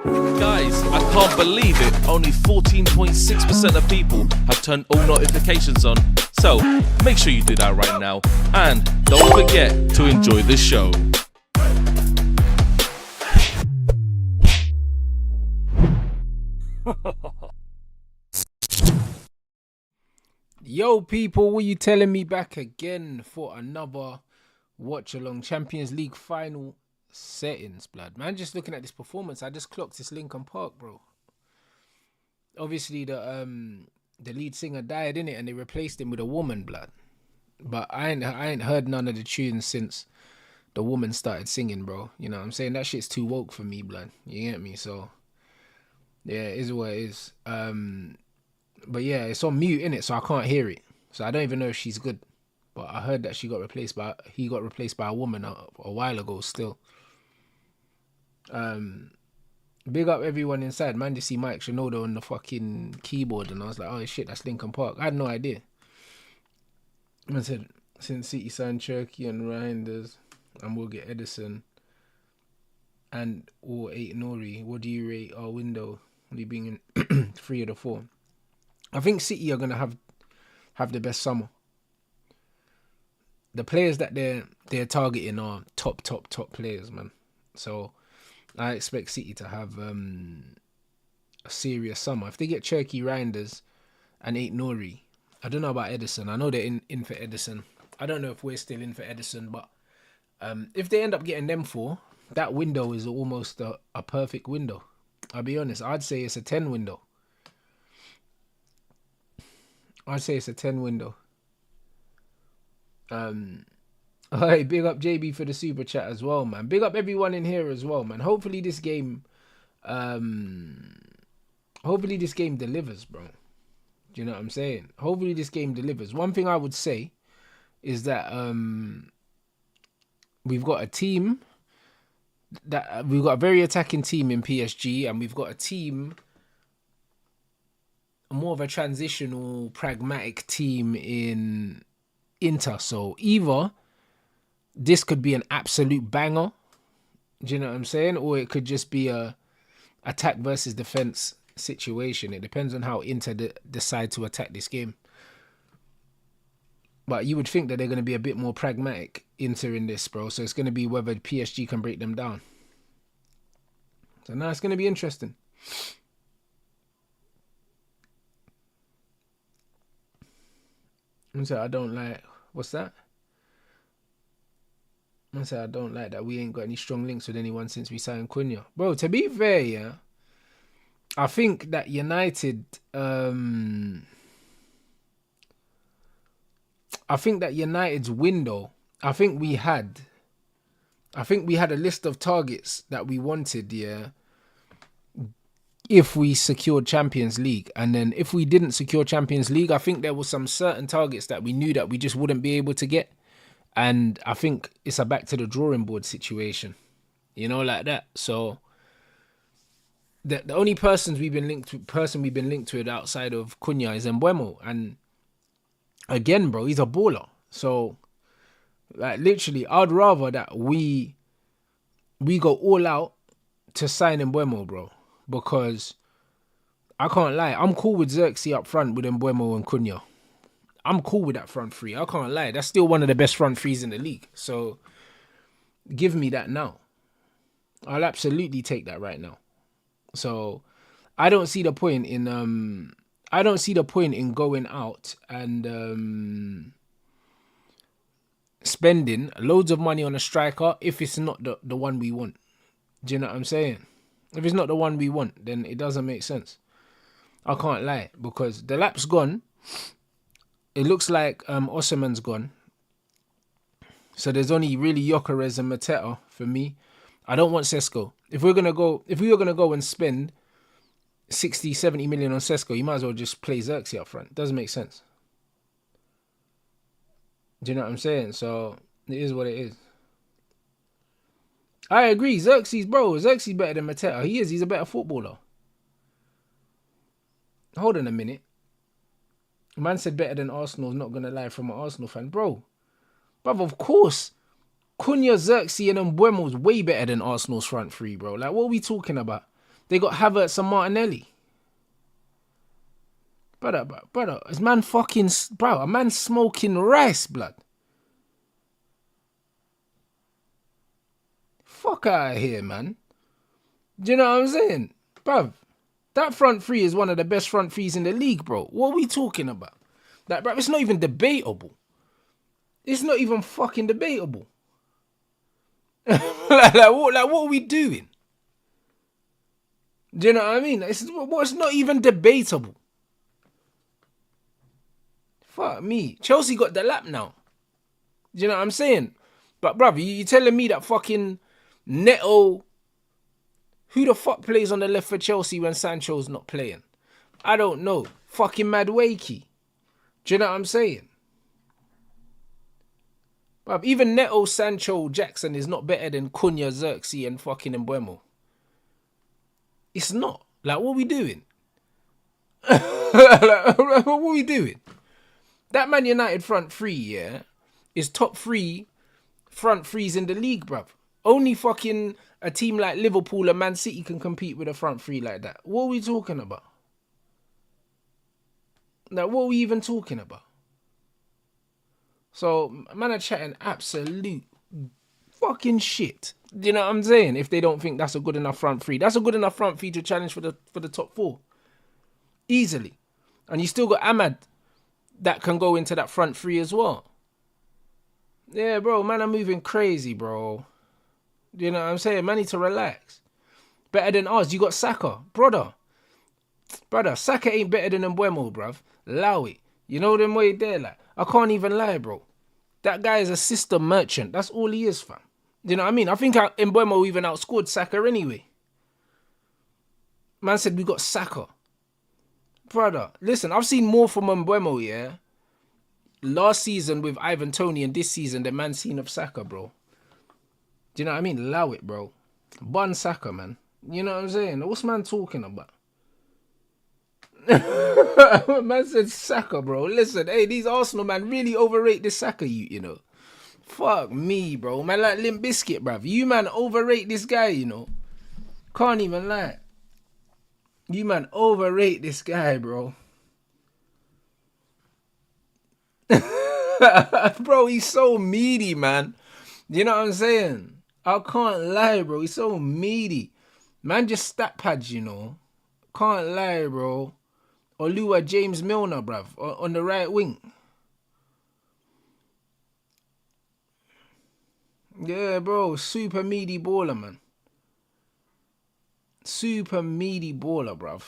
Guys, I can't believe it. Only 14.6% of people have turned all notifications on. So, make sure you do that right now. And don't forget to enjoy the show. Yo, people, what you telling me back again for another watch along Champions League final settings, blood? Man, just looking at this performance, I just clocked this Lincoln Park, bro. Obviously, the lead singer died in it, and they replaced him with a woman, blood. But I ain't heard none of the tunes since the woman started singing, bro. You know what I'm saying? That shit's too woke for me, blood. You get me? So yeah, it is what it is. But yeah, it's on mute, innit? So I can't hear it. So I don't even know if she's good. But I heard that he got replaced by a woman a while ago still. Big up everyone inside. Man, to see Mike Shinoda on the fucking keyboard, and I was like, oh shit, that's Lincoln Park. I had no idea. I said, since City signed Cherokee and Reinders, and we'll get Edison and or 8 Nori, what do you rate our window? Only being in 3 of the 4. I think City are gonna have the best summer. The players that they're targeting are top players, man. So I expect City to have a serious summer. If they get Cherokee Reinders and 8 Nori, I don't know about Edison. I know they're in for Edison. I don't know if we're still in for Edison, but if they end up getting them 4, that window is almost a perfect window. I'll be honest. I'd say it's a 10 window. I'd say it's a 10 window. Alright, big up JB for the super chat as well, man. Big up everyone in here as well, man. Hopefully this game delivers, bro. Do you know what I'm saying? Hopefully this game delivers. One thing I would say is that we've got a very attacking team in PSG, and we've got a team, more of a transitional, pragmatic team in Inter. So either this could be an absolute banger, do you know what I'm saying? Or it could just be a attack versus defense situation. It depends on how Inter decide to attack this game. But you would think that they're going to be a bit more pragmatic, Inter, in this, bro. So it's going to be whether PSG can break them down. So now it's going to be interesting. So I don't like, what's that? I say I don't like that we ain't got any strong links with anyone since we signed Cunha. Bro, to be fair, yeah, I think that United, United's window, I think we had a list of targets that we wanted, yeah, if we secured Champions League. And then if we didn't secure Champions League, I think there were some certain targets that we knew that we just wouldn't be able to get. And I think it's a back to the drawing board situation, you know, like that. So the only person we've been linked to outside of Cunha is Mbeumo. And again, bro, he's a baller. So like literally, I'd rather that we go all out to sign Mbeumo, bro. Because I can't lie, I'm cool with Xerxes up front with Mbeumo and Cunha. I'm cool with that front three. I can't lie. That's still one of the best front threes in the league. So give me that now. I'll absolutely take that right now. So I don't see the point in going out and spending loads of money on a striker if it's not the one we want. Do you know what I'm saying? If it's not the one we want, then it doesn't make sense. I can't lie, because the lap's gone. It looks like Osimhen's gone. So there's only really Gyökeres and Mateta for me. I don't want Sesko. If we were gonna go and spend 60, 70 million on Sesko, you might as well just play Xerxes up front. Doesn't make sense. Do you know what I'm saying? So it is what it is. I agree. Xerxes, bro. Xerxes better than Mateta. He is. He's a better footballer. Hold on a minute. Man said better than Arsenal. Not going to lie, from an Arsenal fan. Bro, of course. Cunha, Xerxes and Mbeumo's way better than Arsenal's front three, bro. Like, what are we talking about? They got Havertz and Martinelli. Brother, is man fucking... Bro, a man smoking rice, blood. Fuck out of here, man. Do you know what I'm saying? Bruv, that front three is one of the best front threes in the league, bro. What are we talking about? Like, bruv, it's not even debatable. It's not even fucking debatable. like, what are we doing? Do you know what I mean? It's not even debatable. Fuck me. Chelsea got the lap now. Do you know what I'm saying? But, bruv, you telling me that fucking Neto... Who the fuck plays on the left for Chelsea when Sancho's not playing? I don't know. Fucking Madueke. Do you know what I'm saying? Bruv, even Neto, Sancho, Jackson is not better than Cunha, Xerxes and fucking Mbeumo. It's not. Like, what are we doing? What are we doing? That Man United front three, yeah, is top 3 front threes in the league, bruv. Only fucking a team like Liverpool and Man City can compete with a front three like that. What are we talking about? Like, what are we even talking about? So, man are chatting absolute fucking shit. Do you know what I'm saying? If they don't think that's a good enough front three. That's a good enough front three to challenge for the top 4. Easily. And you still got Ahmad that can go into that front three as well. Yeah, bro, man are moving crazy, bro. You know what I'm saying? Man need to relax. Better than us. You got Saka. Brother, Saka ain't better than Mbeumo, bruv. Allow it. You know them way there, like. I can't even lie, bro. That guy is a system merchant. That's all he is, fam. You know what I mean? I think Mbeumo even outscored Saka anyway. Man said we got Saka. Brother, listen, I've seen more from Mbeumo, yeah? Last season with Ivan Toney and this season the man seen of Saka, bro. Do you know what I mean? Allow it, bro. Bun Saka, man. You know what I'm saying? What's man talking about? Man said Saka, bro. Listen, hey, these Arsenal man really overrate this Saka, you know. Fuck me, bro. Man like Limp Bizkit, bruv. You man overrate this guy, you know. Can't even lie. You man overrate this guy, bro. Bro, he's so meaty, man. You know what I'm saying? I can't lie, bro. He's so meaty. Man just stat pads, you know. Can't lie, bro. Oluwa James Milner, bruv. On the right wing. Yeah, bro. Super meaty baller, man. Super meaty baller, bruv.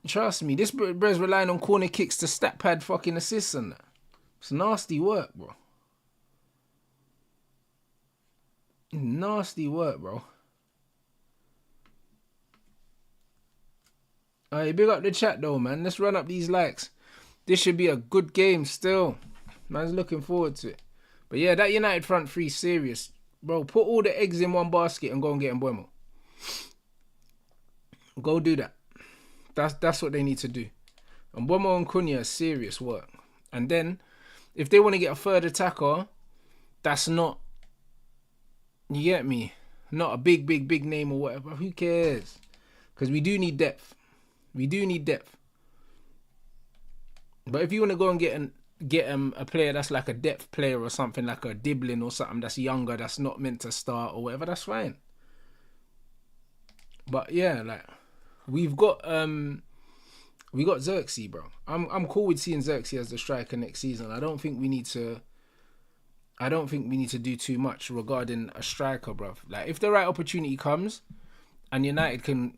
Trust me, this bro's relying on corner kicks to stat pad fucking assists and that. It's nasty work, bro. Nasty work, bro. Alright, big up the chat though, man. Let's run up these likes. This should be a good game still. Man's looking forward to it. But yeah, that United front three serious. Bro, put all the eggs in one basket and go and get Mbeumo. Go do that. That's what they need to do. Mbeumo and Cunha is serious work. And then, if they want to get a third attacker, that's not, you get me, not a big name or whatever. Who cares? Because we do need depth. We do need depth. But if you want to go and get a player that's like a depth player or something, like a Diblin or something that's younger, that's not meant to start or whatever, that's fine. But yeah, like we got Xerxes, bro. I'm cool with seeing Xerxes as the striker next season. I don't think we need to do too much regarding a striker, bro. Like if the right opportunity comes and United can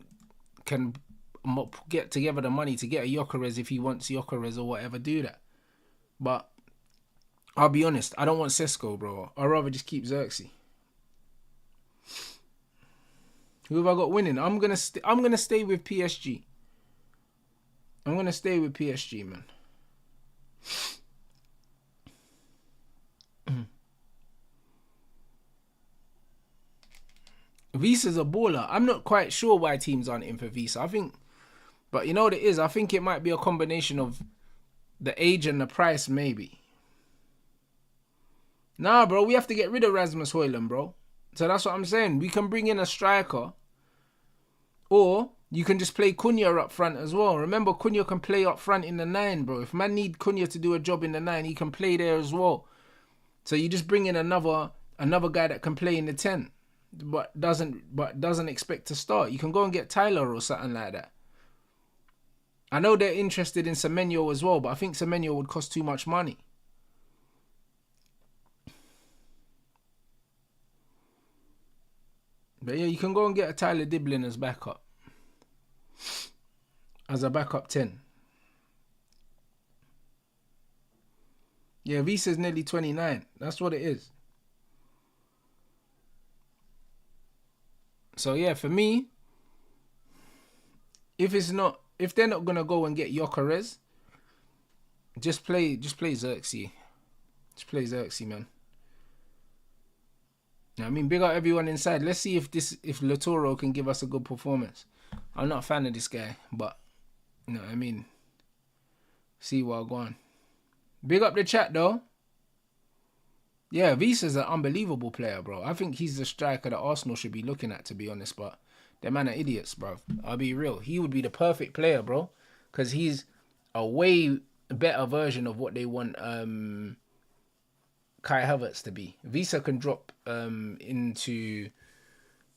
get together the money to get a Gyökeres if he wants Gyökeres or whatever, do that. But I'll be honest, I don't want Sesko, bro. I'd rather just keep Xerxes. Who have I got winning? I'm gonna stay with PSG. I'm gonna stay with PSG, man. Visa's a baller. I'm not quite sure why teams aren't in for Visa. But you know what it is? I think it might be a combination of the age and the price, maybe. Nah, bro, we have to get rid of Rasmus Højlund, bro. So that's what I'm saying. We can bring in a striker, or you can just play Cunha up front as well. Remember, Cunha can play up front in the 9, bro. If man need Cunha to do a job in the 9, he can play there as well. So you just bring in another guy that can play in the 10, but doesn't expect to start. You can go and get Tyler or something like that. I know they're interested in Semenyo as well, but I think Semenyo would cost too much money. But yeah, you can go and get a Tyler Diblin as backup. As a backup 10. Yeah, Visa's nearly 29. That's what it is. So yeah, for me, if they're not gonna go and get Gyökeres, just play Xerxes. Just play Xerxes, man. I mean, big up everyone inside. Let's see if Latoro can give us a good performance. I'm not a fan of this guy, but you know what I mean. See what I go on. Big up the chat though. Yeah, Visa's an unbelievable player, bro. I think he's the striker that Arsenal should be looking at, to be honest, but they're man are idiots, bro. I'll be real. He would be the perfect player, bro, because he's a way better version of what they want Kai Havertz to be. Visa can drop into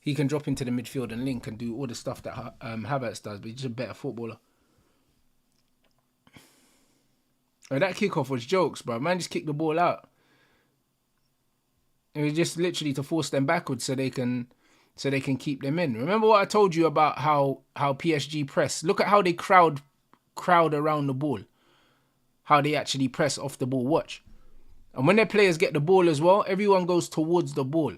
the midfield and link and do all the stuff that Havertz does, but he's just a better footballer. Oh, that kickoff was jokes, bro. Man just kicked the ball out. It was just literally to force them backwards so they can keep them in. Remember what I told you about how PSG press? Look at how they crowd around the ball. How they actually press off the ball. Watch. And when their players get the ball as well, everyone goes towards the ball.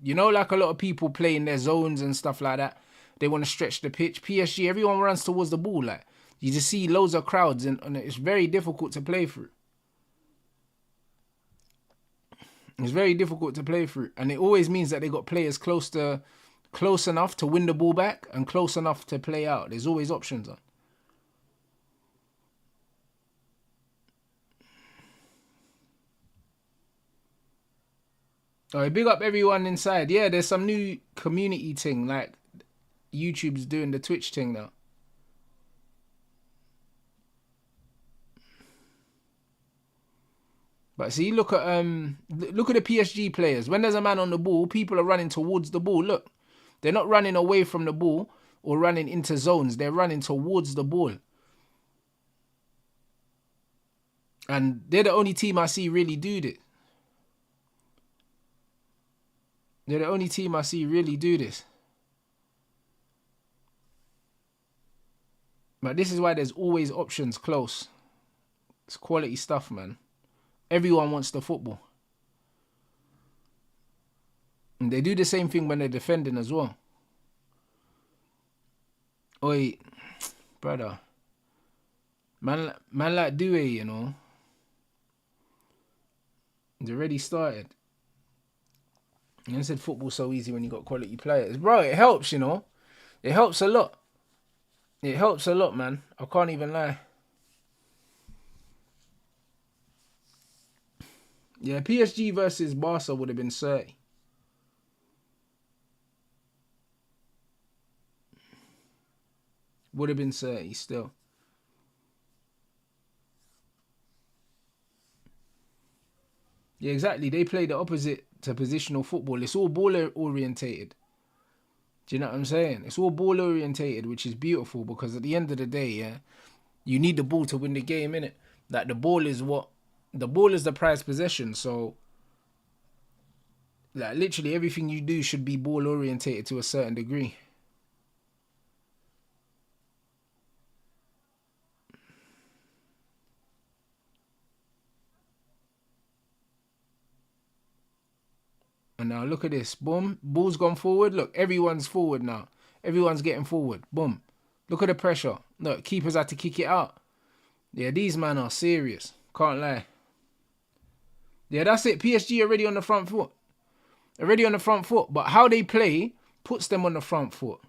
You know, like a lot of people play in their zones and stuff like that. They want to stretch the pitch. PSG, everyone runs towards the ball. Like, you just see loads of crowds and it's very difficult to play through. It's very difficult to play through. And it always means that they got players close enough to win the ball back and close enough to play out. There's always options on. Alright, big up everyone inside. Yeah, there's some new community thing, like YouTube's doing the Twitch thing now. But see, look at the PSG players. When there's a man on the ball, people are running towards the ball. Look, they're not running away from the ball or running into zones. They're running towards the ball. And they're the only team I see really do this. They're the only team I see really do this. But this is why there's always options close. It's quality stuff, man. Everyone wants the football. And they do the same thing when they're defending as well. Oi, brother. Man like Due, you know. They already started. And I said football's so easy when you got quality players. Bro, it helps, you know. It helps a lot. It helps a lot, man. I can't even lie. Yeah, PSG versus Barca would have been 30. Would have been 30 still. Yeah, exactly. They play the opposite to positional football. It's all ball orientated. Do you know what I'm saying? It's all ball orientated, which is beautiful because at the end of the day, yeah, you need the ball to win the game, innit? Like the ball is the prized possession. So, like literally everything you do should be ball orientated to a certain degree. And now look at this. Boom. Ball's gone forward. Look, everyone's forward now. Everyone's getting forward. Boom. Look at the pressure. Look, keepers had to kick it out. Yeah, these men are serious. Can't lie. Yeah, that's it. PSG already on the front foot. Already on the front foot. But how they play puts them on the front foot.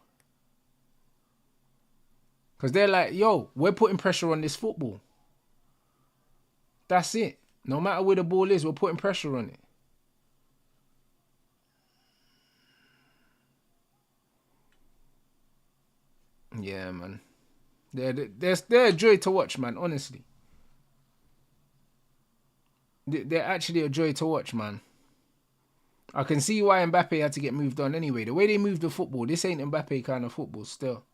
Because they're like, yo, we're putting pressure on this football. That's it. No matter where the ball is, we're putting pressure on it. Yeah, man. They're a joy to watch, man. Honestly, they're actually a joy to watch, man. I can see why Mbappe had to get moved on anyway. The way they move the football, this ain't Mbappe kind of football still.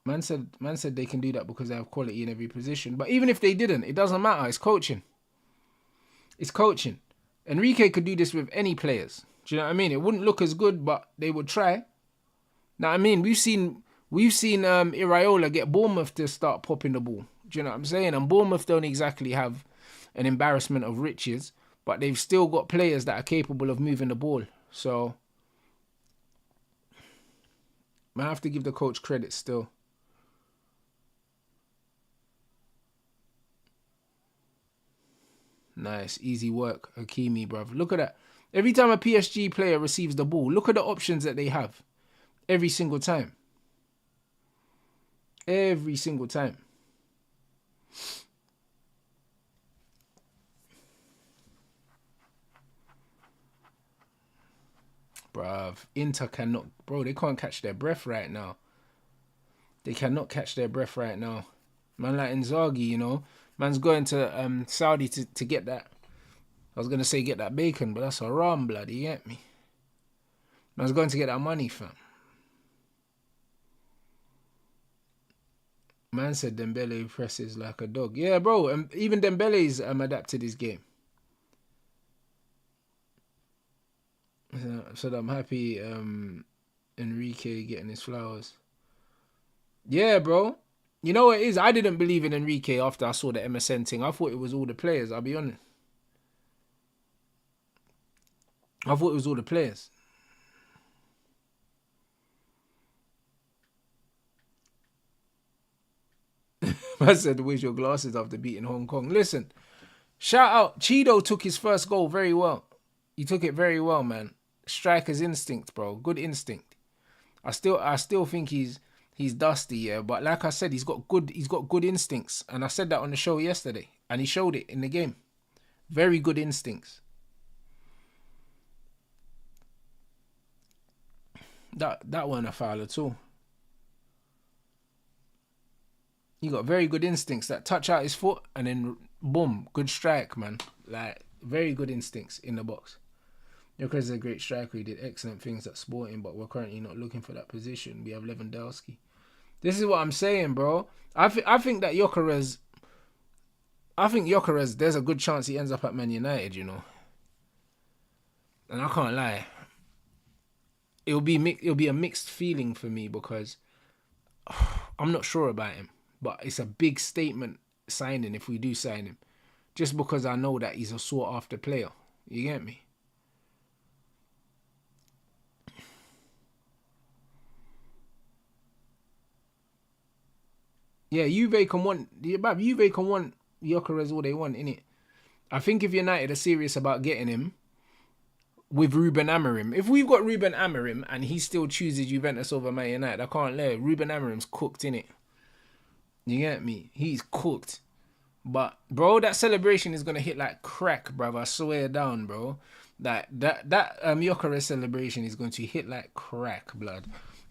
Man said they can do that because they have quality in every position. But even if they didn't, it doesn't matter. It's coaching. It's coaching. Enrique could do this with any players. Do you know what I mean? It wouldn't look as good, but they would try. Now I mean, we've seen Iraola get Bournemouth to start popping the ball. Do you know what I'm saying? And Bournemouth don't exactly have an embarrassment of riches, but they've still got players that are capable of moving the ball. So I have to give the coach credit still. Nice, easy work, Hakimi, bruv. Look at that. Every time a PSG player receives the ball, look at the options that they have. Every single time. Every single time. Bruv, Inter cannot... Bro, they can't catch their breath right now. They cannot catch their breath right now. Man like Inzaghi, you know. Man's going to Saudi to get that. I was going to say get that bacon, but that's haram, blood. You get me? Man's going to get that money, fam. Man said Dembele presses like a dog. Yeah, bro. Even Dembele's adapted his game. So I'm happy Enrique getting his flowers. Yeah, bro. You know what it is? I didn't believe in Enrique after I saw the MSN thing. I thought it was all the players, I'll be honest. I thought it was all the players. I said, where's your glasses after beating Hong Kong? Listen, shout out. Cheeto took his first goal very well. He took it very well, man. Striker's instinct, bro. Good instinct. I still think he's dusty, yeah. But like I said, he's got good instincts. And I said that on the show yesterday. And he showed it in the game. Very good instincts. That wasn't a foul at all. He got very good instincts. That touch out his foot and then boom, good strike, man. Like very good instincts in the box. Jokeres is a great striker. He did excellent things at Sporting, but we're currently not looking for that position. We have Lewandowski. This is what I'm saying, bro. I think that Jokeres. I think Jokeres. There's a good chance he ends up at Man United. You know. And I can't lie. It'll be a mixed feeling for me because I'm not sure about him. But it's a big statement signing if we do sign him. Just because I know that he's a sought after player. You get me? Yeah, Juve can want Jokeres all they want, innit? I think if United are serious about getting him with Ruben Amorim, if we've got Ruben Amorim and he still chooses Juventus over Man United, I can't let it. Ruben Amorim's cooked, innit? You get me? He's cooked. But bro, that celebration is gonna hit like crack, bruv. I swear down, bro. That Jokeres celebration is going to hit like crack, blood,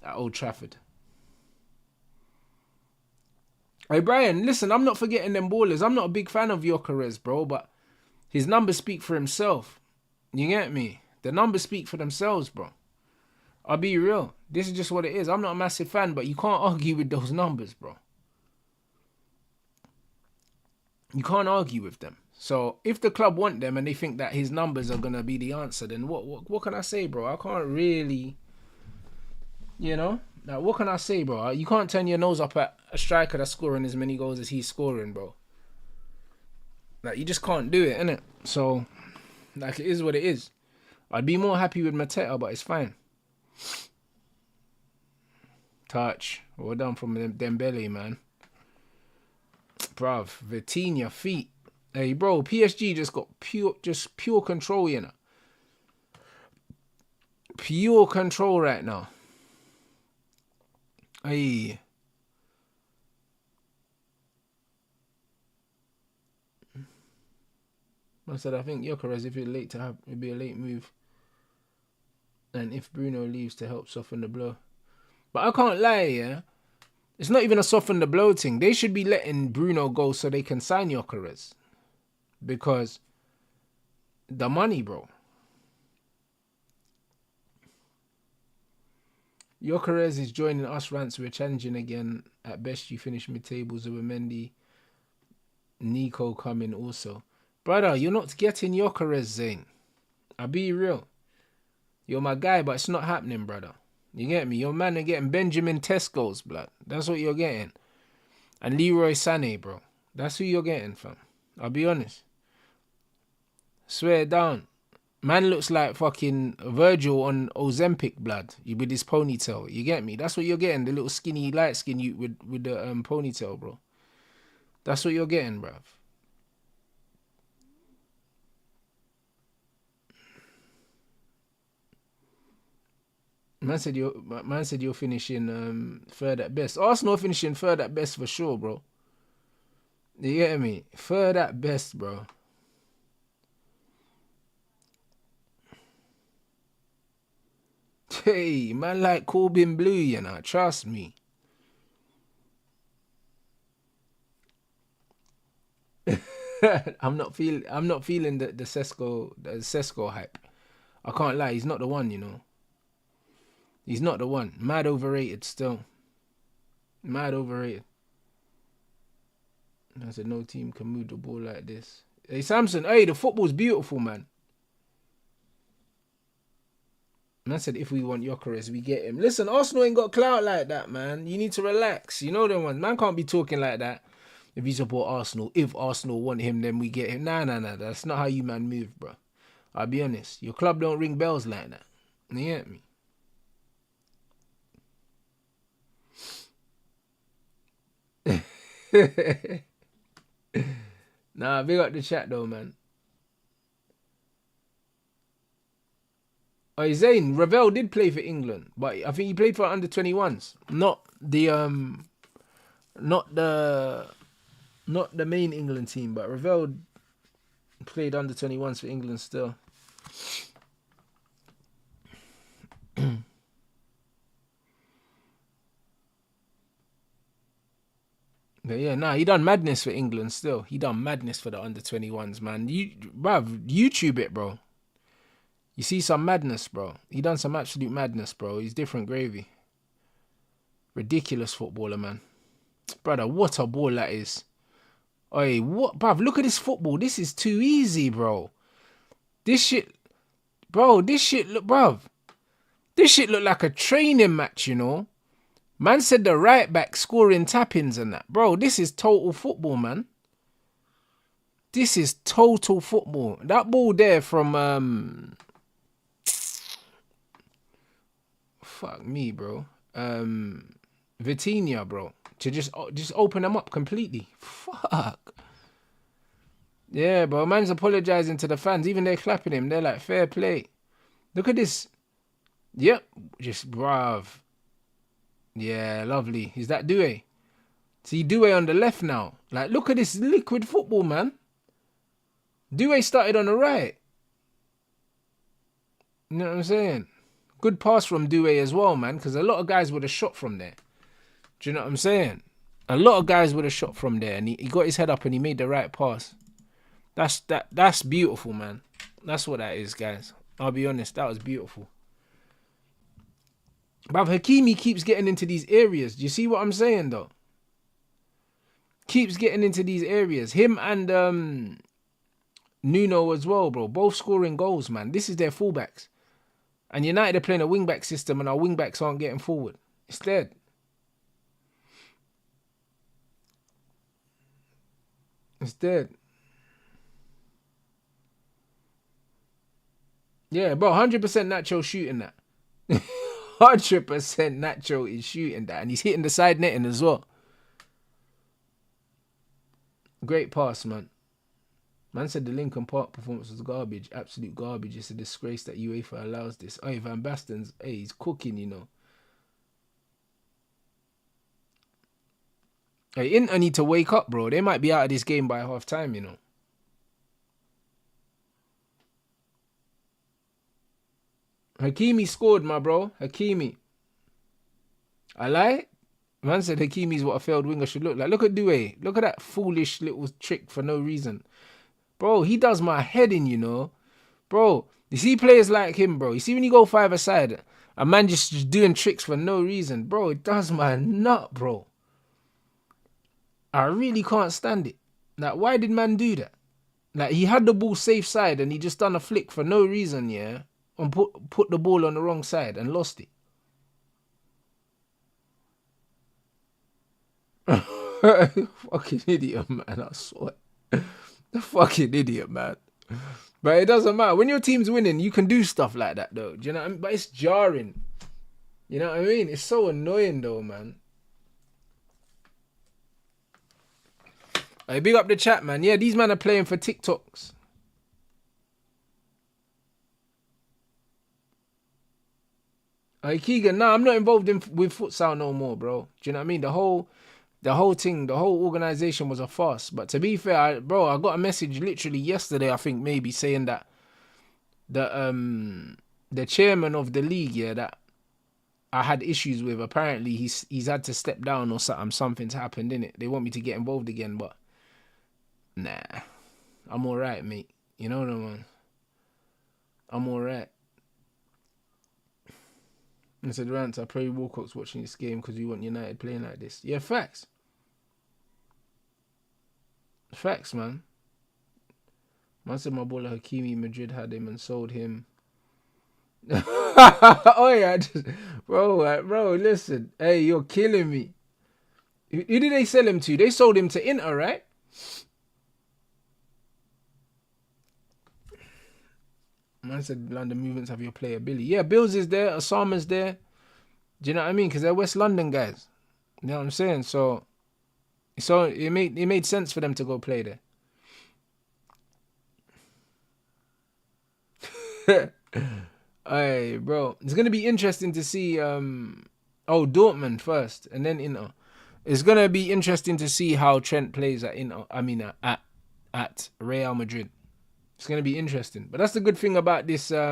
at Old Trafford. Hey Brian, listen, I'm not forgetting them ballers. I'm not a big fan of Jokeres, bro, but his numbers speak for himself. You get me? The numbers speak for themselves, bro. I'll be real. This is just what it is. I'm not a massive fan, but you can't argue with those numbers, bro. You can't argue with them. So if the club want them and they think that his numbers are gonna be the answer, then what can I say, bro? I can't really, you know. Now what can I say, bro? You can't turn your nose up at a striker that's scoring as many goals as he's scoring, bro. Like you just can't do it, innit? So, like it is what it is. I'd be more happy with Mateta, but it's fine. Touch. Well done from Dembele, man. Bruv, Vitinha feet. Hey, bro, PSG just got pure control, you know. Pure control right now. Hey. I said, I think Jokeres, if it's late to have, it'd be a late move. And if Bruno leaves to help soften the blow. But I can't lie, yeah. It's not even a soften the blow thing. They should be letting Bruno go so they can sign Gyökeres. Because the money, bro. Gyökeres is joining us, Rants. We're challenging again. At best, you finish mid-tables with Mendy. Nico coming also. Brother, you're not getting Gyökeres, Zane. I'll be real. You're my guy, but it's not happening, brother. You get me? Your man are getting Benjamin Tesco's, blood. That's what you're getting. And Leroy Sané, bro. That's who you're getting, fam. I'll be honest. Swear it down. Man looks like fucking Virgil on Ozempic, blood. With his ponytail. You get me? That's what you're getting. The little skinny, light skin you with the ponytail, bro. That's what you're getting, bruv. Man said you're finishing third at best. Arsenal finishing third at best for sure, bro. You get me? Third at best, bro. Hey, man, like Corbin Blue, you know. Trust me. I'm not feeling the Sesko hype. I can't lie. He's not the one, you know. He's not the one. Mad overrated still. Mad overrated. I said no team can move the ball like this. Hey Samson, hey, the football's beautiful, man. Man said if we want Gyökeres, we get him. Listen, Arsenal ain't got clout like that, man. You need to relax. You know them ones. Man can't be talking like that. If you support Arsenal, if Arsenal want him, then we get him. Nah. That's not how you man move, bro. I'll be honest. Your club don't ring bells like that. You get me? Nah, big up the chat though, man. Oh, Zane, Ravel did play for England, but I think he played for under 21s. Not the main England team, but Ravel played under 21s for England still. But yeah, nah, he done madness for England still. He done madness for the under 21s, man. YouTube it, bro. You see some madness, bro. He done some absolute madness, bro. He's different gravy. Ridiculous footballer, man. Brother, what a ball that is. Oi, what, bruv, look at this football. This is too easy, bro. This shit look like a training match, you know. Man said the right back scoring tap-ins and that. Bro, this is total football, man. This is total football. That ball there from fuck me, bro. Vitinha, bro. To just open them up completely. Fuck. Yeah, bro. Man's apologizing to the fans. Even they're clapping him. They're like, fair play. Look at this. Yep. Just, bruv. Yeah, lovely. Is that Doué? See Doué on the left now. Like, look at this liquid football, man. Doué started on the right. You know what I'm saying? Good pass from Doué as well, man, because a lot of guys would have shot from there. Do you know what I'm saying? A lot of guys would have shot from there, and he got his head up and he made the right pass. That's beautiful, man. That's what that is, guys. I'll be honest, that was beautiful. But Hakimi keeps getting into these areas. Do you see what I'm saying, though? Keeps getting into these areas. Him and Nuno as well, bro. Both scoring goals, man. This is their fullbacks. And United are playing a wing-back system and our wing-backs aren't getting forward. It's dead. It's dead. Yeah, bro, 100% Nacho shooting that. 100% Nacho is shooting that. And he's hitting the side netting as well. Great pass, man. Man said the Lincoln Park performance was garbage. Absolute garbage. It's a disgrace that UEFA allows this. Oh, Van Basten's, hey, he's cooking, you know. Hey, Inter need to wake up, bro. They might be out of this game by half time, you know. Hakimi scored, my bro. Hakimi. I lie? Man said Hakimi's what a failed winger should look like. Look at Doué. Look at that foolish little trick for no reason. Bro, he does my head in, you know. Bro, you see players like him, bro. You see when you go five-a-side, a man just doing tricks for no reason. Bro, it does my nut, bro. I really can't stand it. Like, why did man do that? Like, he had the ball safe side and he just done a flick for no reason, yeah? And put the ball on the wrong side and lost it. Fucking idiot, man. I swear. The fucking idiot, man. But it doesn't matter. When your team's winning, you can do stuff like that, though. Do you know what I mean? But it's jarring. You know what I mean? It's so annoying, though, man. Hey, big up the chat, man. Yeah, these men are playing for TikToks. Hey, Keegan, nah, I'm not involved with futsal no more, bro. Do you know what I mean? The whole thing, the whole organization was a farce. But to be fair, I got a message literally yesterday, I think maybe, saying that the chairman of the league, yeah, that I had issues with, apparently he's had to step down or something. Something's happened in it. They want me to get involved again, but nah, I'm all right, mate. You know what I mean? I'm all right. I said, Rants, I pray Walcott's watching this game because we want United playing like this. Yeah, facts. Facts, man. Man said my baller Hakimi, Madrid had him and sold him. Oh yeah, bro, listen. Hey, you're killing me. Who did they sell him to? They sold him to Inter, right? Man said London movements have your player Billy. Yeah, Bills is there, Osama's there. Do you know what I mean? Because they're West London guys. You know what I'm saying? So it made sense for them to go play there. Hey, bro, it's gonna be interesting to see. Dortmund first, and then Inter. It's gonna be interesting to see how Trent plays at Inter. I mean, at Real Madrid. It's gonna be interesting. But that's the good thing about this. What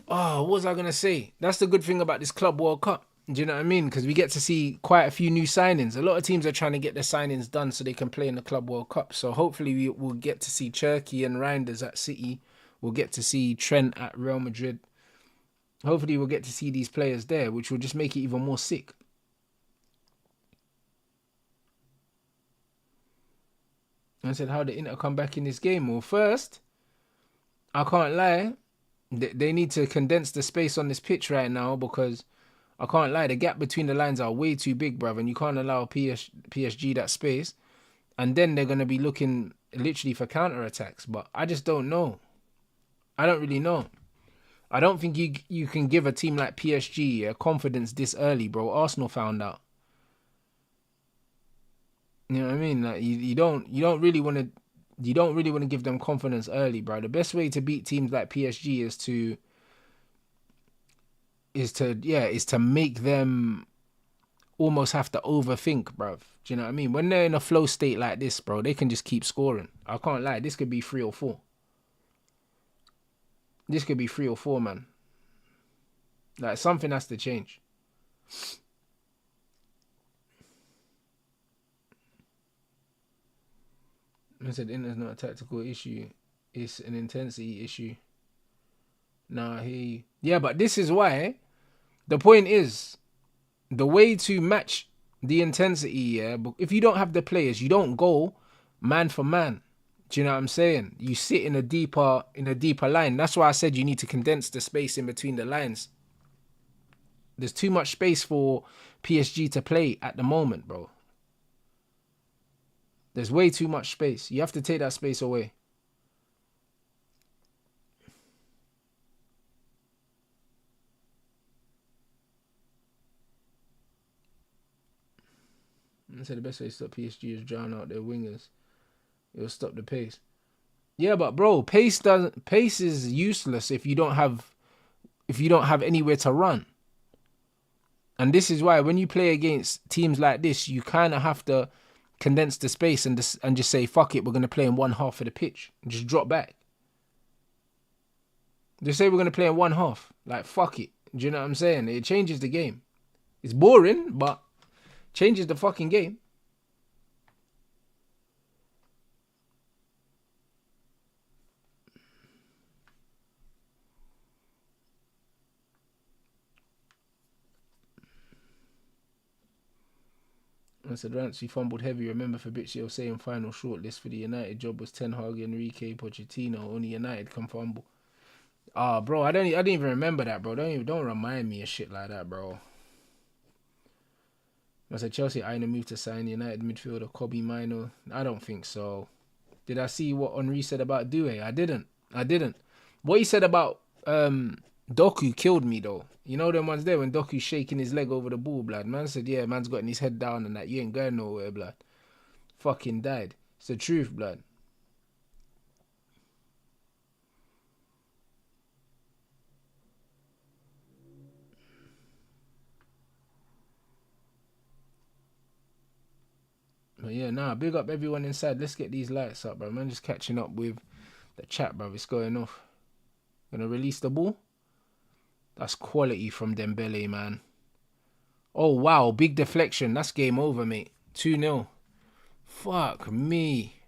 was I gonna say? That's the good thing about this Club World Cup. Do you know what I mean? Because we get to see quite a few new signings. A lot of teams are trying to get their signings done so they can play in the Club World Cup. So hopefully we will get to see Cherky and Reinders at City. We'll get to see Trent at Real Madrid. Hopefully we'll get to see these players there, which will just make it even more sick. I said, how did Inter come back in this game? Well, first, I can't lie. They need to condense the space on this pitch right now because I can't lie, the gap between the lines are way too big, bruv, and you can't allow PSG that space. And then they're going to be looking literally for counter-attacks. But I just don't know. I don't really know. I don't think you can give a team like PSG confidence this early, bro. Arsenal found out. You know what I mean? Like you don't really want to give them confidence early, bro. The best way to beat teams like PSG is to make them almost have to overthink, bruv. Do you know what I mean? When they're in a flow state like this, bro, they can just keep scoring. I can't lie. This could be 3 or 4. This could be 3 or 4, man. Like, something has to change. I said Inter's not a tactical issue. It's an intensity issue. Nah, yeah, but this is why. The point is, the way to match the intensity, yeah, but if you don't have the players, you don't go man for man. Do you know what I'm saying? You sit in a deeper line. That's why I said you need to condense the space in between the lines. There's too much space for PSG to play at the moment, bro. There's way too much space. You have to take that space away. I said the best way to stop PSG is drown out their wingers. It'll stop the pace. Yeah, but bro, pace is useless if you don't have anywhere to run. And this is why when you play against teams like this, you kind of have to condense the space and just say, fuck it, we're going to play in one half of the pitch and just drop back. They say we're gonna play in one half. Like fuck it. Do you know what I'm saying? It changes the game. It's boring, but changes the fucking game. I said, Rants, you fumbled heavy. Remember Fabrizio saying final shortlist for the United job was Ten Hag, Enrique, Pochettino. Only United can fumble. Ah, bro, I didn't even remember that, bro. Don't remind me of shit like that, bro. I said Chelsea Aina moved to sign United midfielder Kobe Mino. I don't think so. Did I see what Henri said about Doué? I didn't. What he said about Doku killed me though. You know them ones there when Doku's shaking his leg over the ball, blood. Man said, yeah, man's gotten his head down and that. You ain't going nowhere, blood. Fucking died. It's the truth, blood. But yeah, nah, big up everyone inside. Let's get these lights up, bro. Man, just catching up with the chat, bro. It's going off. Gonna release the ball. That's quality from Dembele, man. Oh, wow. Big deflection. That's game over, mate. 2-0. Fuck me.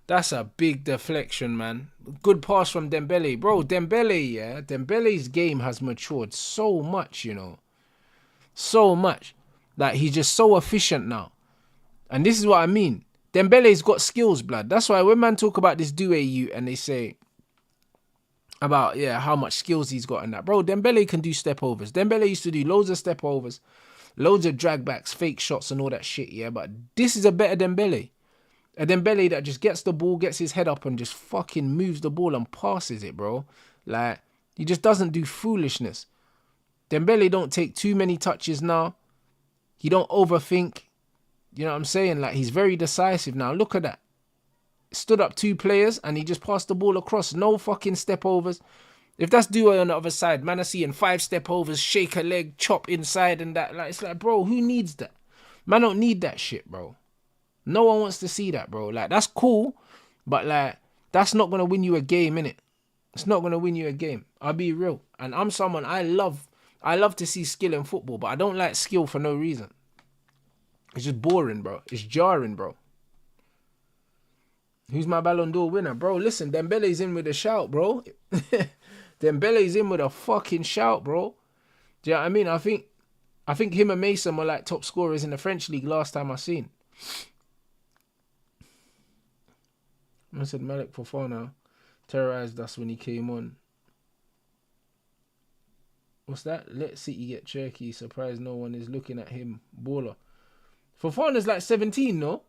That's a big deflection, man. Good pass from Dembele. Bro, Dembele, yeah. Dembele's game has matured so much, you know. So much. Like, he's just so efficient now. And this is what I mean. Dembele's got skills, blood. That's why when man talk about this Doué you and they say about, yeah, how much skills he's got and that. Bro, Dembele can do step overs. Dembele used to do loads of step overs, loads of drag backs, fake shots and all that shit, yeah. But this is a better Dembele. A Dembele that just gets the ball, gets his head up and just fucking moves the ball and passes it, bro. Like, he just doesn't do foolishness. Dembele don't take too many touches now. He don't overthink. You know what I'm saying? Like, he's very decisive now. Look at that. Stood up 2 players and he just passed the ball across. No fucking step overs. If that's Doué on the other side, man, I seeing 5 step overs, shake a leg, chop inside and that. Like, it's like, bro, who needs that? Man don't need that shit, bro. No one wants to see that, bro. Like, that's cool, but like, that's not gonna win you a game, innit? It's not gonna win you a game. I'll be real. And I'm someone I love to see skill in football, but I don't like skill for no reason. It's just boring, bro. It's jarring, bro. Who's my Ballon d'Or winner? Bro, listen, Dembele's in with a shout, bro. Dembele's in with a fucking shout, bro. Do you know what I mean? I think him and Mason were like top scorers in the French league last time I seen. I said Malik Fofana terrorized us when he came on. What's that? Let City get Cherky. Surprised no one is looking at him. Baller. Fofana's like 17, no?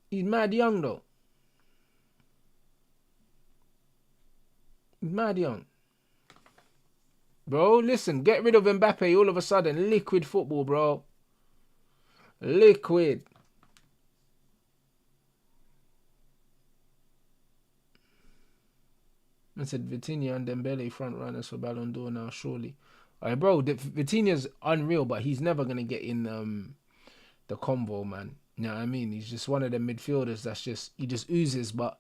He's mad young, though. He's mad young. Bro, listen. Get rid of Mbappe all of a sudden. Liquid football, bro. Liquid. I said Vitinha and Dembele front runners for Ballon d'Or now, surely. Alright, bro, Vitinha's unreal, but he's never going to get in the convo, man. You know what I mean? He's just one of them midfielders that's just, he just oozes, but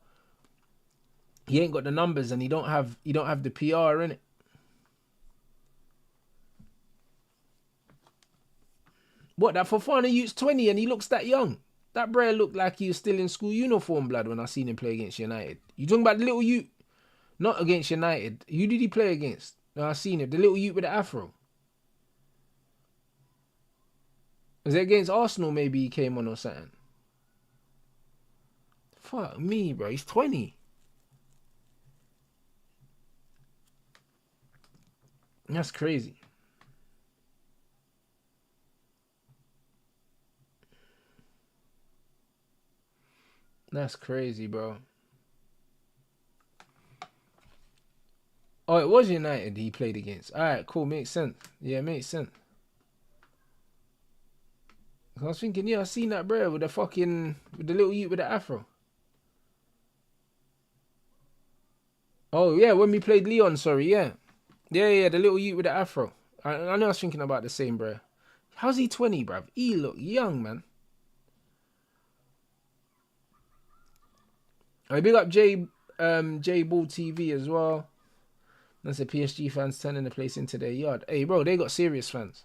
he ain't got the numbers and he don't have the PR in it. What, that Fofana youth's 20 and he looks that young? That bro looked like he was still in school uniform, blood, when I seen him play against United. You talking about the little youth? Not against United. Who did he play against? No, I seen him. The little youth with the afro. Was it against Arsenal maybe he came on or something? Fuck me, bro. He's 20. That's crazy. That's crazy, bro. Oh, it was United he played against. Alright, cool. Makes sense. Yeah, makes sense. I was thinking, yeah, I seen that bro with the little youth with the afro. Oh, yeah, when we played Leon, sorry, yeah. Yeah, the little youth with the afro. I know I was thinking about the same, bro. How's he 20, bruv? He look young, man. I big up J Ball TV as well. That's the PSG fans turning the place into their yard. Hey, bro, they got serious fans.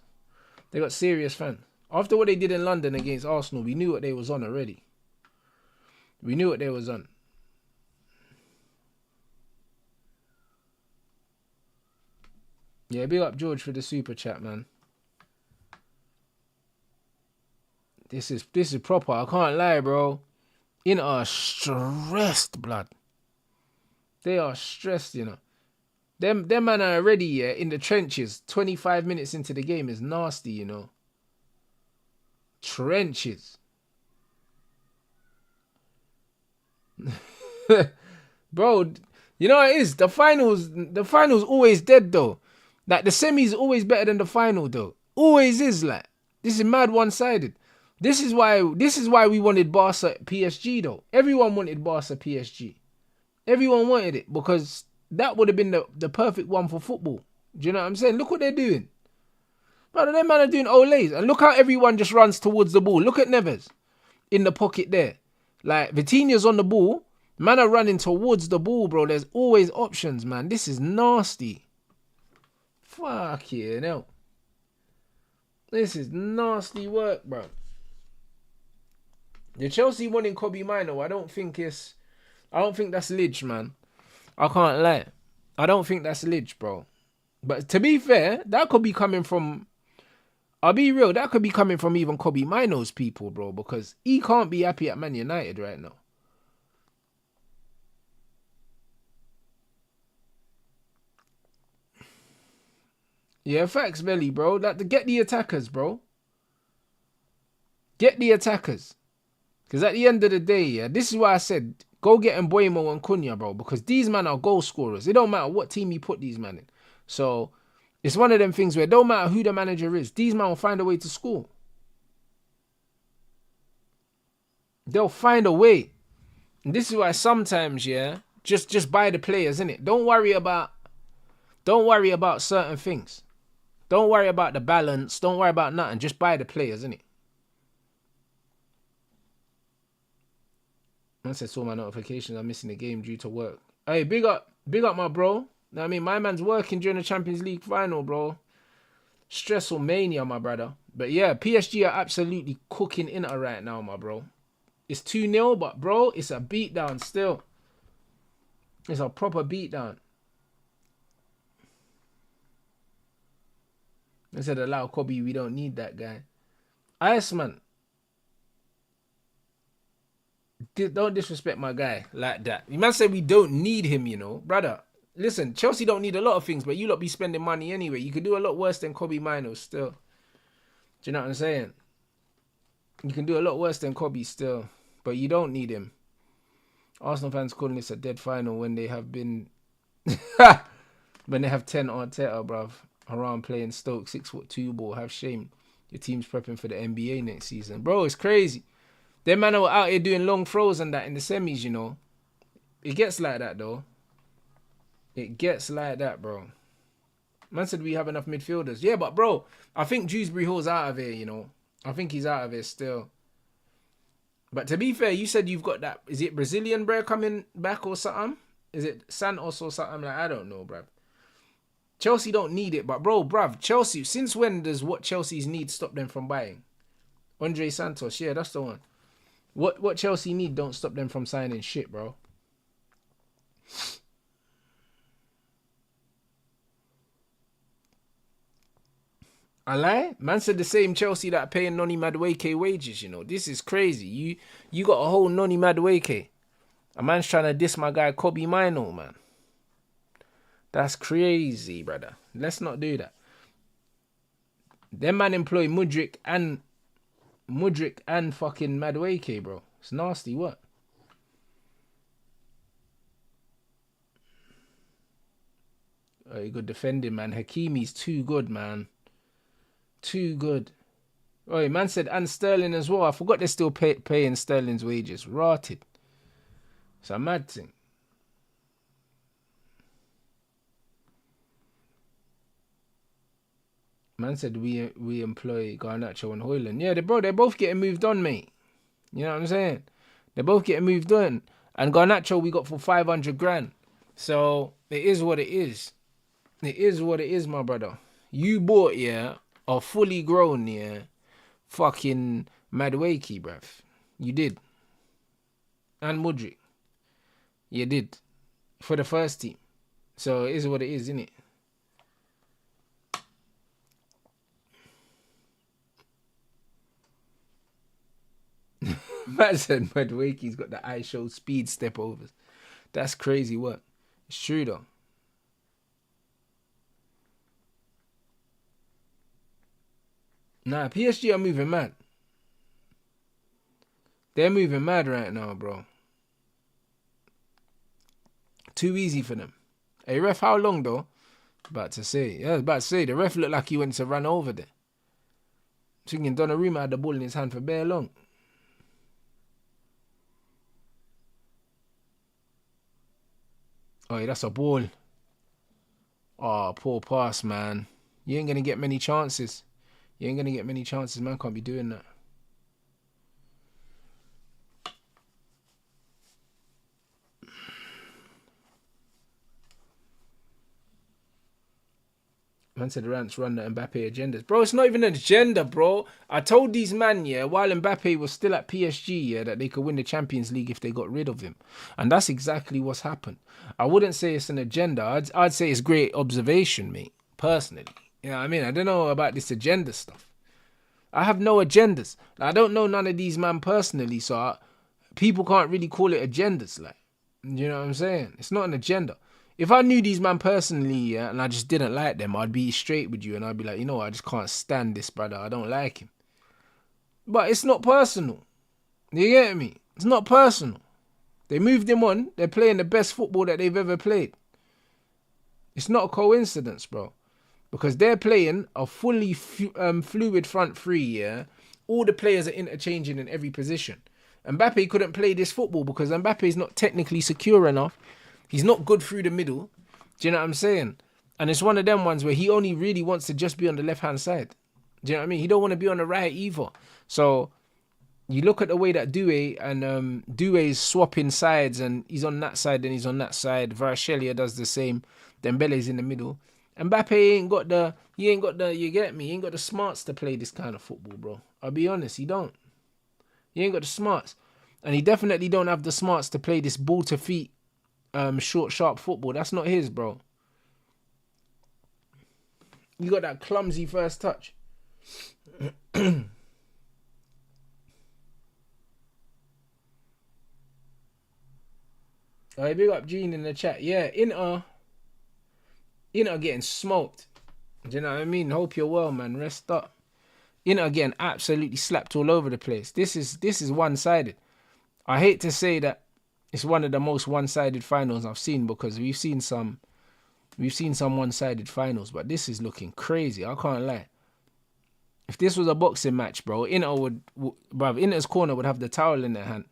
They got serious fans. After what they did in London against Arsenal, we knew what they was on already. We knew what they was on. Yeah, big up George for the super chat, man. This is proper. I can't lie, bro. Inter are stressed, blood. They are stressed, you know. Them man are already in the trenches. 25 minutes into the game is nasty, you know. Trenches. Bro, you know what it is? The finals always dead though. Like the semis always better than the final though. Always is like. This is mad one-sided. This is why we wanted Barca PSG though. Everyone wanted Barca PSG. Everyone wanted it because that would have been the perfect one for football. Do you know what I'm saying? Look what they're doing. Brother, them man are doing olays. And look how everyone just runs towards the ball. Look at Neves in the pocket there. Like, Vitinha's on the ball. Man are running towards the ball, bro. There's always options, man. This is nasty. Fuck yeah, no. This is nasty work, bro. The Chelsea one in Kobe Mino, I don't think that's Lidge, man. I can't lie. I don't think that's Lidge, bro. But to be fair, that could be coming from... I'll be real, that could be coming from even Kobe Mino's people, bro. Because he can't be happy at Man United right now. Yeah, facts, Belly, bro. Like, get the attackers, bro. Get the attackers. Because at the end of the day, yeah, this is why I said, go get Mbuemo and Cunha, bro. Because these men are goal scorers. It don't matter what team you put these men in. So, it's one of them things where it don't matter who the manager is. These men will find a way to score. They'll find a way. And this is why sometimes, yeah, just buy the players, innit? Don't worry about certain things. Don't worry about the balance. Don't worry about nothing. Just buy the players, innit? Once I saw my notifications, I'm missing the game due to work. Hey, big up my bro. Know what I mean? My man's working during the Champions League final, bro. Stressful mania, my brother. But yeah, PSG are absolutely cooking Inter right now, my bro. It's 2-0, but bro, it's a beatdown still. It's a proper beatdown. I said, allow Kobe, we don't need that guy. Iceman. Don't disrespect my guy like that. You man said we don't need him, you know. Brother, listen, Chelsea don't need a lot of things, but you lot be spending money anyway. You could do a lot worse than Kobe Mino still. Do you know what I'm saying? You can do a lot worse than Kobe still, but you don't need him. Arsenal fans calling this a dead final when they have been... when they have 10 Arteta, bruv. Haram playing Stoke, 6'2" ball. Have shame. Your team's prepping for the NBA next season. Bro, it's crazy. Them man are out here doing long throws and that in the semis, you know. It gets like that, though. It gets like that, bro. Man said we have enough midfielders. Yeah, but, bro, I think Dewsbury Hall's out of here, you know. I think he's out of here still. But to be fair, you said you've got that... Is it Brazilian, bro, coming back or something? Is it Santos or something? Like, I don't know, bro. Chelsea don't need it, but, bro, bruv, Chelsea... Since when does what Chelsea's need stop them from buying? Andre Santos, yeah, that's the one. What Chelsea need don't stop them from signing shit, bro. I lie? Man said the same Chelsea that paying Noni Madueke wages, you know. This is crazy. You got a whole Noni Madueke. A man's trying to diss my guy Kobe Mino, man. That's crazy, brother. Let's not do that. Them man employ Mudryk and fucking Madueke, bro. It's nasty, what? Oh, you good defending, man. Hakimi's too good, man. Too good. Oh, man said and Sterling as well. I forgot they're still paying Sterling's wages. Rotted. It's a mad thing. Man said we employ Garnacho and Hoyland. Yeah, they're both getting moved on, mate. You know what I'm saying? They're both getting moved on. And Garnacho we got for 500 grand. So it is what it is. It is what it is, my brother. You bought, yeah, a fully grown, yeah, fucking Madueke, bruv. You did. And Mudryk. You did. For the first team. So it is what it is, innit? Man said Madueke's got the eye show speed step overs. That's crazy work. It's true though. Nah, PSG are moving mad. They're moving mad right now, bro. Too easy for them. Hey, ref, how long though? About to say. Yeah, I was about to say. The ref looked like he went to run over there. Thinking Donnarumma had the ball in his hand for bare long. Oh, yeah, that's a ball. Oh, poor pass, man. You ain't going to get many chances. You ain't going to get many chances. Man can't be doing that. Man said the Rants run the Mbappe agendas. Bro, it's not even an agenda, bro. I told these man, yeah, while Mbappe was still at PSG, yeah, that they could win the Champions League if they got rid of him. And that's exactly what's happened. I wouldn't say it's an agenda. I'd say it's great observation, mate, personally. You know what I mean? I don't know about this agenda stuff. I have no agendas. I don't know none of these men personally, so people can't really call it agendas. Like, you know what I'm saying? It's not an agenda. If I knew these men personally, yeah, and I just didn't like them, I'd be straight with you and I'd be like, you know what, I just can't stand this brother. I don't like him. But it's not personal. You get me? It's not personal. They moved him on. They're playing the best football that they've ever played. It's not a coincidence, bro. Because they're playing a fully fluid front three, yeah. All the players are interchanging in every position. Mbappe couldn't play this football because Mbappe is not technically secure enough. He's not good through the middle. Do you know what I'm saying? And it's one of them ones where he only really wants to just be on the left-hand side. Do you know what I mean? He don't want to be on the right either. So you look at the way that Doué and Doué's swapping sides and he's on that side and he's on that side. Varashelia does the same. Dembele's in the middle. Mbappe ain't got the, you get me? He ain't got the smarts to play this kind of football, bro. I'll be honest, he don't. He ain't got the smarts. And he definitely don't have the smarts to play this ball to feet short, sharp football. That's not his, bro. You got that clumsy first touch. Hey, big up Gene in the chat. Yeah, Inter getting smoked. Do you know what I mean? Hope you're well, man. Rest up. Inter getting absolutely slapped all over the place. This is one-sided. I hate to say that it's one of the most one-sided finals I've seen because we've seen some one-sided finals, but this is looking crazy. I can't lie. If this was a boxing match, bro, Inter's corner would have the towel in their hand.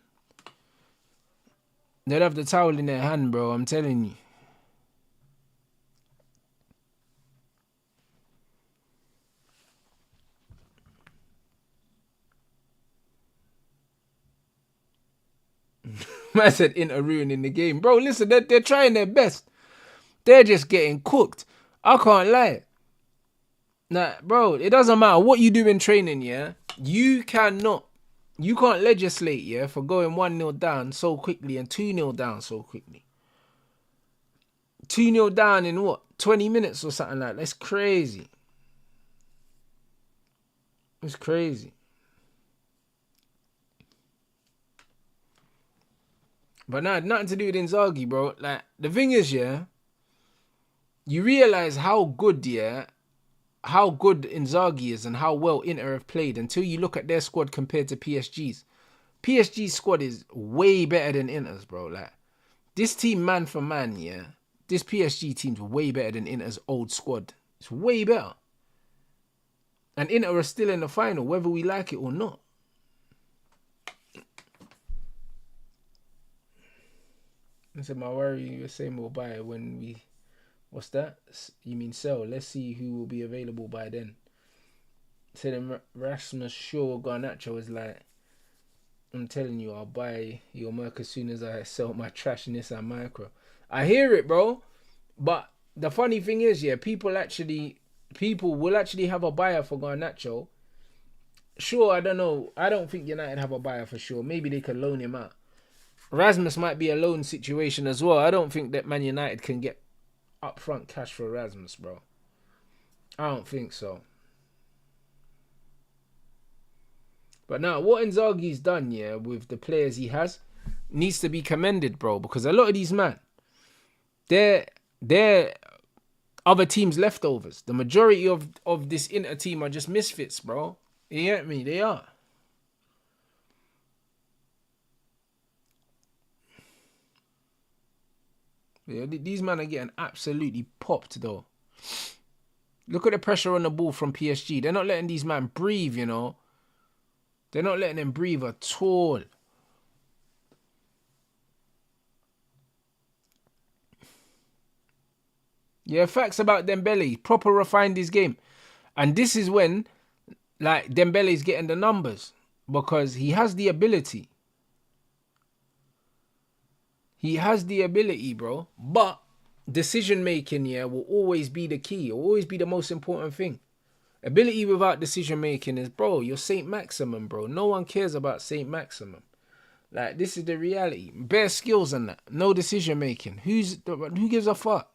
They'd have the towel in their hand, bro. I'm telling you. Man said Inter ruining the game. Bro, listen, they're trying their best. They're just getting cooked. I can't lie. Nah, bro, it doesn't matter what you do in training, yeah? You can't legislate, yeah, for going 1-0 down so quickly and 2-0 down so quickly. 2-0 down in what? 20 minutes or something like that. That's crazy. It's crazy. But nah, nothing to do with Inzaghi, bro. Like, the thing is, yeah, you realise how good Inzaghi is and how well Inter have played until you look at their squad compared to PSG's. PSG's squad is way better than Inter's, bro. Like, this team, man for man, yeah, this PSG team's way better than Inter's old squad. It's way better. And Inter are still in the final, whether we like it or not. I said, my worry, you were saying we'll buy it when we... What's that? You mean sell? Let's see who will be available by then. Said Rasmus Shaw Garnacho is like... I'm telling you, I'll buy your Merc as soon as I sell my trash Nissan Micro. I hear it, bro. But the funny thing is, yeah, people will actually have a buyer for Garnacho. Sure, I don't know. I don't think United have a buyer for sure. Maybe they can loan him out. Rasmus might be a loan situation as well. I don't think that Man United can get upfront cash for Rasmus, bro. I don't think so. But now, what Inzaghi's done, yeah, with the players he has, needs to be commended, bro. Because a lot of these men, they're other teams' leftovers. The majority of this Inter team are just misfits, bro. You get me? They are. Yeah, these men are getting absolutely popped, though. Look at the pressure on the ball from PSG. They're not letting these men breathe, you know. They're not letting them breathe at all. Yeah, facts about Dembele. Proper refined his game. And this is when, like, Dembele's getting the numbers. Because he has the ability. He has the ability, bro. But decision making, yeah, will always be the key. Will always be the most important thing. Ability without decision making is, bro, you're Saint Maximum, bro. No one cares about Saint Maximum. Like, this is the reality. Bare skills and that. No decision making. Who gives a fuck?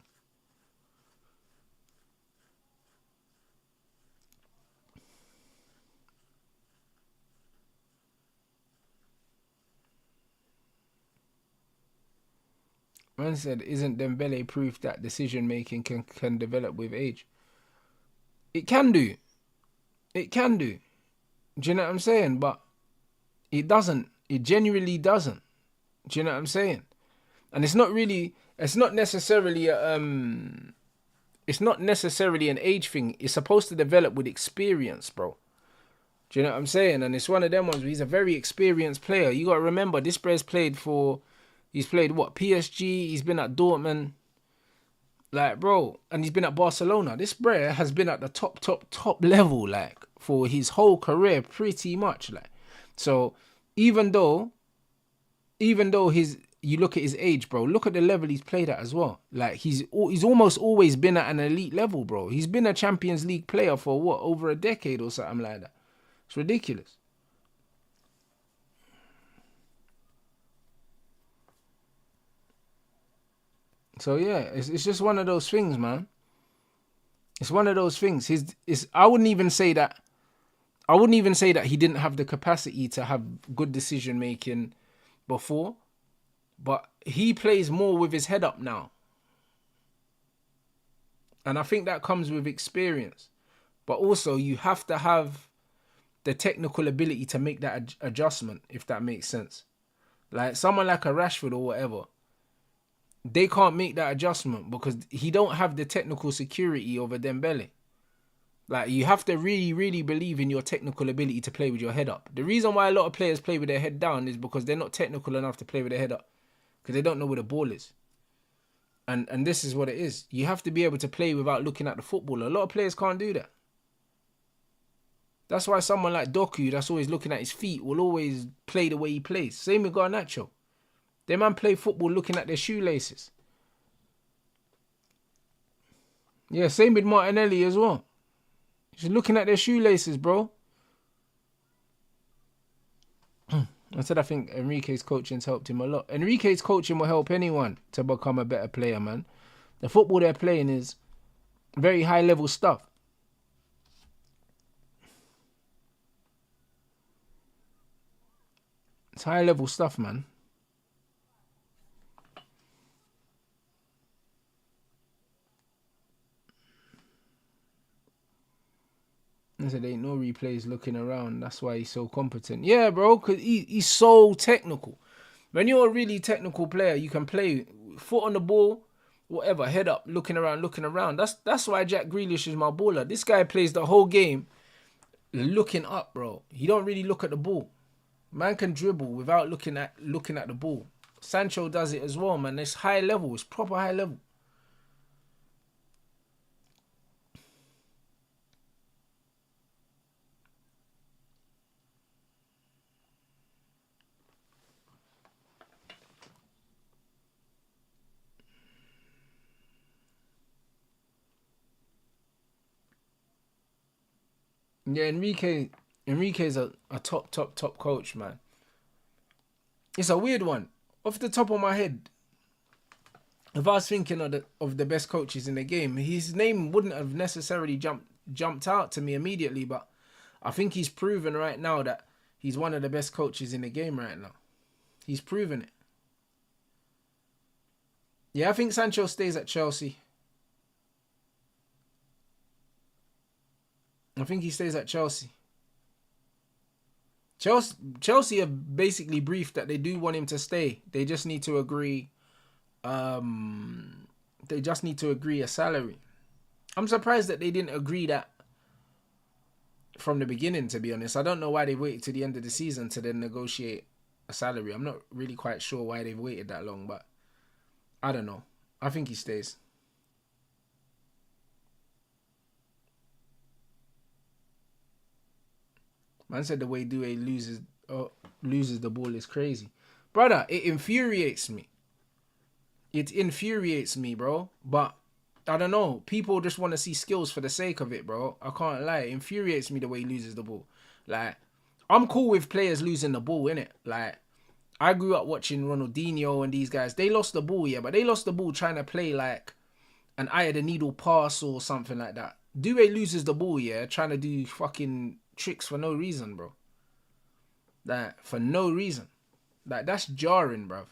Man said, isn't Dembele proof that decision making can develop with age? It can do. It can do. Do you know what I'm saying? But it doesn't. It genuinely doesn't. Do you know what I'm saying? And it's not necessarily it's not necessarily an age thing. It's supposed to develop with experience, bro. Do you know what I'm saying? And it's one of them ones where he's a very experienced player. You got to remember, this brother's he's played what? PSG, he's been at Dortmund. Like, bro, and he's been at Barcelona. This brother has been at the top level, like, for his whole career, pretty much, like. So, even though you look at his age, bro, look at the level he's played at as well. Like, he's almost always been at an elite level, bro. He's been a Champions League player for what, over a decade or something like that. It's ridiculous. So yeah, it's just one of those things, man. It's one of those things. I wouldn't even say that he didn't have the capacity to have good decision making before, but he plays more with his head up now. And I think that comes with experience. But also you have to have the technical ability to make that adjustment, if that makes sense. Like someone like a Rashford or whatever, they can't make that adjustment because he don't have the technical security of a Dembele. Like, you have to really, really believe in your technical ability to play with your head up. The reason why a lot of players play with their head down is because they're not technical enough to play with their head up. Because they don't know where the ball is. And this is what it is. You have to be able to play without looking at the football. A lot of players can't do that. That's why someone like Doku, that's always looking at his feet, will always play the way he plays. Same with Garnacho. They man play football looking at their shoelaces. Yeah, same with Martinelli as well. Just looking at their shoelaces, bro. I said I think Enrique's coaching's helped him a lot. Enrique's coaching will help anyone to become a better player, man. The football they're playing is very high level stuff. It's high level stuff, man. I said, ain't no replays looking around. That's why he's so competent. Yeah, bro, because he's so technical. When you're a really technical player, you can play foot on the ball, whatever, head up, looking around. That's why Jack Grealish is my baller. This guy plays the whole game looking up, bro. He don't really look at the ball. Man can dribble without looking at the ball. Sancho does it as well, man. It's high level. It's proper high level. Yeah, Enrique's a top coach, man. It's a weird one. Off the top of my head, if I was thinking of the best coaches in the game, his name wouldn't have necessarily jumped out to me immediately, but I think he's proven right now that he's one of the best coaches in the game right now. He's proven it. Yeah, I think Sancho stays at Chelsea. I think he stays at Chelsea. Chelsea have basically briefed that they do want him to stay. They just need to agree. They just need to agree a salary. I'm surprised that they didn't agree that from the beginning, to be honest. I don't know why they waited to the end of the season to then negotiate a salary. I'm not really quite sure why they've waited that long, but I don't know. I think he stays. Man said the way Doué loses the ball is crazy. Brother, it infuriates me. It infuriates me, bro. But I don't know. People just want to see skills for the sake of it, bro. I can't lie. It infuriates me the way he loses the ball. Like, I'm cool with players losing the ball, innit? Like, I grew up watching Ronaldinho and these guys. They lost the ball, yeah, but they lost the ball trying to play like an eye of the needle pass or something like that. Doué loses the ball, yeah, trying to do fucking tricks for no reason, bro. Like, for no reason. Like, that's jarring, bruv.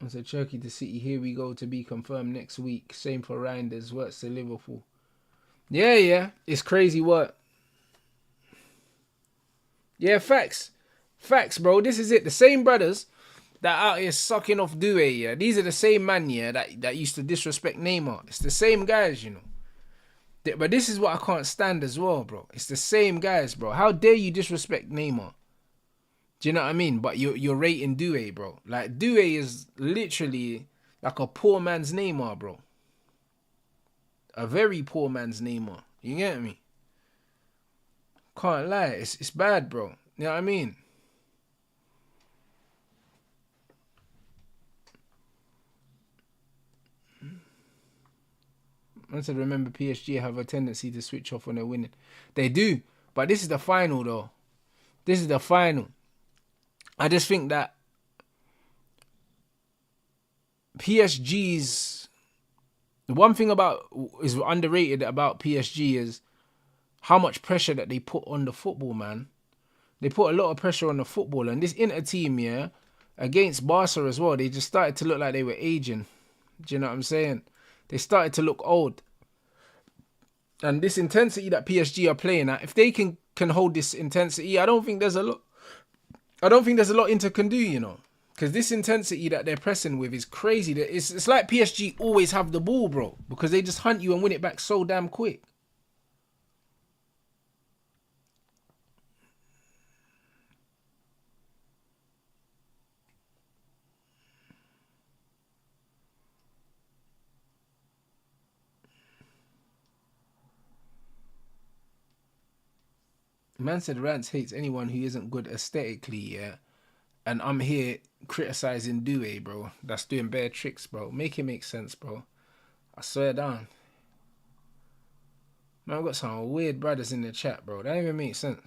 I said, Cherky to City, here we go to be confirmed next week. Same for Reinders, works to Liverpool. Yeah, it's crazy work. Yeah, facts, bro. This is it. The same brothers that out here sucking off Doué, yeah. These are the same man, yeah, that used to disrespect Neymar. It's the same guys, you know. But this is what I can't stand as well, bro. It's the same guys, bro. How dare you disrespect Neymar? Do you know what I mean? But you're rating Doué, bro. Like, Doué is literally like a poor man's Neymar, bro. A very poor man's Neymar. You get me? Can't lie. It's bad, bro. You know what I mean? I said, remember, PSG have a tendency to switch off when they're winning. They do. But this is the final, though. This is the final. I just think that PSG's... The one thing is underrated about PSG is how much pressure that they put on the football, man. They put a lot of pressure on the football. And this Inter team, yeah, against Barca as well, they just started to look like they were aging. Do you know what I'm saying? They started to look old. And this intensity that PSG are playing at, if they can hold this intensity, I don't think there's a lot Inter can do, you know. Because this intensity that they're pressing with is crazy. It's like PSG always have the ball, bro. Because they just hunt you and win it back so damn quick. Man said Rants hates anyone who isn't good aesthetically, yeah. And I'm here criticizing Doué, bro. That's doing bare tricks, bro. Make it make sense, bro. I swear down. Man, I've got some weird brothers in the chat, bro. That don't even make sense.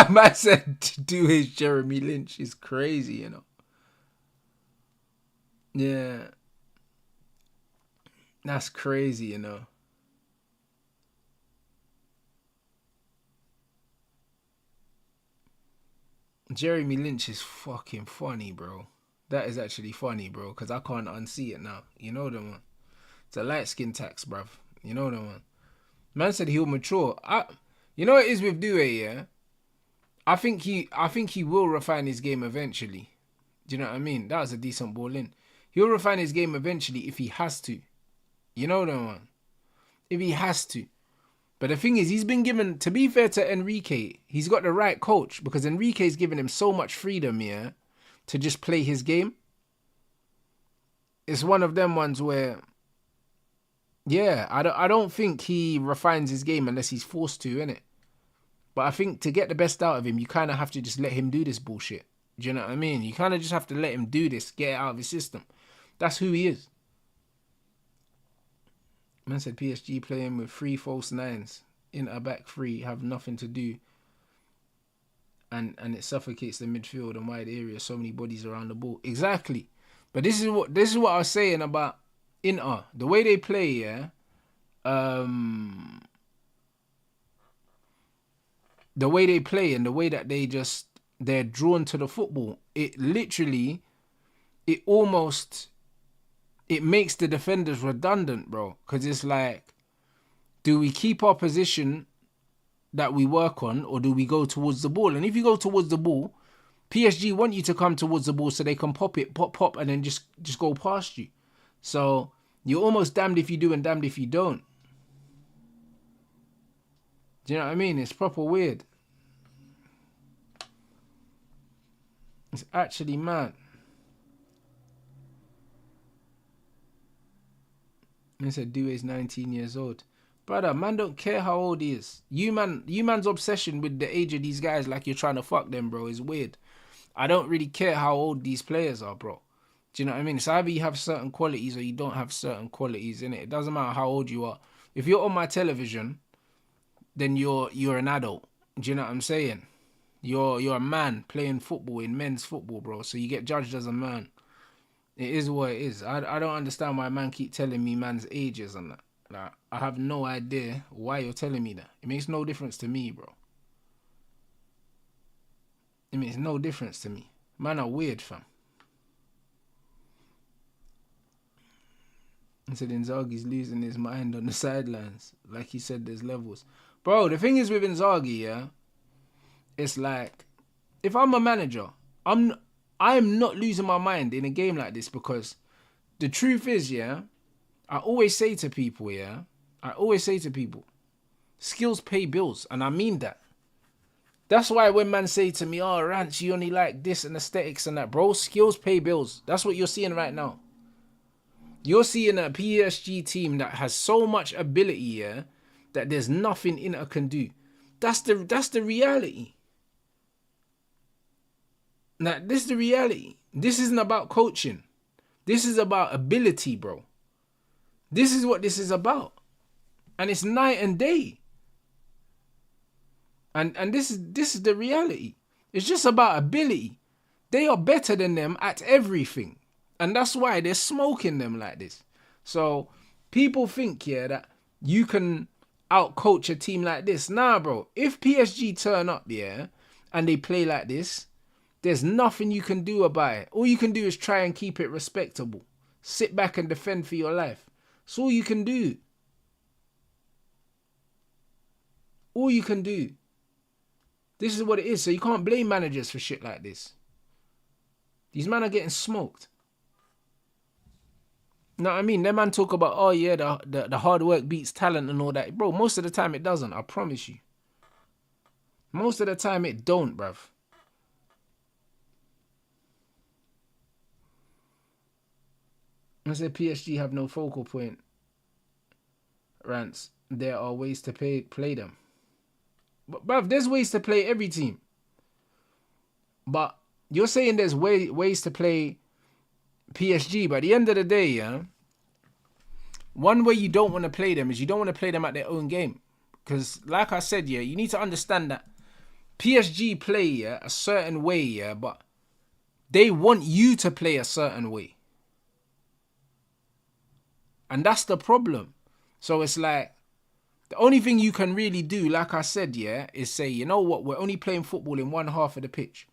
Man said Doué's Jeremy Lynch is crazy, you know. Yeah. That's crazy, you know. Jeremy Lynch is fucking funny, bro. That is actually funny, bro, because I can't unsee it now. You know the one. It's a light skin tax, bruv. You know the one. Man said he'll mature. You know what it is with Doué, yeah? I think he will refine his game eventually. Do you know what I mean? That was a decent ball in. He'll refine his game eventually if he has to. You know the one. If he has to. But the thing is, he's been given, to be fair to Enrique, he's got the right coach because Enrique's given him so much freedom, yeah, to just play his game. it's one of them ones where, yeah, I don't think he refines his game unless he's forced to, innit? But I think to get the best out of him, you kind of have to just let him do this bullshit. Do you know what I mean? You kind of just have to let him do this, get it out of his system. That's who he is. Man said PSG playing with 3 false nines in a back three have nothing to do, and it suffocates the midfield and wide area. So many bodies around the ball. Exactly. But this is what I was saying about Inter. The way they play, yeah. The way they play and the way that they're drawn to the football, it literally, it makes the defenders redundant, bro. Because it's like, do we keep our position that we work on, or do we go towards the ball? And if you go towards the ball, PSG want you to come towards the ball so they can pop, and then just go past you. So you're almost damned if you do and damned if you don't. Do you know what I mean? It's proper weird. It's actually mad. Man said Doué's 19 years old. Brother, man don't care how old he is. You man's obsession with the age of these guys like you're trying to fuck them, bro, is weird. I don't really care how old these players are, bro. Do you know what I mean? It's either you have certain qualities or you don't have certain qualities, innit? It doesn't matter how old you are. If you're on my television, then you're an adult. Do you know what I'm saying? You're a man playing football in men's football, bro. So you get judged as a man. It is what it is. I don't understand why man keep telling me man's ages and that. Like, I have no idea why you're telling me that. It makes no difference to me, bro. It makes no difference to me. Man are weird, fam. He said Inzaghi's losing his mind on the sidelines. Like he said, there's levels. Bro, the thing is with Inzaghi, yeah, it's like, if I'm a manager, I'm not losing my mind in a game like this, because the truth is, yeah, I always say to people, skills pay bills, and I mean that. That's why when man say to me, oh, Rants, you only like this and aesthetics and that, bro, skills pay bills. That's what you're seeing right now. You're seeing a PSG team that has so much ability, yeah, that there's nothing Inter can do. That's the reality. Now, this is the reality. This isn't about coaching. This is about ability, bro. This is what this is about. And it's night and day. And this is the reality. It's just about ability. They are better than them at everything. And that's why they're smoking them like this. So people think, yeah, that you can out-coach a team like this. Nah, bro. If PSG turn up, yeah, and they play like this, there's nothing you can do about it. All you can do is try and keep it respectable. Sit back and defend for your life. That's all you can do. All you can do. This is what it is. So you can't blame managers for shit like this. These men are getting smoked. Know what I mean? Them man talk about, oh yeah, the hard work beats talent and all that. Bro, most of the time it doesn't. I promise you. Most of the time it don't, bruv. I said PSG have no focal point. Rants. There are ways to play them. But bruv, there's ways to play every team. But you're saying there's ways to play PSG, but at the end of the day, yeah, one way you don't want to play them is you don't want to play them at their own game. Because like I said, yeah, you need to understand that PSG play, yeah, a certain way, yeah, but they want you to play a certain way. And that's the problem. So it's like, the only thing you can really do, like I said, yeah, is say, you know what, we're only playing football in one half of the pitch.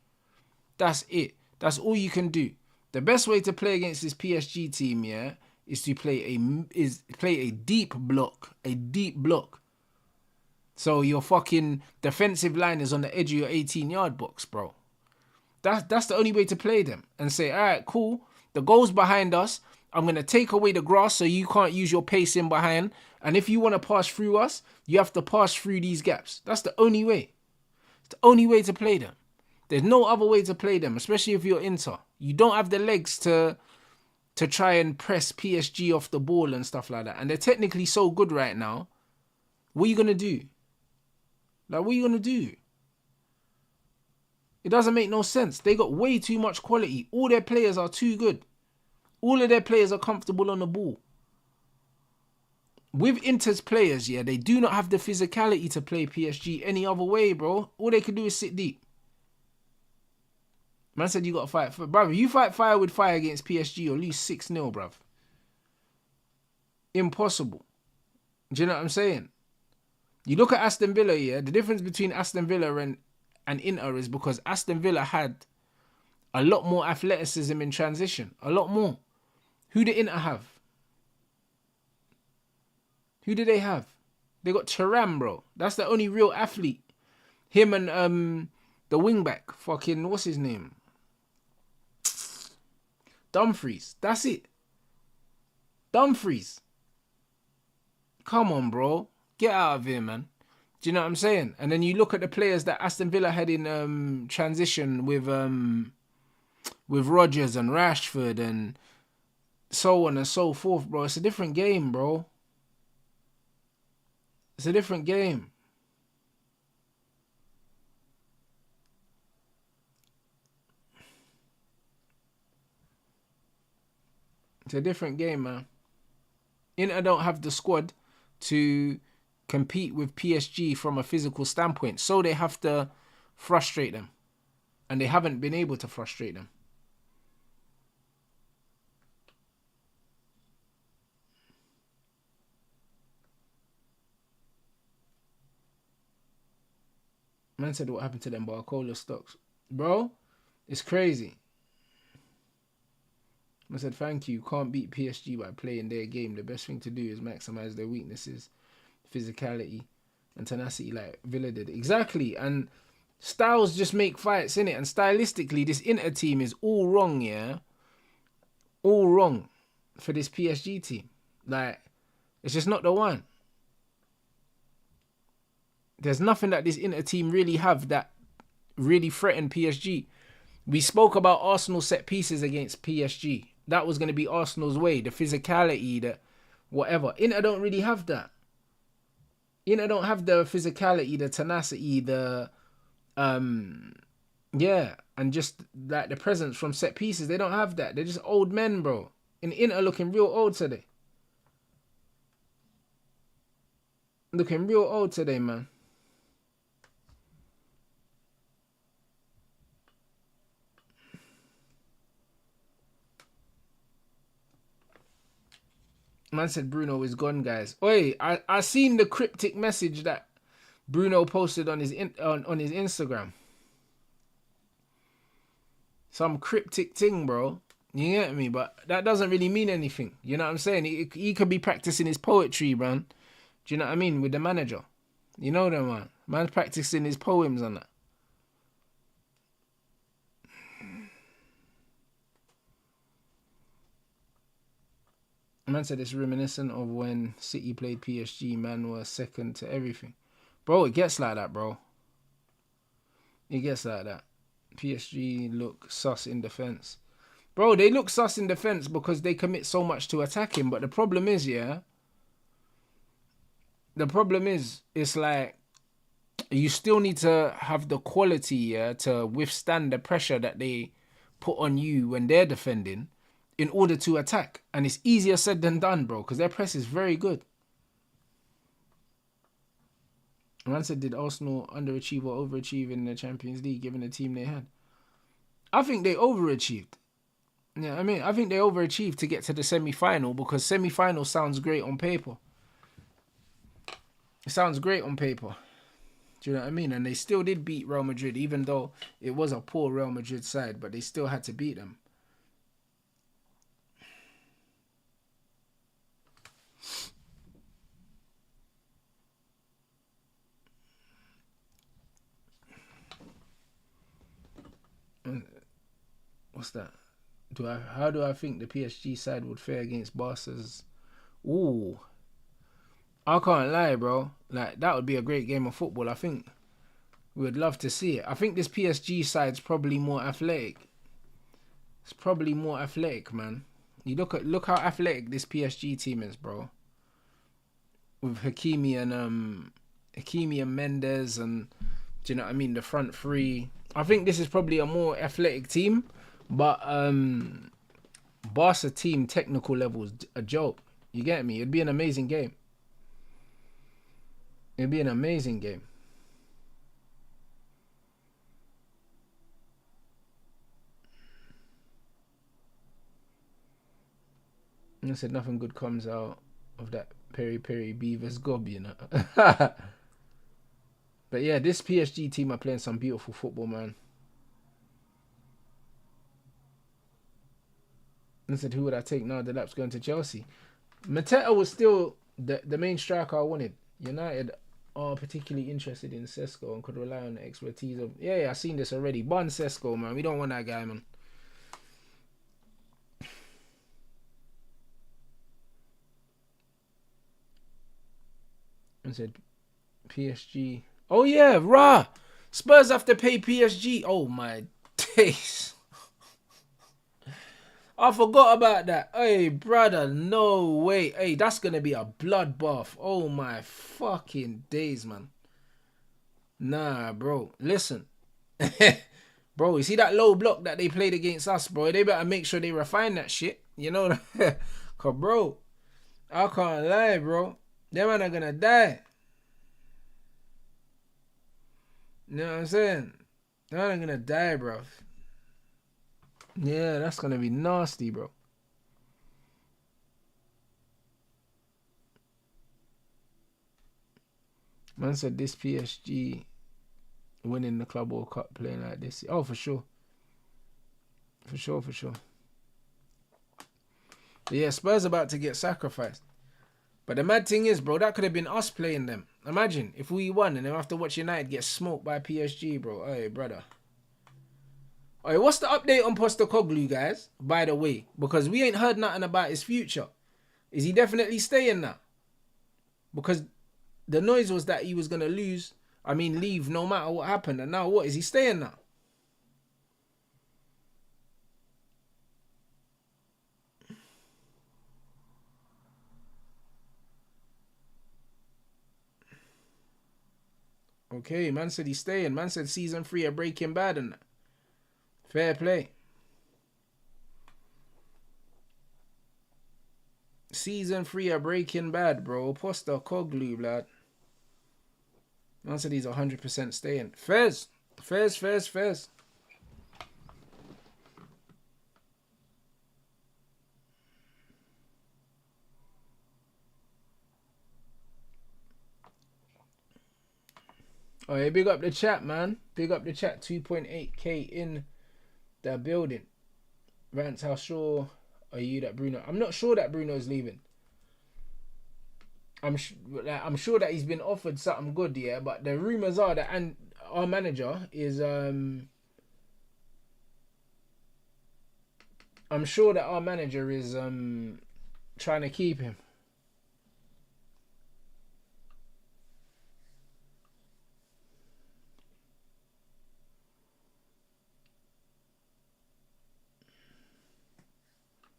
That's it. That's all you can do. The best way to play against this PSG team, yeah, is to play a deep block. A deep block. So your fucking defensive line is on the edge of your 18-yard box, bro. That's the only way to play them. And say, all right, cool. The goal's behind us. I'm going to take away the grass so you can't use your pace in behind. And if you want to pass through us, you have to pass through these gaps. That's the only way. It's the only way to play them. There's no other way to play them, especially if you're Inter. You don't have the legs to to try and press PSG off the ball and stuff like that. And they're technically so good right now. What are you going to do? Like, what are you going to do? It doesn't make no sense. They got way too much quality. All their players are too good. All of their players are comfortable on the ball. With Inter's players, yeah, they do not have the physicality to play PSG any other way, bro. All they can do is sit deep. Man said you got to fight. Bruv, you fight fire with fire against PSG, you'll lose 6-0, bruv. Impossible. Do you know what I'm saying? You look at Aston Villa, yeah, the difference between Aston Villa and Inter is because Aston Villa had a lot more athleticism in transition. A lot more. Who did Inter have? Who did they have? They got Thuram, bro. That's the only real athlete. Him and the wingback. Fucking, what's his name? Dumfries. That's it. Dumfries. Come on, bro. Get out of here, man. Do you know what I'm saying? And then you look at the players that Aston Villa had in transition with Rodgers and Rashford and so on and so forth, bro. It's a different game, bro. It's a different game. It's a different game, man. Inter don't have the squad to compete with PSG from a physical standpoint. So they have to frustrate them. And they haven't been able to frustrate them. Man said what happened to them Barcola stocks. Bro, it's crazy. I said, thank you. Can't beat PSG by playing their game. The best thing to do is maximize their weaknesses, physicality, and tenacity like Villa did. Exactly. And styles just make fights, innit? And stylistically, this Inter team is all wrong, yeah? All wrong for this PSG team. Like, it's just not the one. There's nothing that this Inter team really have that really threaten PSG. We spoke about Arsenal set pieces against PSG. That was going to be Arsenal's way. The physicality, the whatever. Inter don't really have that. Inter don't have the physicality, the tenacity, the yeah, and just like the presence from set pieces. They don't have that. They're just old men, bro. And Inter looking real old today. Looking real old today, man. Man said Bruno is gone, guys. Oi, I seen the cryptic message that Bruno posted on his on his Instagram. Some cryptic thing, bro. You get me? But that doesn't really mean anything. You know what I'm saying? He could be practicing his poetry, man. Do you know what I mean? With the manager. You know that, man. Man's practicing his poems and that. Man said it's reminiscent of when City played PSG. Man was second to everything. Bro, it gets like that, bro. It gets like that. PSG look sus in defence. Bro, they look sus in defence because they commit so much to attacking. But the problem is, yeah. The problem is, it's like, you still need to have the quality, yeah, to withstand the pressure that they put on you when they're defending in order to attack. And it's easier said than done, bro, because their press is very good. Man said, did Arsenal underachieve or overachieve in the Champions League given the team they had? I think they overachieved. Yeah, I mean, I think they overachieved to get to the semi-final because semi-final sounds great on paper. It sounds great on paper. Do you know what I mean? And they still did beat Real Madrid, even though it was a poor Real Madrid side, but they still had to beat them. What's that? How do I think the PSG side would fare against Barca's? Ooh. I can't lie, bro. Like, that would be a great game of football. I think we would love to see it. I think this PSG side's probably more athletic. It's probably more athletic, man. You look how athletic this PSG team is, bro. With Hakimi and Mendes, and do you know what I mean? The front three. I think this is probably a more athletic team, but Barca team technical levels a joke. You get me? It'd be an amazing game. It'd be an amazing game. And I said nothing good comes out of that Peri Peri Beavers gob, you know. But yeah, this PSG team are playing some beautiful football, man. And I said, who would I take now? The lap's going to Chelsea. Mateta was still the main striker I wanted. United are particularly interested in Sesko and could rely on the expertise of... Yeah, I've seen this already. Bants Sesko, man. We don't want that guy, man. I said, PSG. Oh, yeah, rah! Spurs have to pay PSG. Oh, my days. I forgot about that. Hey, brother, no way. Hey, that's going to be a bloodbath. Oh, my fucking days, man. Nah, bro. Listen. Bro, you see that low block that they played against us, bro? They better make sure they refine that shit. You know? Cause, bro, I can't lie, bro. Them man are going to die. You know what I'm saying? Them man are going to die, bro. Yeah, that's going to be nasty, bro. Man said this PSG winning the Club World Cup playing like this. Oh, for sure. For sure. But yeah, Spurs about to get sacrificed. But the mad thing is, bro, that could have been us playing them. Imagine if we won and then after watch United get smoked by PSG, bro. Hey, brother. Hey, what's the update on Postecoglou, guys? By the way, because we ain't heard nothing about his future. Is he definitely staying now? Because the noise was that he was going to leave no matter what happened. And now what? Is he staying now? Okay, man said he's staying. Man said season 3 of Breaking Bad and that. Fair play. Season 3 of Breaking Bad, bro. Postecoglou, blood. Man said he's 100% staying. Fez. Oh, yeah, big up the chat, man. Big up the chat. 2.8k in the building. Rants, how sure are you that Bruno... I'm not sure that Bruno's leaving. I'm sure that he's been offered something good, yeah. But the rumours are that our manager is... I'm sure that our manager is trying to keep him.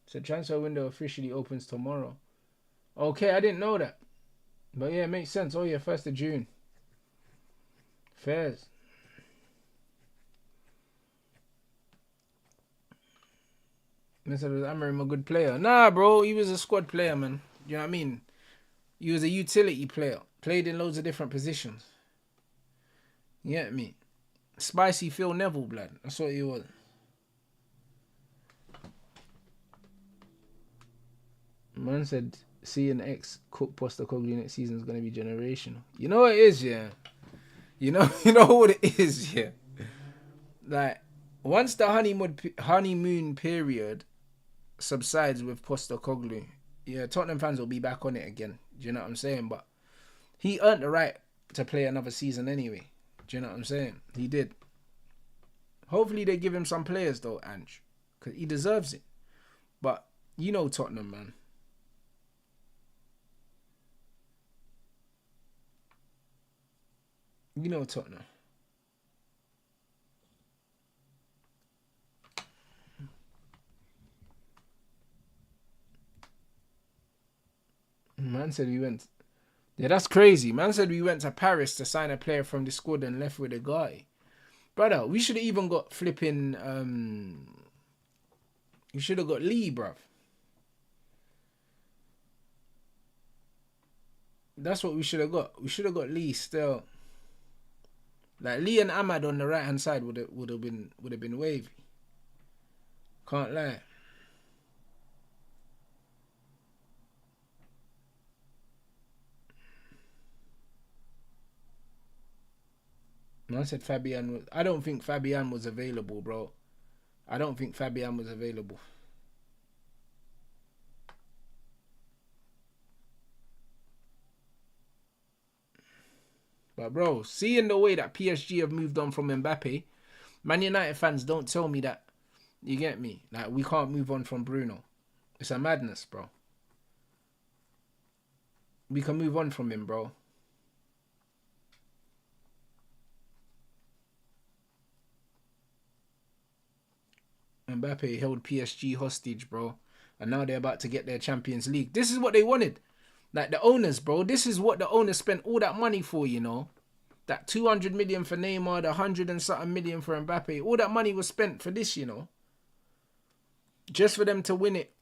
So transfer window officially opens tomorrow. Okay, I didn't know that. But yeah, it makes sense. Oh yeah, 1st of June. Fairs. Mr. Amarim a good player. Nah, bro, he was a squad player, man. You know what I mean? He was a utility player. Played in loads of different positions. You get me? Spicy Phil Neville, blood. That's what he was. Man said seeing X cook Postecoglou next season is going to be generational. You know what it is, yeah? You know what it is, yeah? Like, once the honeymoon period subsides with Postecoglou, yeah, Tottenham fans will be back on it again. Do you know what I'm saying? But he earned the right to play another season anyway. Do you know what I'm saying? He did. Hopefully they give him some players though, Ange, because he deserves it. But you know Tottenham, man. You know Tottenham. Man said we went. Yeah, that's crazy. Man said we went to Paris to sign a player from the squad and left with a guy. Brother, we should have even got flipping. You should have got Lee, bruv. That's what we should have got. We should have got Lee still. Like Lee and Ahmad on the right hand side would have been wavy. Can't lie. I said Fabian was. I don't think Fabian was available, bro. I don't think Fabian was available. But bro, seeing the way that PSG have moved on from Mbappe, Man United fans don't tell me that. You get me? Like we can't move on from Bruno. It's a madness, bro. We can move on from him, bro. Mbappe held PSG hostage, bro. And now they're about to get their Champions League. This is what they wanted. Like the owners, bro. This is what the owners spent all that money for, you know. That 200 million for Neymar, the 100 and something million for Mbappe. All that money was spent for this, you know. Just for them to win it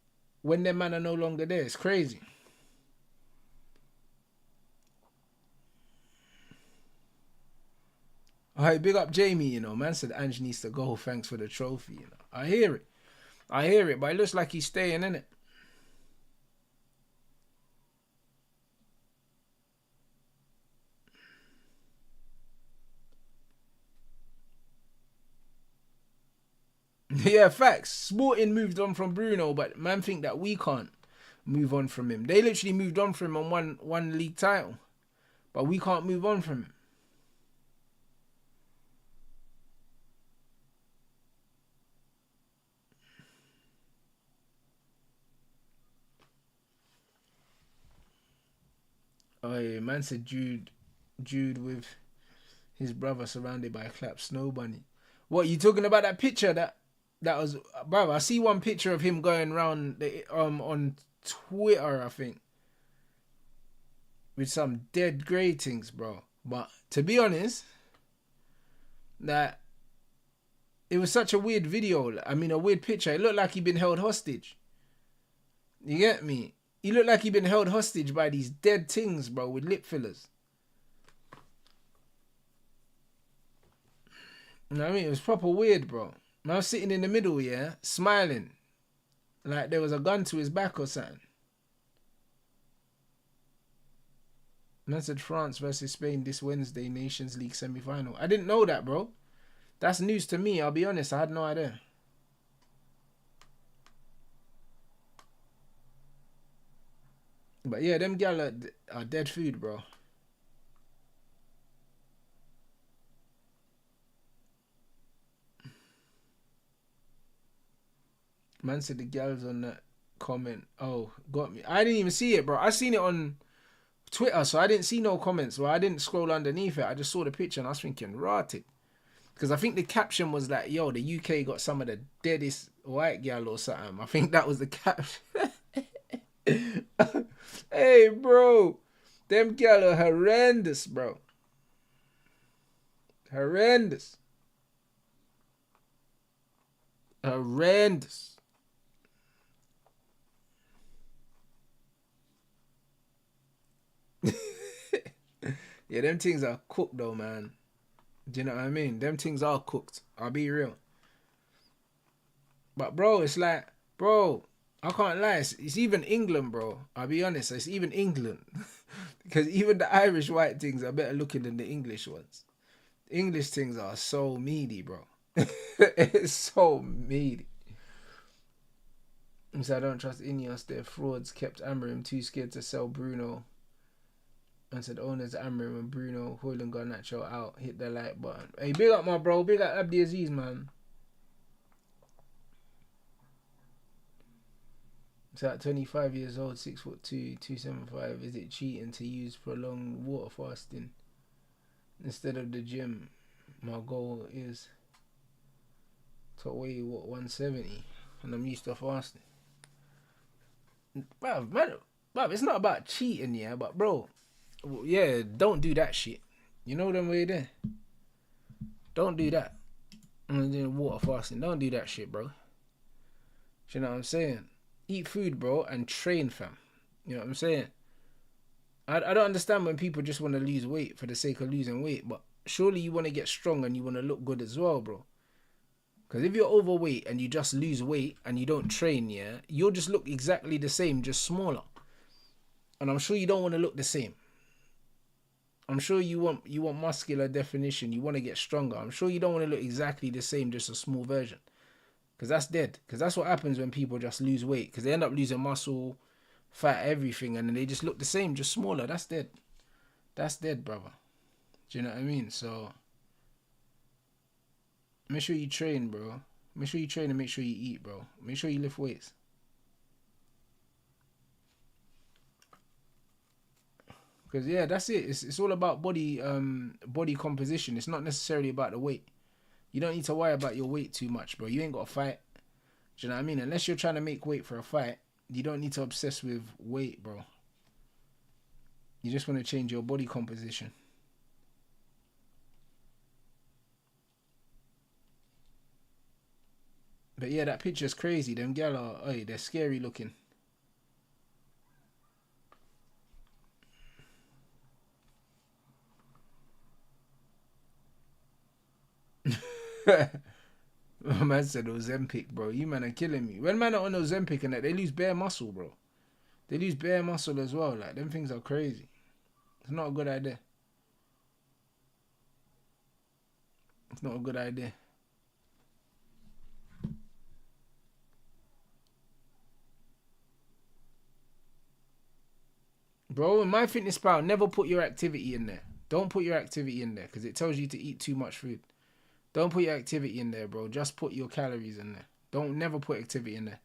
when their man are no longer there. It's crazy. Alright, big up Jamie, you know. Man said Ange needs to go. Thanks for the trophy, you know. I hear it. But it looks like he's staying, innit? Yeah, facts. Sporting moved on from Bruno, but man think that we can't move on from him. They literally moved on from him on one league title, but we can't move on from him. Oh yeah, man said Jude with his brother surrounded by a clap snow bunny. What, you talking about that picture that was, brother? I see one picture of him going around on Twitter, I think, with some dead gratings, bro. But to be honest, that it was such a weird video. I mean, a weird picture. It looked like he'd been held hostage. You get me? He looked like he'd been held hostage by these dead things, bro, with lip fillers. You know what I mean? It was proper weird, bro. And I was sitting in the middle, yeah, smiling. Like there was a gun to his back or something. And I said France versus Spain this Wednesday, Nations League semi-final. I didn't know that, bro. That's news to me, I'll be honest. I had no idea. But yeah, them gal are dead food, bro. Man said the gals on that comment. Oh, got me. I didn't even see it, bro. I seen it on Twitter, so I didn't see no comments. Well, I didn't scroll underneath it. I just saw the picture and I was thinking, rotted. Because I think the caption was like, yo, the UK got some of the deadest white gal or something. I think that was the caption. Hey, bro. Them gal are horrendous, bro. Horrendous. Horrendous. Yeah, them things are cooked though, man. Do you know what I mean? Them things are cooked. I'll be real. But bro, it's like, bro, I can't lie. It's even England, bro. I'll be honest. It's even England. Because even the Irish white things are better looking than the English ones. The English things are so meaty, bro. It's so meaty. So I don't trust Ineos. They're frauds. Kept Amorim too scared to sell Bruno. And said owners Amorim and Bruno, Hoyland got Nacho out, hit the like button. Hey, big up my bro, big up Abdi Aziz, man. So at 25 years old, 6'2", 275, is it cheating to use prolonged water fasting instead of the gym? My goal is to weigh 170, and I'm used to fasting. Bruv, man, But it's not about cheating, yeah. But bro, yeah, don't do that shit. You know them way there. Don't do that. I'm doing water fasting. Don't do that shit, bro. Do you know what I'm saying? Eat food, bro, and train, fam. You know what I'm saying? I don't understand when people just want to lose weight for the sake of losing weight, but surely you want to get strong and you want to look good as well, bro. Because if you're overweight and you just lose weight and you don't train, yeah, you'll just look exactly the same, just smaller. And I'm sure you don't want to look the same. I'm sure you want muscular definition. You want to get stronger. I'm sure you don't want to look exactly the same, just a small version. Because that's dead. Because that's what happens when people just lose weight. Because they end up losing muscle, fat, everything. And then they just look the same, just smaller. That's dead. That's dead, brother. Do you know what I mean? So, make sure you train, bro. Make sure you train and make sure you eat, bro. Make sure you lift weights. Because, yeah, that's it. It's all about body composition. It's not necessarily about the weight. You don't need to worry about your weight too much, bro. You ain't got to fight. Do you know what I mean? Unless you're trying to make weight for a fight, you don't need to obsess with weight, bro. You just want to change your body composition. But yeah, that picture's crazy. Them gal are, they're scary looking. Man said Ozempic, bro. You man are killing me. When man are on Ozempic and that, they lose bare muscle, bro. They lose bare muscle as well. Like, them things are crazy. It's not a good idea. It's not a good idea. Bro, in MyFitnessPal, never put your activity in there. Don't put your activity in there because it tells you to eat too much food. Don't put your activity in there, bro. Just put your calories in there. Don't never put activity in there.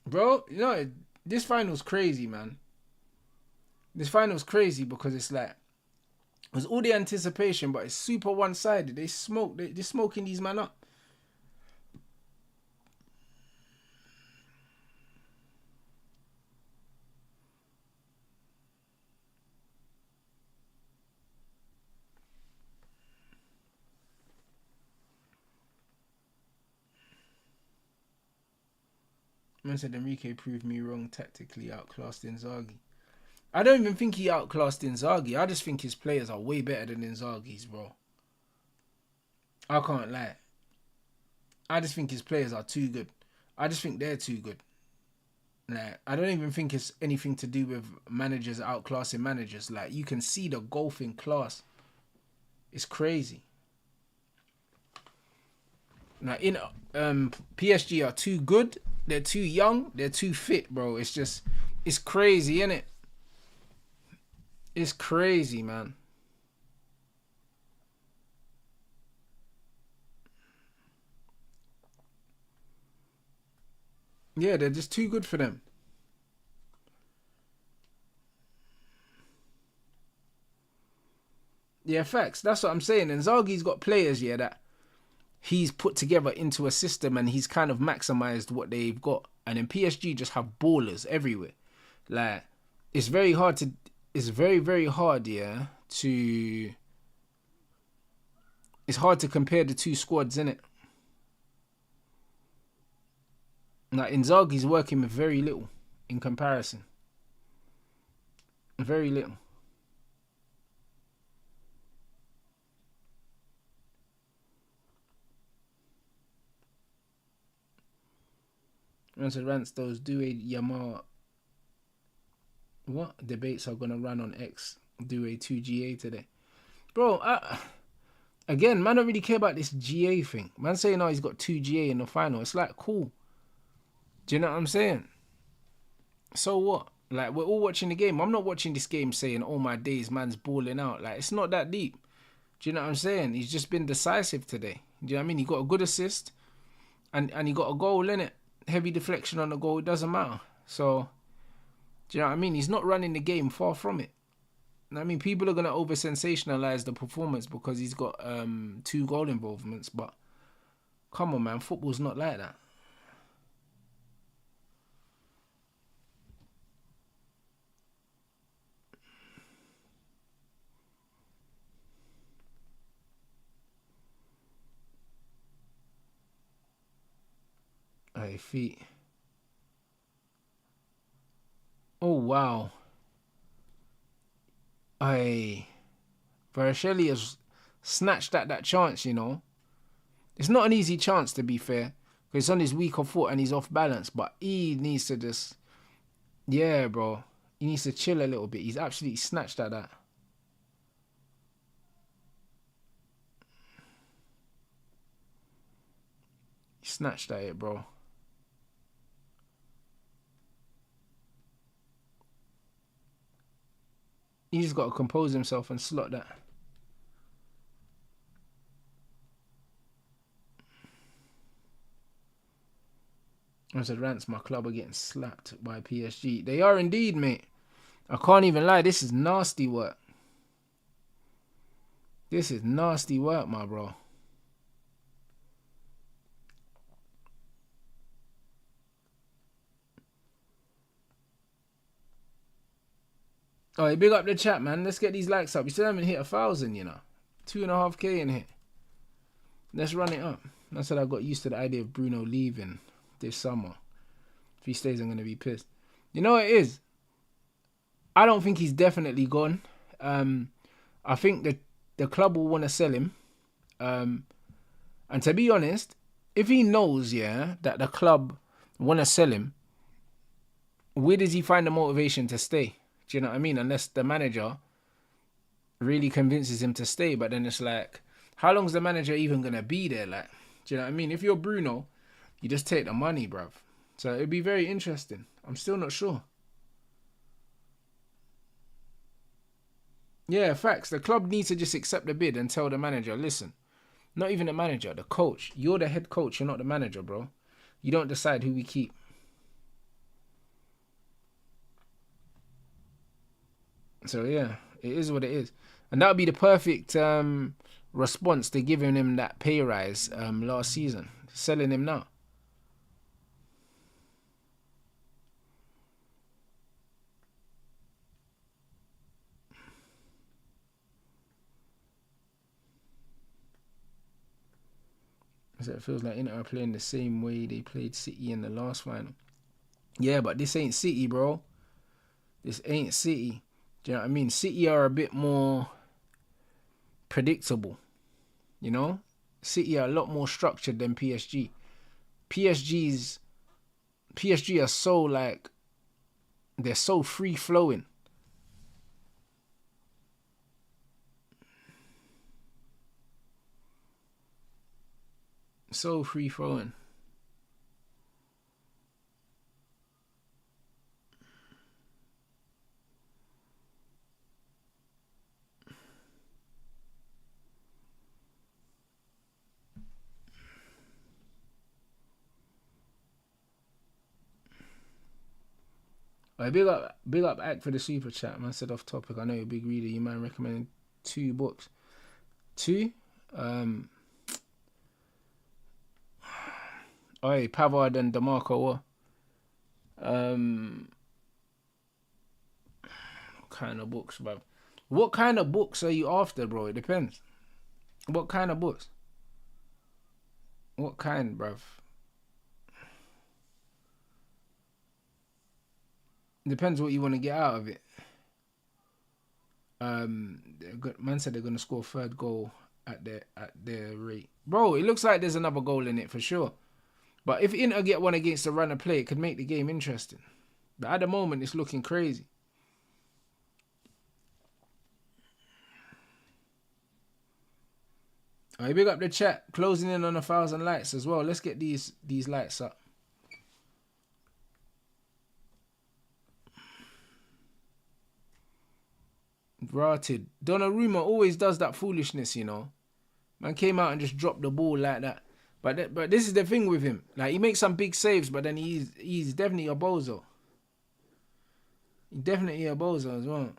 Bro, you know, this final's crazy, man. This final's crazy because it's like, it was all the anticipation, but it's super one-sided. They're smoking these man up. Man said Enrique proved me wrong tactically, outclassed Inzaghi. I don't even think he outclassed Inzaghi. I just think his players are way better than Inzaghi's, bro. I can't lie. I just think his players are too good. I just think they're too good. Like, I don't even think it's anything to do with managers outclassing managers. Like, you can see the golf in class. It's crazy. Now, in PSG are too good. They're too young. They're too fit, bro. It's just, it's crazy, innit? It's crazy, man. Yeah, they're just too good for them. Yeah, facts. That's what I'm saying. And Inzaghi's got players, yeah, that he's put together into a system and he's kind of maximized what they've got. And then PSG just have ballers everywhere. Like, it's very hard to, it's very, very hard, yeah, to, it's hard to compare the two squads, innit? Like, Inzaghi's working with very little in comparison. Very little. Rants, those Due Yamar what debates are gonna run on X Due 2GA today, bro. Again, man, don't really care about this GA thing. Man saying, oh, he's got 2GA in the final. It's like, cool. Do you know what I'm saying? So what? Like, we're all watching the game. I'm not watching this game saying, oh my days, man's balling out. Like, it's not that deep. Do you know what I'm saying? He's just been decisive today. Do you know what I mean? He got a good assist and he got a goal in it. Heavy deflection on the goal, it doesn't matter. So, do you know what I mean? He's not running the game, far from it. I mean, people are gonna over sensationalize the performance because he's got 2 goal involvements, but come on, man, football's not like that. Hey, feet. Oh wow. Hey, Varashelli has snatched at that chance. It's not an easy chance, to be fair, because it's on his weaker foot and he's off balance. But he needs to just, yeah, bro. He needs to chill a little bit. He's absolutely snatched at that. He snatched at it, bro. He just got to compose himself and slot that. I said, Rants, my club are getting slapped by PSG. They are indeed, mate. I can't even lie. This is nasty work. This is nasty work, my bro. Oh, hey, big up the chat, man. Let's get these likes up. We still haven't hit 1,000, 2.5K in here. Let's run it up. I said I got used to the idea of Bruno leaving this summer. If he stays, I'm going to be pissed. You know what it is? I don't think he's definitely gone. I think that the club will want to sell him. And to be honest, if he knows, that the club want to sell him, where does he find the motivation to stay? Do you know what I mean? Unless the manager really convinces him to stay. But then it's like, how long's the manager even going to be there? Like, do you know what I mean? If you're Bruno, you just take the money, bruv. So it'd be very interesting. I'm still not sure. Yeah, facts. The club needs to just accept the bid and tell the manager, listen, not even the manager, the coach. You're the head coach. You're not the manager, bro. You don't decide who we keep. So, yeah, it is what it is. And that would be the perfect response to giving him that pay rise last season. Selling him now. So it feels like Inter are playing the same way they played City in the last final. Yeah, but this ain't City, bro. This ain't City. Do you know what I mean? City are a bit more predictable. City are a lot more structured than PSG. PSG are so like, they're so free flowing. So free flowing. Right, big up Act for the super chat, man. Said off topic. I know you're a big reader. You mind recommending 2 books? 2? Oi, Pavard and DeMarco. What kind of books, bro? What kind of books are you after, bro? It depends. What kind of books? What kind, bruv? Depends what you want to get out of it. Man said they're gonna score 3rd goal at their rate. Bro, it looks like there's another goal in it for sure. But if Inter get one against the run of play, it could make the game interesting. But at the moment, it's looking crazy. Alright, big up the chat. Closing in on 1,000 likes as well. Let's get these likes up. Rotted. Donnarumma always does that foolishness, Man came out and just dropped the ball like that. But this is the thing with him. Like, he makes some big saves, but then he's definitely a bozo. He's definitely a bozo as well.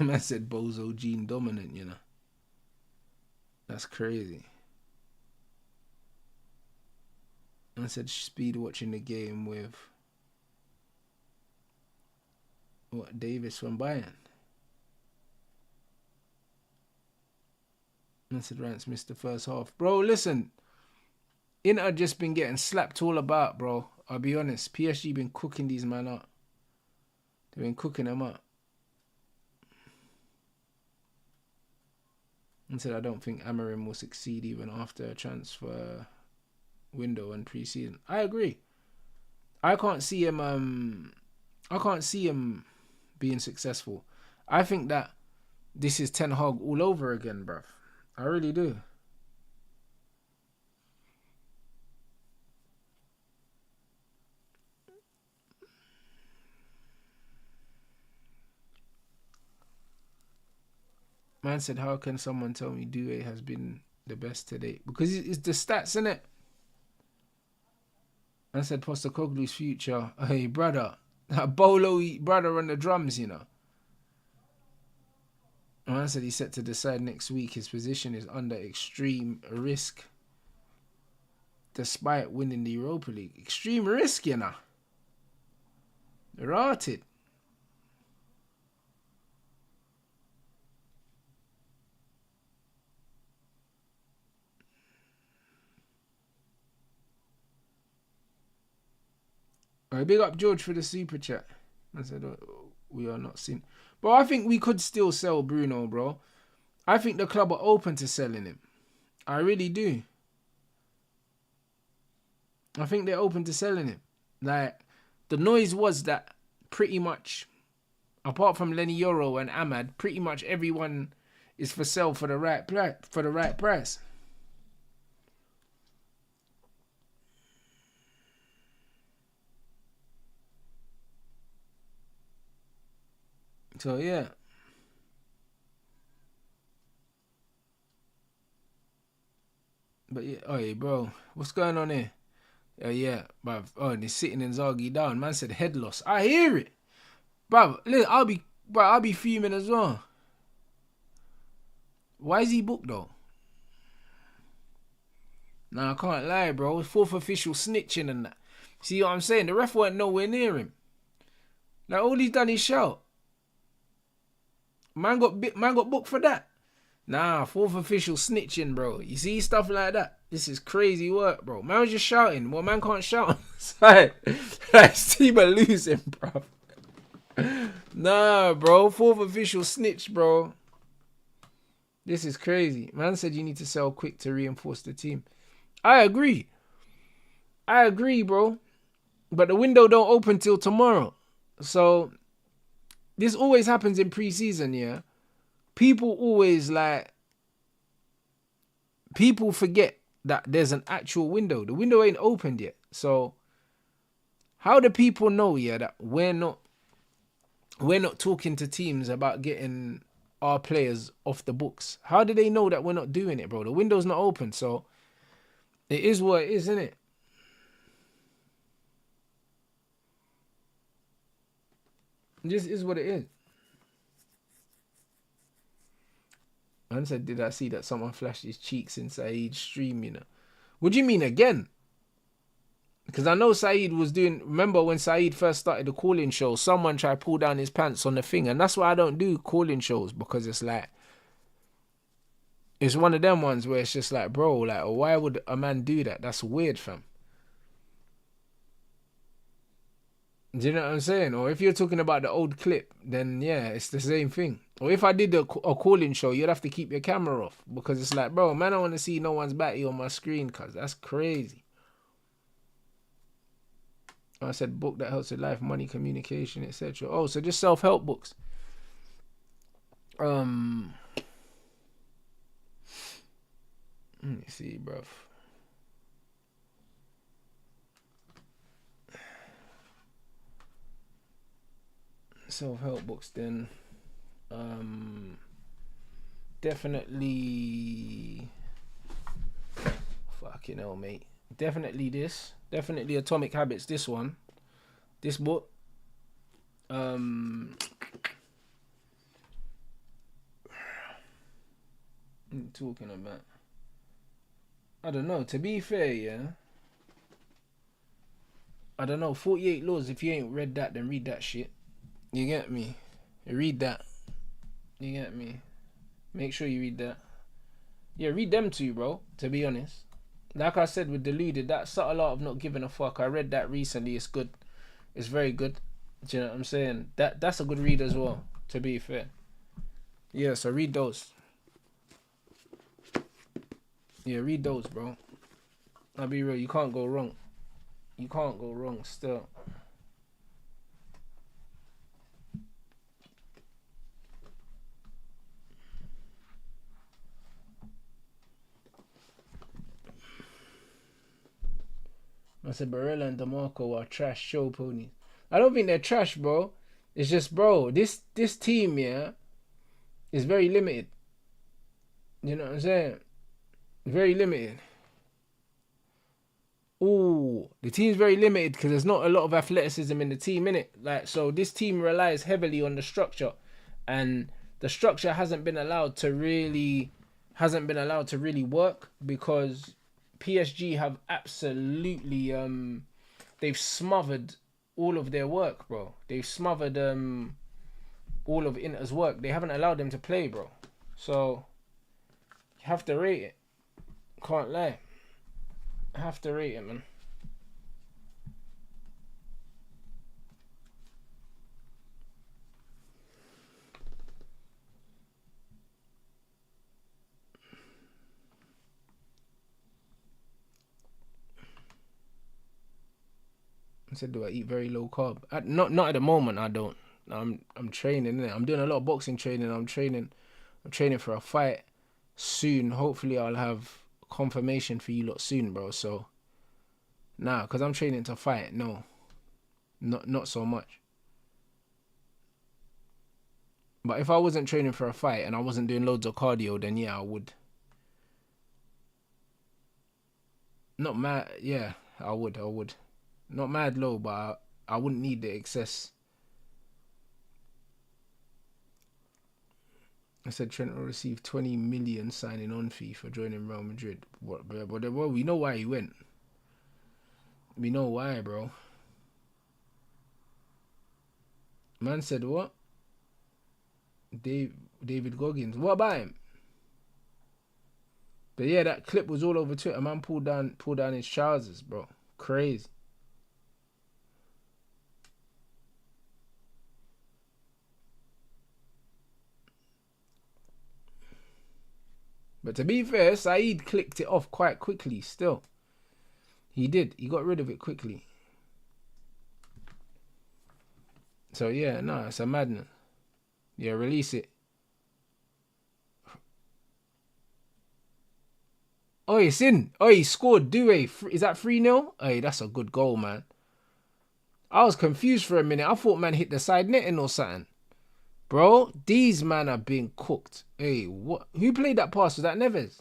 Man said Bozo Gene dominant, you know. That's crazy. Man said speed watching the game with what, Davis from Bayern. Man said Rants missed the first half. Bro, listen. Inter just been getting slapped all about, bro. I'll be honest. PSG been cooking these man up. They've been cooking them up. And said I don't think Amorim will succeed even after a transfer window and pre-season. I agree. I can't see him being successful. I think that this is Ten Hag all over again, bruv. I really do. Man said, how can someone tell me Due has been the best today? Because it's the stats, innit? Man said, Postecoglou's future. Hey, brother. That Bolo brother on the drums, you know. Man said he's set to decide next week. His position is under extreme risk despite winning the Europa League. Extreme risk, you know. Rotted. Alright, big up George for the super chat. I said, we are not seen. Bro, I think we could still sell Bruno, bro. I think the club are open to selling him. I really do. I think they're open to selling him. Like, the noise was that pretty much, apart from Lenny Yoro and Ahmad, pretty much everyone is for sale for the right price. So yeah. But yeah, oh yeah, bro, what's going on here? Yeah, bruv. Oh, they're sitting in Zaghi down. Man said head loss. I hear it, bruv. Look, I'll be fuming as well. Why is he booked though? Nah, I can't lie, bro. Fourth official snitching and that. See what I'm saying? The ref weren't nowhere near him. Like all he's done is shout. Man got booked for that. Nah, fourth official snitching, bro. You see stuff like that? This is crazy work, bro. Man was just shouting. Well, man can't shout. This team are losing, bro. Nah, bro. Fourth official snitch, bro. This is crazy. Man said you need to sell quick to reinforce the team. I agree, bro. But the window don't open till tomorrow. So, this always happens in pre-season, yeah? People forget that there's an actual window. The window ain't opened yet. So, how do people know, yeah, that we're not talking to teams about getting our players off the books? How do they know that we're not doing it, bro? The window's not open, so it is what it is, isn't it? This is what it is. Man said, did I see that someone flashed his cheeks in Saeed's stream, you know? What do you mean again? Because I know Saeed was doing... Remember when Saeed first started the call-in show, someone tried to pull down his pants on the thing. And that's why I don't do call-in shows. Because it's like... It's one of them ones where it's just like, bro, like, why would a man do that? That's weird, fam. Do you know what I'm saying? Or if you're talking about the old clip, then yeah, it's the same thing. Or if I did a call-in show, you'd have to keep your camera off. Because it's like, bro, man, I want to see no one's batty on my screen, cuz that's crazy. I said book that helps with life, money, communication, etc. Oh, so just self-help books. Let me see, bruv. Self-help books then. Definitely fucking hell, mate. Definitely this. Definitely Atomic Habits, this one. This book. talking about? I don't know. To be fair, yeah. I don't know. 48 Laws. If you ain't read that, then read that shit. You get me? Read that. You get me? Make sure you read that. Yeah, read them too, bro. To be honest, like I said with Deluded, that subtle art of not giving a fuck. I read that recently. It's good. It's very good. Do you know what I'm saying? That's a good read as well. To be fair. Yeah, so read those. Yeah, read those, bro. I'll be real. You can't go wrong. You can't go wrong. Still. I said Barella and DeMarco are trash show ponies. I don't think they're trash, bro. It's just, bro, this team, yeah, is very limited. You know what I'm saying? Very limited. Ooh, the team's very limited because there's not a lot of athleticism in the team, innit? Like, so this team relies heavily on the structure, and the structure hasn't been allowed to really work because PSG have absolutely they've smothered all of their work, bro. They've smothered all of Inter's work. They haven't allowed them to play, bro. So you have to rate it. Can't lie. I have to rate it, man. I said, do I eat very low carb? Not at the moment. I don't. I'm training. Innit? I'm doing a lot of boxing training. I'm training for a fight soon. Hopefully, I'll have confirmation for you lot soon, bro. So, nah, because I'm training to fight. No, not so much. But if I wasn't training for a fight and I wasn't doing loads of cardio, then yeah, I would. Not mad. Yeah, I would. Not mad low, but I wouldn't need the excess. I said Trent will receive 20 million signing on fee for joining Real Madrid. What, bro? But well, we know why he went. We know why, bro. Man said what? David Goggins. What about him? But yeah, that clip was all over Twitter. Man pulled down his trousers, bro. Crazy. But to be fair, Saeed clicked it off quite quickly still. He did. He got rid of it quickly. So yeah, no, it's a madness. Yeah, release it. Oh, it's in. Oh, he scored. Doué. Is that 3-0? Hey, that's a good goal, man. I was confused for a minute. I thought man hit the side netting or something. Bro, these man are being cooked. Hey, what? Who played that pass? Was that Neves?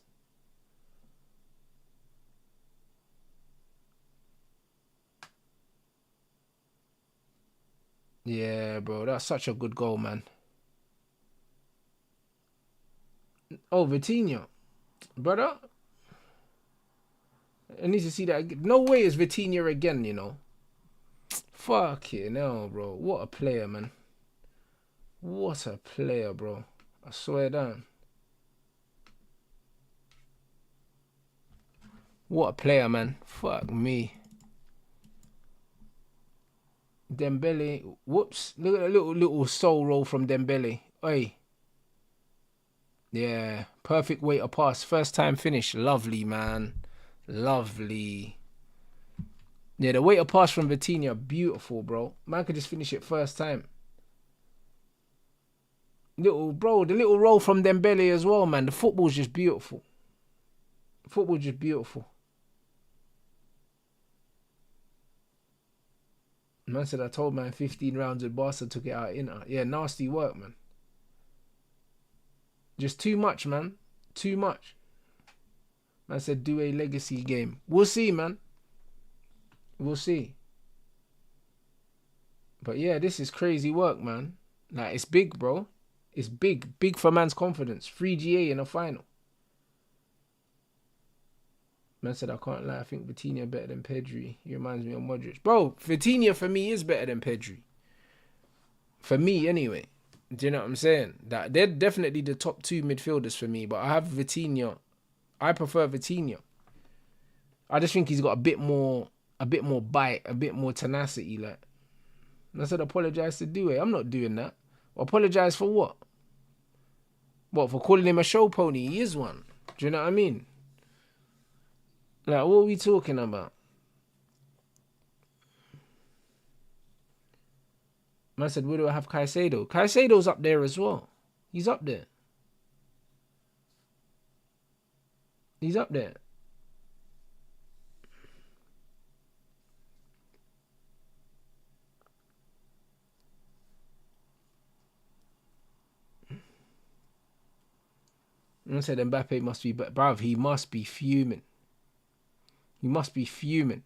Yeah, bro, that's such a good goal, man. Oh, Vitinha. Brother, I need to see that again. No way is Vitinha again, you know. Fuck it, no, bro. What a player, man. What a player, bro. I swear down. What a player, man. Fuck me. Dembele. Whoops. Look at a little soul roll from Dembele. Oi. Yeah. Perfect way to pass. First time finish. Lovely, man. Lovely. Yeah, the way to pass from Vitinha. Beautiful, bro. Man could just finish it first time. The little roll from Dembele as well, man. The football's just beautiful. Football's just beautiful. Man said I told man 15 rounds with Barca took it out of Inter. Yeah, nasty work, man. Just too much, man. Too much. Man said do a legacy game. We'll see, man. We'll see. But yeah, this is crazy work, man. Like, it's big, bro. It's big. Big for man's confidence. 3 GA in a final. Man said, I can't lie. I think Vitinha better than Pedri. He reminds me of Modric. Bro, Vitinha for me is better than Pedri. For me, anyway. Do you know what I'm saying? That they're definitely the top two midfielders for me. But I have Vitinha. I prefer Vitinha. I just think he's got a bit more bite, a bit more tenacity. Like, and I said, apologize to Due. I'm not doing that. Apologize for what? What, for calling him a show pony? He is one. Do you know what I mean? Like, what are we talking about? Man said, where do I have Caicedo? Caicedo's up there as well. He's up there. He's up there. Man said, Mbappe must be, but bruv, he must be fuming. He must be fuming.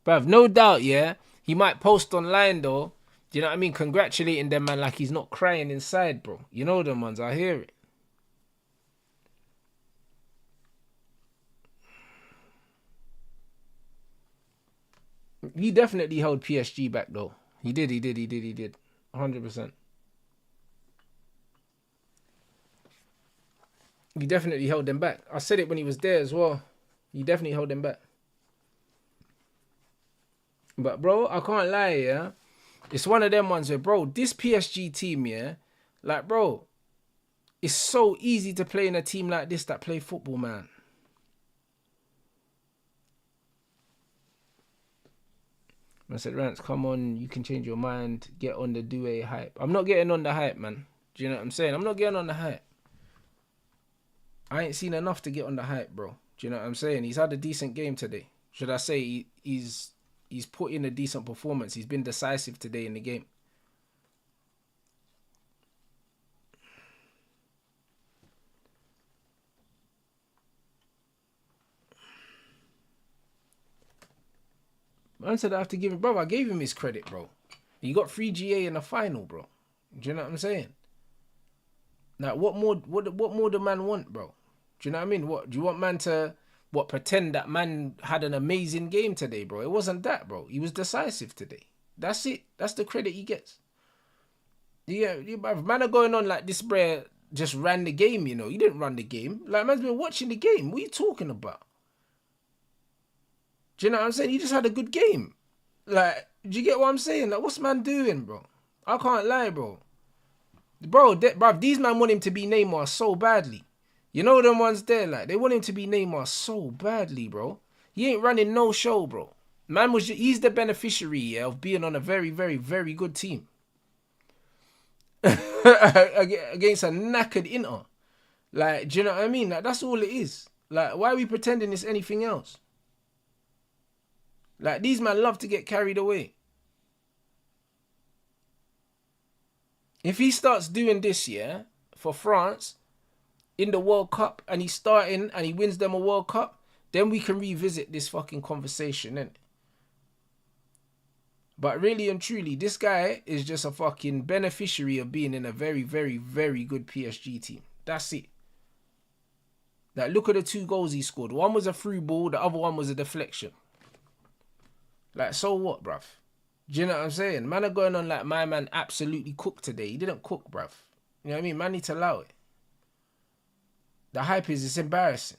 Bruv, no doubt, yeah. He might post online though. Do you know what I mean? Congratulating them, man, like he's not crying inside, bro. You know them ones, I hear it. He definitely held PSG back though. He did. 100%. He definitely held them back. I said it when he was there as well. He definitely held them back. But bro, I can't lie, yeah. It's one of them ones where, bro, this PSG team, yeah, like, bro, it's so easy to play in a team like this that play football, man. I said, Rants, come on, you can change your mind. Get on the Due hype. I'm not getting on the hype, man. Do you know what I'm saying? I'm not getting on the hype. I ain't seen enough to get on the hype, bro. Do you know what I'm saying? He's had a decent game today. Should I say he's put in a decent performance. He's been decisive today in the game. Man said I have to give him, bro. I gave him his credit, bro. He got 3 GA in the final, bro. Do you know what I'm saying? Like, what more do man want, bro? Do you know what I mean? What do you want man to pretend that man had an amazing game today, bro? It wasn't that, bro. He was decisive today. That's it. That's the credit he gets. Yeah, man are going on like this, bro. Just ran the game, you know. He didn't run the game. Like, man's been watching the game. What are you talking about? Do you know what I'm saying? He just had a good game. Like, do you get what I'm saying? Like, what's man doing, bro? I can't lie, bro. Bro, these man want him to be Neymar so badly. You know them ones there, like, they want him to be Neymar so badly, bro. He ain't running no show, bro. Man he's the beneficiary, yeah, of being on a very, very, very good team. Against a knackered Inter. Like, do you know what I mean? Like, that's all it is. Like, why are we pretending it's anything else? Like, these men love to get carried away. If he starts doing this, yeah, for France in the World Cup, and he's starting and he wins them a World Cup, then we can revisit this fucking conversation, innit? But really and truly, this guy is just a fucking beneficiary of being in a very, very, very good PSG team. That's it. Like, look at the 2 goals he scored. One was a through ball, the other one was a deflection. Like, so what, bruv? Do you know what I'm saying? Man are going on like my man absolutely cooked today. He didn't cook, bruv. You know what I mean? Man need to allow it. The hype is, it's embarrassing.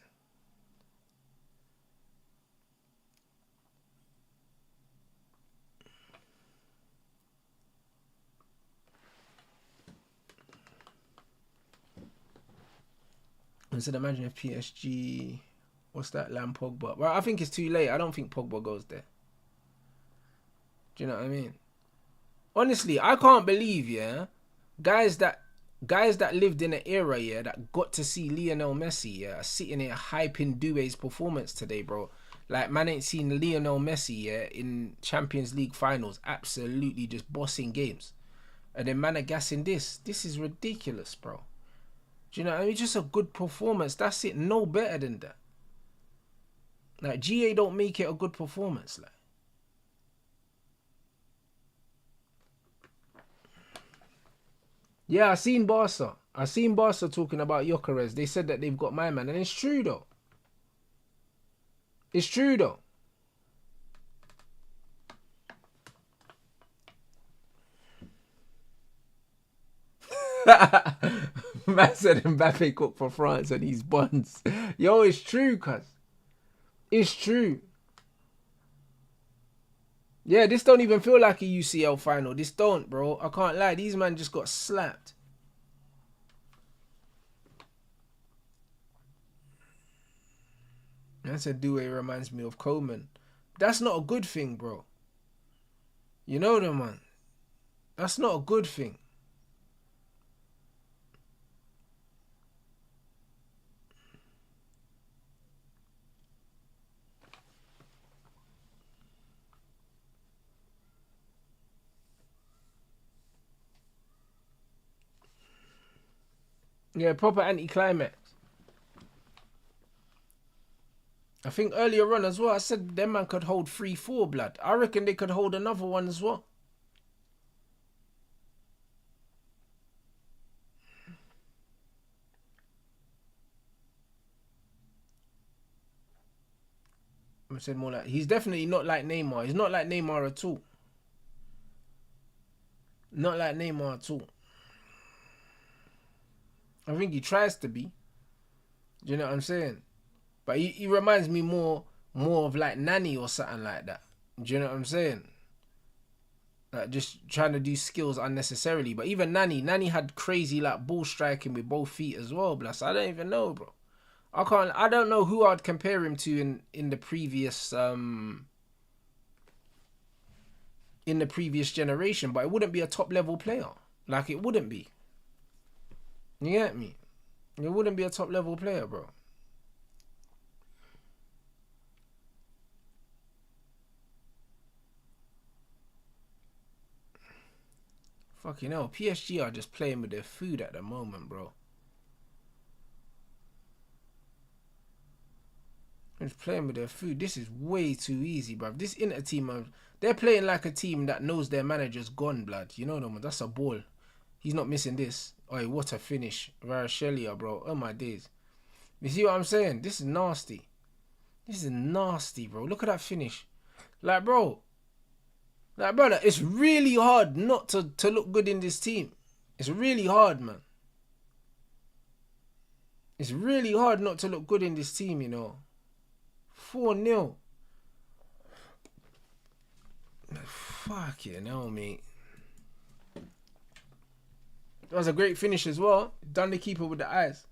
Instead, imagine if PSG, what's that, Lam Pogba? Well, I think it's too late. I don't think Pogba goes there. Do you know what I mean? Honestly, I can't believe, yeah, guys that lived in an era, yeah, that got to see Lionel Messi, yeah, are sitting here hyping Doué's performance today, bro. Like, man ain't seen Lionel Messi, yeah, in Champions League finals, absolutely just bossing games. And then man are gassing this. This is ridiculous, bro. Do you know what I mean? Just a good performance. That's it. No better than that. Like, GA don't make it a good performance, like. Yeah, I seen Barca talking about Gyökeres. They said that they've got my man, and it's true though. It's true though. Man said Mbappe cooked for France and he's buns. Yo, it's true, cuz. It's true. Yeah, this don't even feel like a UCL final. This don't, bro. I can't lie. These man just got slapped. Man said Due reminds me of Coleman. That's not a good thing, bro. You know them, man. That's not a good thing. Yeah, proper anti-climax. I think earlier on as well, I said them man could hold 3-4 blood. I reckon they could hold another one as well. I said more like, he's definitely not like Neymar. He's not like Neymar at all. Not like Neymar at all. I think he tries to be. Do you know what I'm saying? But he reminds me more of like Nani or something like that. Do you know what I'm saying? Like just trying to do skills unnecessarily. But even Nani had crazy like ball striking with both feet as well. Bless. I don't even know, bro. I don't know who I'd compare him to in the previous generation, but it wouldn't be a top level player. Like it wouldn't be. You get me? It wouldn't be a top level player, bro. Fucking hell, PSG are just playing with their food at the moment, bro. They're just playing with their food. This is way too easy, bro. This Inter team, they're playing like a team that knows their manager's gone, blood. You know them, that's a ball. He's not missing this. Oh, what a finish. Varashelia, bro. Oh, my days. You see what I'm saying? This is nasty. This is nasty, bro. Look at that finish. Like, bro. Like, brother, it's really hard not to look good in this team. It's really hard, man. It's really hard not to look good in this team, you know. 4-0. Fucking hell, mate. That was a great finish as well. Done the keeper with the eyes.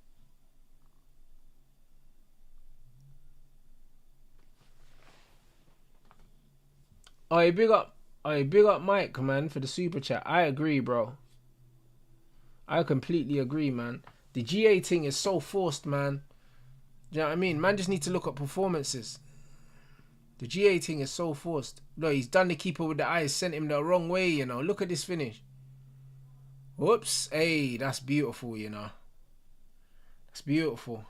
Oh, big up Mike, man, for the super chat. I agree, bro. I completely agree, man. The GA thing is so forced, man. Do you know what I mean? Man just need to look at performances. The GA thing is so forced. Look, he's done the keeper with the eyes, sent him the wrong way, you know. Look at this finish. Whoops. Hey, that's beautiful, you know. That's beautiful.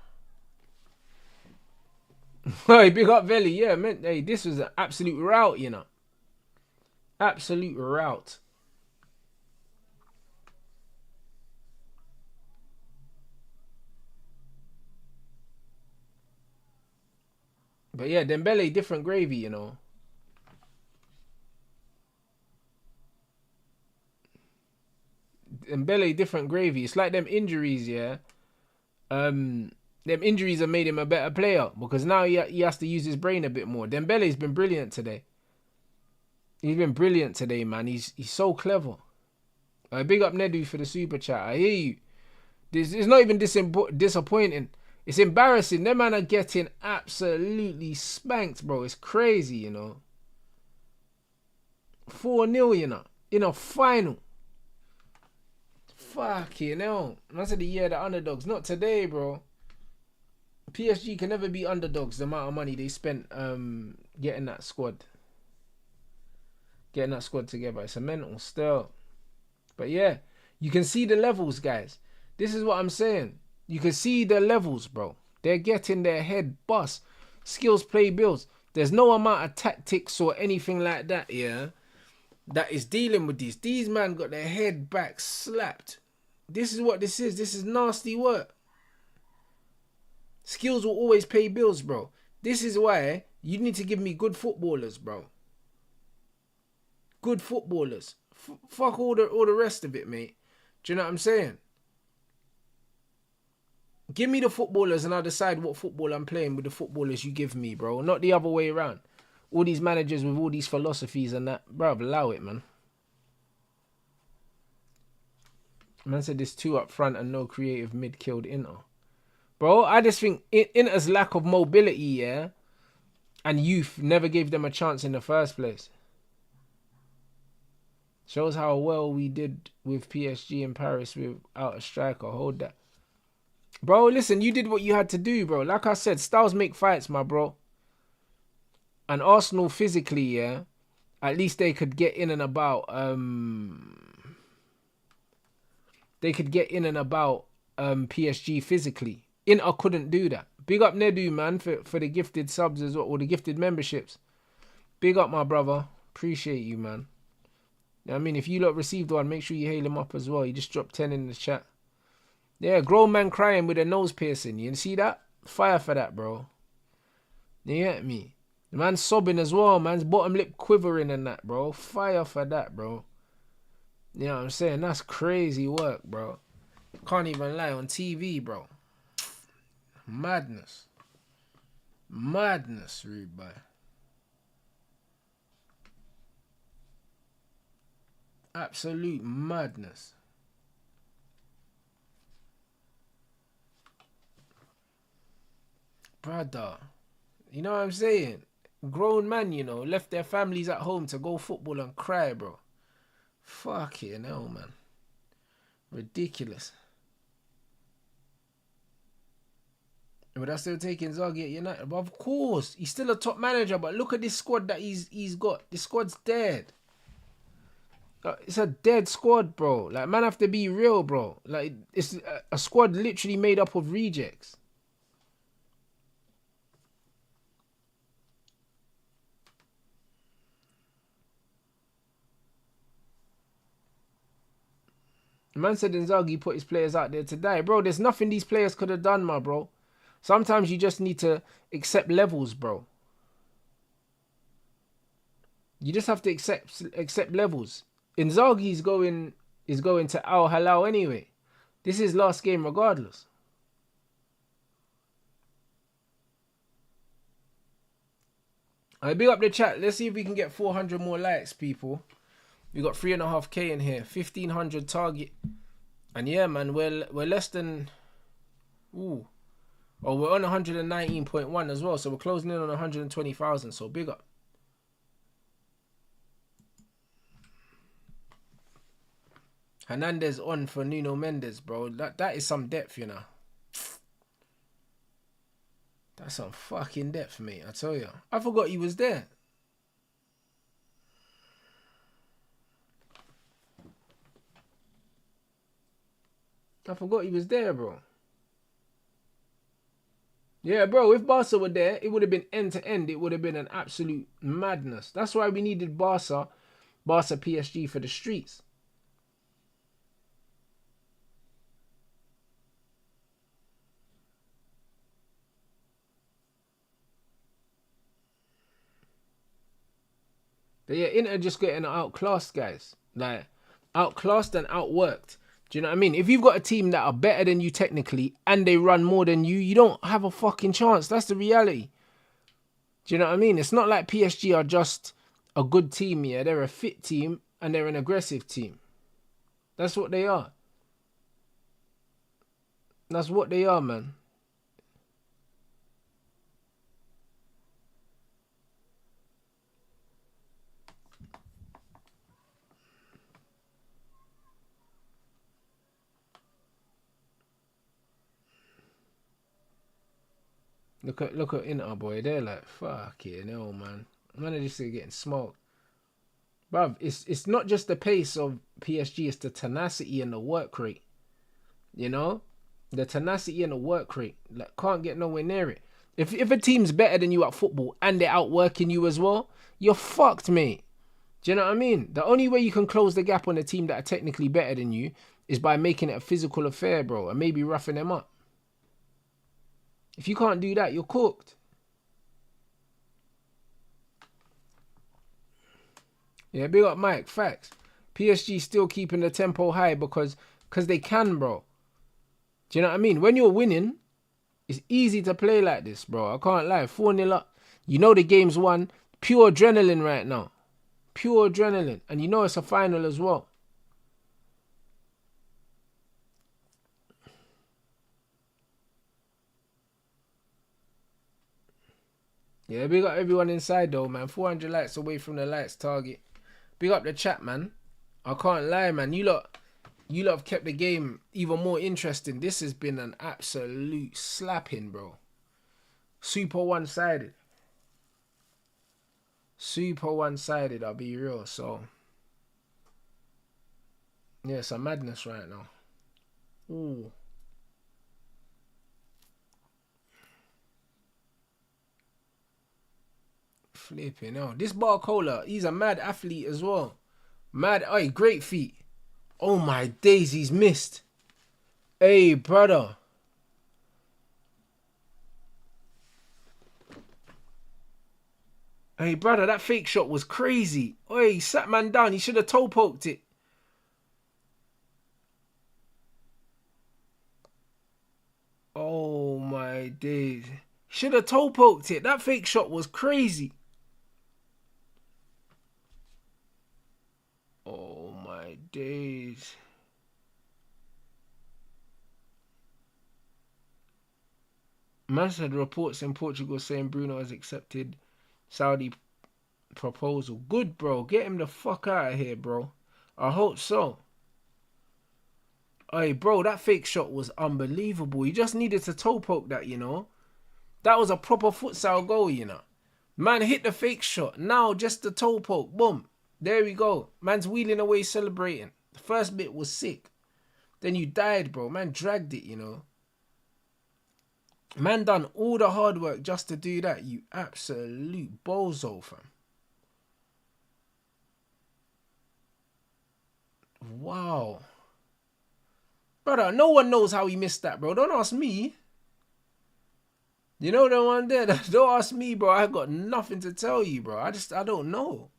Hey, big up Veli. Yeah, man. Hey, this was an absolute rout, you know. Absolute rout. But yeah, Dembele, different gravy, you know. Dembele, different gravy. It's like them injuries, yeah. Them injuries have made him a better player because now he has to use his brain a bit more. Dembele's been brilliant today. He's been brilliant today, man. He's so clever. Big up Nedu for the super chat. I hear you. It's not even disappointing. It's embarrassing. Them man are getting absolutely spanked, bro. It's crazy, you know. 4-0, you know. In a final. Fucking hell. That's the year of the underdogs. Not today, bro. PSG can never be underdogs. The amount of money they spent getting that squad. Getting that squad together. It's a mental still. But yeah, you can see the levels, guys. This is what I'm saying. You can see the levels, bro. They're getting their head bust. Skills play bills. There's no amount of tactics or anything like that, yeah, that is dealing with these. These man got their head back slapped. This is what this is. This is nasty work. Skills will always pay bills, bro. This is why you need to give me good footballers, bro. Good footballers. Fuck all the rest of it, mate. Do you know what I'm saying? Give me the footballers and I'll decide what football I'm playing with the footballers you give me, bro. Not the other way around. All these managers with all these philosophies and that. Bro, allow it, man. Man said there's 2 up front and no creative mid killed Inter. Bro, I just think Inter's lack of mobility, yeah, and youth never gave them a chance in the first place. Shows how well we did with PSG in Paris without a striker. Hold that. Bro, listen, you did what you had to do, bro. Like I said, styles make fights, my bro. And Arsenal physically, yeah, at least they could get in and about. They could get in and about PSG physically. Inter couldn't do that. Big up Nedu, man, for the gifted subs as well, or the gifted memberships. Big up, my brother. Appreciate you, man. I mean, if you lot received one, make sure you hail him up as well. You just dropped 10 in the chat. Yeah, grown man crying with a nose piercing. You see that? Fire for that, bro. You get me? The man's sobbing as well. Man's bottom lip quivering and that, bro. Fire for that, bro. You know what I'm saying? That's crazy work, bro. Can't even lie on TV, bro. Madness. Madness, rude boy. Absolute madness. Brother, you know what I'm saying? Grown man, you know, left their families at home to go football and cry, bro. Fucking hell, man. Ridiculous. But I'm still taking Zaghi at United. But of course, he's still a top manager. But look at this squad that he's got. This squad's dead. It's a dead squad, bro. Like, man have to be real, bro. Like, it's a squad literally made up of rejects. Man said Inzaghi put his players out there to die. Bro, there's nothing these players could have done, my bro. Sometimes you just need to accept levels, bro. You just have to accept levels. Inzaghi is going to Al Hilal anyway. This is his last game regardless. Alright, big up the chat. Let's see if we can get 400 more likes, people. We got 3.5k in here, 1,500 target, and yeah, man, we're less than. Ooh, oh, we're on 119.1 as well, so we're closing in on 120,000. So big up. Hernandez on for Nuno Mendes, bro. That is some depth, you know. That's some fucking depth, mate. I tell you, I forgot he was there. I forgot he was there, bro. Yeah, bro, if Barca were there, it would have been end to end. It would have been an absolute madness. That's why we needed Barca PSG for the streets. But yeah, Inter just getting outclassed, guys. Like, outclassed and outworked. Do you know what I mean? If you've got a team that are better than you technically and they run more than you, you don't have a fucking chance. That's the reality. Do you know what I mean? It's not like PSG are just a good team, yeah. They're a fit team and they're an aggressive team. That's what they are. That's what they are, man. Look at Inter, boy. They're like, fuck it, no, man. Man, they're just getting smoked. Bruv, it's not just the pace of PSG, it's the tenacity and the work rate. You know? The tenacity and the work rate. Like, can't get nowhere near it. If a team's better than you at football and they're outworking you as well, you're fucked, mate. Do you know what I mean? The only way you can close the gap on a team that are technically better than you is by making it a physical affair, bro, and maybe roughing them up. If you can't do that, you're cooked. Yeah, big up Mike. Facts. PSG still keeping the tempo high because they can, bro. Do you know what I mean? When you're winning, it's easy to play like this, bro. I can't lie. 4-0 up. You know the game's won. Pure adrenaline right now. Pure adrenaline. And you know it's a final as well. Yeah, big up everyone inside though, man. 400 likes away from the likes target. Big up the chat, man. I can't lie, man. You lot have kept the game even more interesting. This has been an absolute slapping, bro. Super one-sided. Super one-sided, I'll be real. So, yeah, it's a madness right now. Ooh. Flipping hell. This Barcola, he's a mad athlete as well. Mad, hey, great feet. Oh my days, he's missed. Hey, brother. Hey, brother, that fake shot was crazy. Hey, he sat man down. He should have toe poked it. Oh my days. Should have toe poked it. That fake shot was crazy. Oh my days. Man said reports in Portugal saying Bruno has accepted Saudi proposal. Good, bro. Get him the fuck out of here, bro. I hope so. Hey, bro, that fake shot was unbelievable. You just needed to toe poke that, you know. That was a proper futsal goal, you know. Man hit the fake shot. Now just the toe poke. Boom. There we go. Man's wheeling away celebrating. The first bit was sick. Then you died, bro. Man dragged it, you know. Man done all the hard work just to do that. You absolute bozo, fam. Wow. Brother, no one knows how he missed that, bro. Don't ask me. You know the one there? Don't ask me, bro. I got nothing to tell you, bro. I don't know.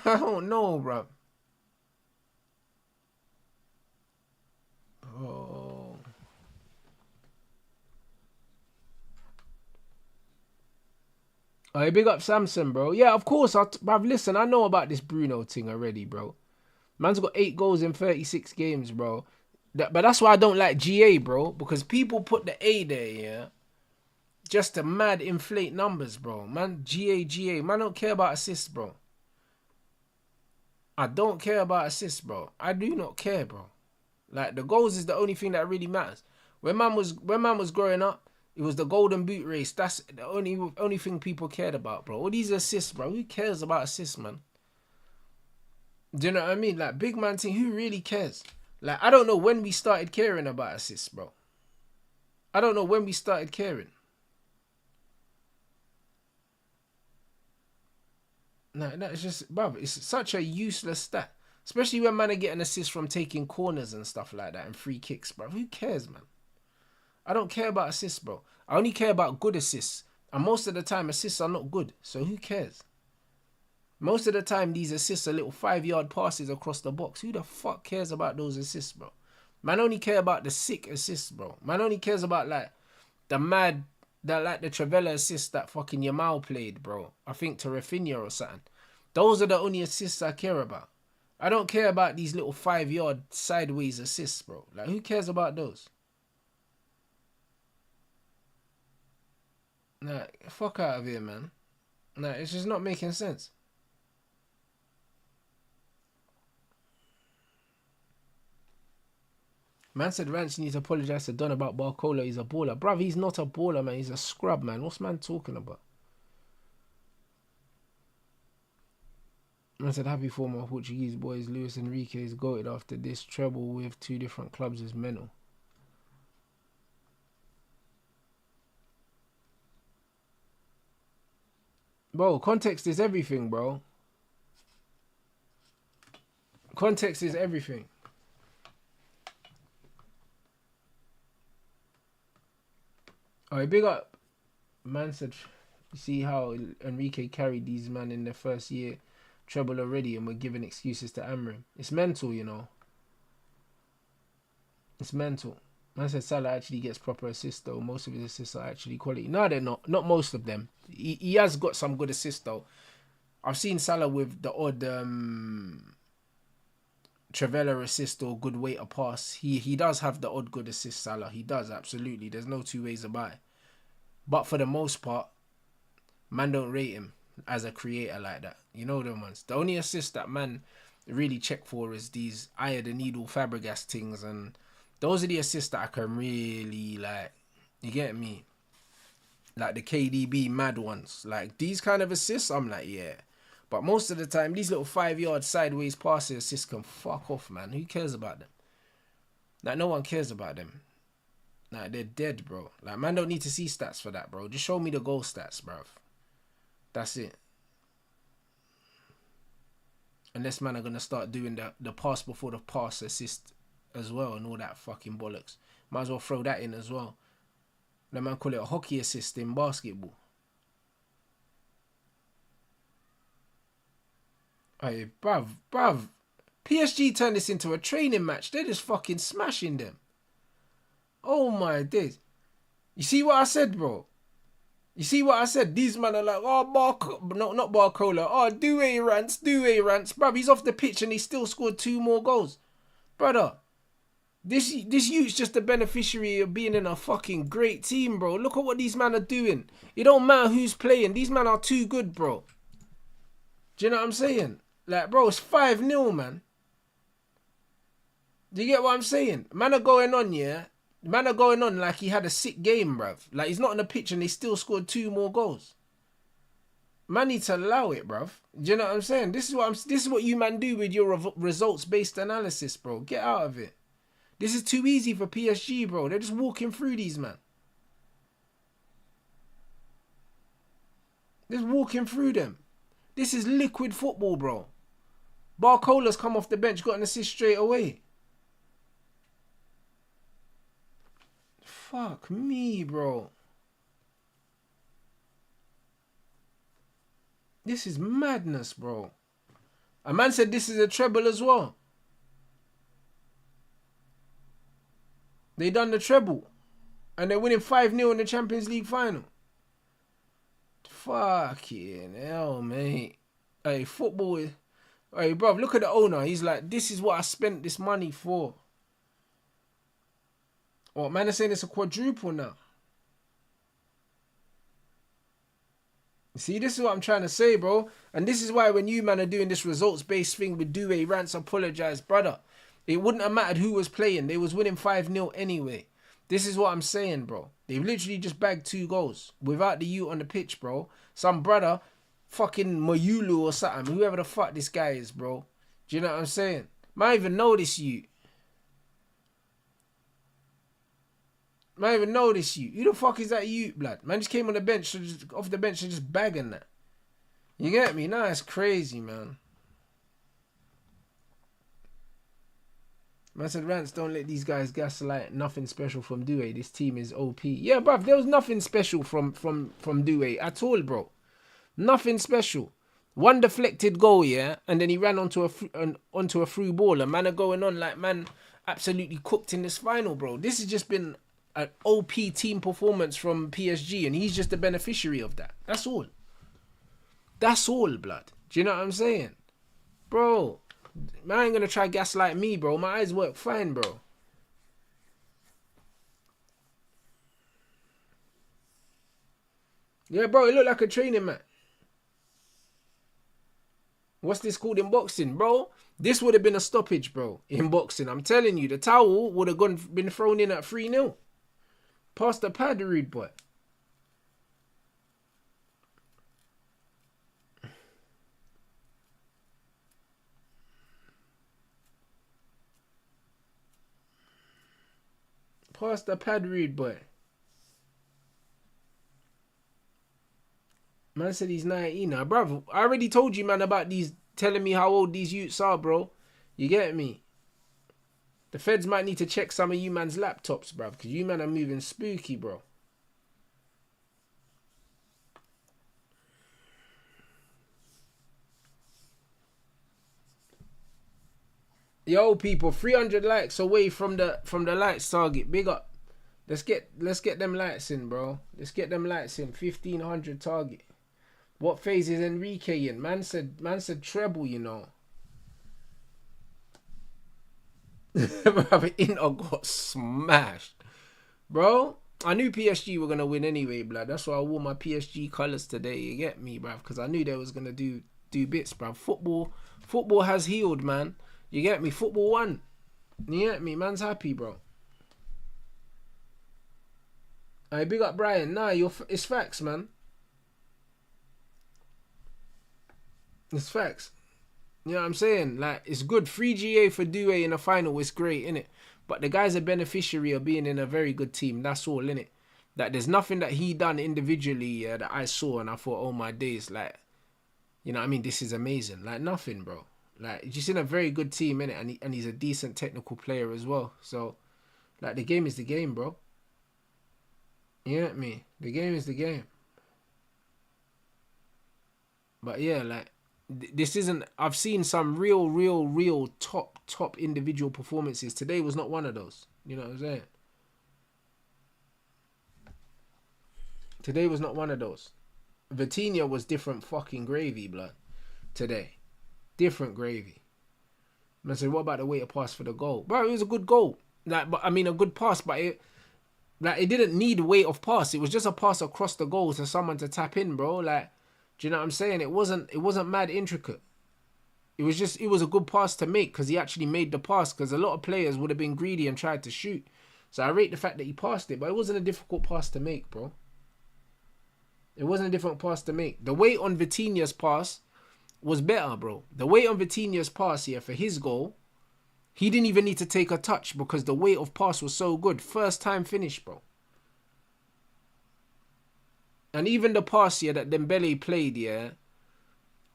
I don't know, bro. Oh. Hey, big up Samson, bro. Yeah, of course. Bruv, listen, I know about this Bruno thing already, bro. Man's got 8 goals in 36 games, bro. But that's why I don't like GA, bro. Because people put the A there, yeah. Just to mad inflate numbers, bro. Man, GA. Man, don't care about assists, bro. I don't care about assists, bro. I do not care, bro. Like, the goals is the only thing that really matters. When man was growing up, it was the golden boot race. That's the only thing people cared about, bro. All these assists, bro. Who cares about assists, man? Do you know what I mean? Like, big man thing, who really cares? Like, I don't know when we started caring about assists, bro. I don't know when we started caring. No, it's just, bruv, it's such a useless stat. Especially when man are getting assists from taking corners and stuff like that and free kicks, bruv. Who cares, man? I don't care about assists, bro. I only care about good assists. And most of the time, assists are not good. So who cares? Most of the time, these assists are little 5-yard passes across the box. Who the fuck cares about those assists, bro? Man only care about the sick assists, bro. Man only cares about, like, the Travella assist that fucking Yamal played, bro. I think to Rafinha or something. Those are the only assists I care about. I don't care about these little 5-yard sideways assists, bro. Like, who cares about those? Nah, fuck out of here, man. Nah, it's just not making sense. Man said Rants needs to apologise to Don about Barcola. He's a baller. Bruv, he's not a baller, man. He's a scrub, man. What's man talking about? Man said happy for my Portuguese boys. Luis Enrique is goated after this treble with 2 different clubs is mental. Bro, context is everything, bro. Context is everything. Alright, big up. Man said You see how Enrique carried these man in their first year treble already, and we're giving excuses to Amram. It's mental, you know. It's mental. Man said Salah actually gets proper assists though. Most of his assists are actually quality. No, they're not. Not most of them. He has got some good assists though. I've seen Salah with the odd Trevella assist or good weight of pass. He does have the odd good assist, Salah. He does, absolutely. There's no two ways about it. But for the most part, man don't rate him as a creator like that. You know them ones. The only assist that man really check for is these eye of the needle Fabregas things, and those are the assists that I can really like. You get me? Like the KDB mad ones. Like these kind of assists, I'm like, yeah. But most of the time, these little 5-yard sideways passing assists can fuck off, man. Who cares about them? Like, no one cares about them. Like, they're dead, bro. Like, man don't need to see stats for that, bro. Just show me the goal stats, bro. That's it. Unless, man, are going to start doing the pass before the pass assist as well and all that fucking bollocks. Might as well throw that in as well. Let man call it a hockey assist in basketball. Hey, bruv. PSG turned this into a training match. They're just fucking smashing them. Oh my days. You see what I said, bro? You see what I said? These men are like, oh, not Barcola. Oh, Rants. Bruv, he's off the pitch and he still scored 2 more goals. Brother, this youth's just a beneficiary of being in a fucking great team, bro. Look at what these men are doing. It don't matter who's playing. These men are too good, bro. Do you know what I'm saying? Like, bro, it's 5-0, man. Do you get what I'm saying? Man are going on, yeah? Man are going on like he had a sick game, bruv. Like, he's not on the pitch and they still scored 2 more goals. Man need to allow it, bruv. Do you know what I'm saying? This is what you man do with your results-based analysis, bro. Get out of it. This is too easy for PSG, bro. They're just walking through these, man. Just walking through them. This is liquid football, bro. Barcola's come off the bench, got an assist straight away. Fuck me, bro. This is madness, bro. A man said this is a treble as well. They done the treble. And they're winning 5-0 in the Champions League final. Fucking hell, mate. Hey, football is... Hey, bro, look at the owner. He's like, this is what I spent this money for. Oh, man is saying it's a quadruple now. See, this is what I'm trying to say, bro. And this is why when you, man, are doing this results-based thing with Rants apologize, brother. It wouldn't have mattered who was playing. They was winning 5-0 anyway. This is what I'm saying, bro. They've literally just bagged 2 goals without the youth on the pitch, bro. Some brother, fucking Mayulu or something, whoever the fuck this guy is, bro. Do you know what I'm saying? Might even know this youth. Might even know this youth. Who the fuck is that youth, blood? Man just came on the bench, off the bench and just bagging that. You get me? Nah, it's crazy, man. Man said, Rants, don't let these guys gaslight. Nothing special from Doué. This team is OP. Yeah, bruv, there was nothing special from Doué at all, bro. Nothing special. One deflected goal, yeah, and then he ran onto a through ball. And man are going on like, man, absolutely cooked in this final, bro. This has just been an OP team performance from PSG, and he's just the beneficiary of that. That's all. That's all, blood. Do you know what I'm saying? Bro, man ain't gonna try gaslight me, bro. My eyes work fine, bro. Yeah, bro, it looked like a training mat. What's this called in boxing, bro? This would have been a stoppage, bro, in boxing. I'm telling you, the towel would have been thrown in at 3-0. Pass the pad, rude boy. Pass the pad, rude boy. Man said he's 19 now. Bruv, I already told you, man, about these, telling me how old these youths are, bro. You get me? The feds might need to check some of you man's laptops, bruv, because you man are moving spooky, bro. Yo, people, 300 likes away from the likes target. Big up. Let's get them lights in, bro. Let's get them lights in. 1500 target. What phase is Enrique in? Man said treble, you know. Inter got smashed. Bro, I knew PSG were gonna win anyway, blood. That's why I wore my PSG colours today. You get me, bruv? Because I knew they was gonna do bits, bruv. Football has healed, man. You get me? Football won. You get me? Man's happy, bro. Hey, big up Brian. Nah, it's facts, man. It's facts. You know what I'm saying? Like, it's good. 3GA for Due in the final is great, innit? But the guy's a beneficiary of being in a very good team. That's all, innit? Like, there's nothing that he done individually that I saw and I thought, oh my days, like, you know what I mean? This is amazing. Like, nothing, bro. Like, just in a very good team, innit? And he's a decent technical player as well. So, like, the game is the game, bro. You get me? The game is the game. But yeah, like, this isn't... I've seen some real top individual performances. Today was not one of those. You know what I'm saying? Today was not one of those. Vitinha was different fucking gravy, blood. Today. Different gravy. I said, what about the way to pass for the goal? Bro, it was a good goal. Like, but I mean, a good pass, but it didn't need weight of pass. It was just a pass across the goal to someone to tap in, bro. Like, do you know what I'm saying? It wasn't mad intricate. It was a good pass to make because he actually made the pass, because a lot of players would have been greedy and tried to shoot. So I rate the fact that he passed it, but it wasn't a difficult pass to make, bro. It wasn't a difficult pass to make. The weight on Vitinha's pass was better, bro. The weight on Vitinha's pass here for his goal, he didn't even need to take a touch because the weight of pass was so good. First time finish, bro. And even the pass here that Dembele played, yeah,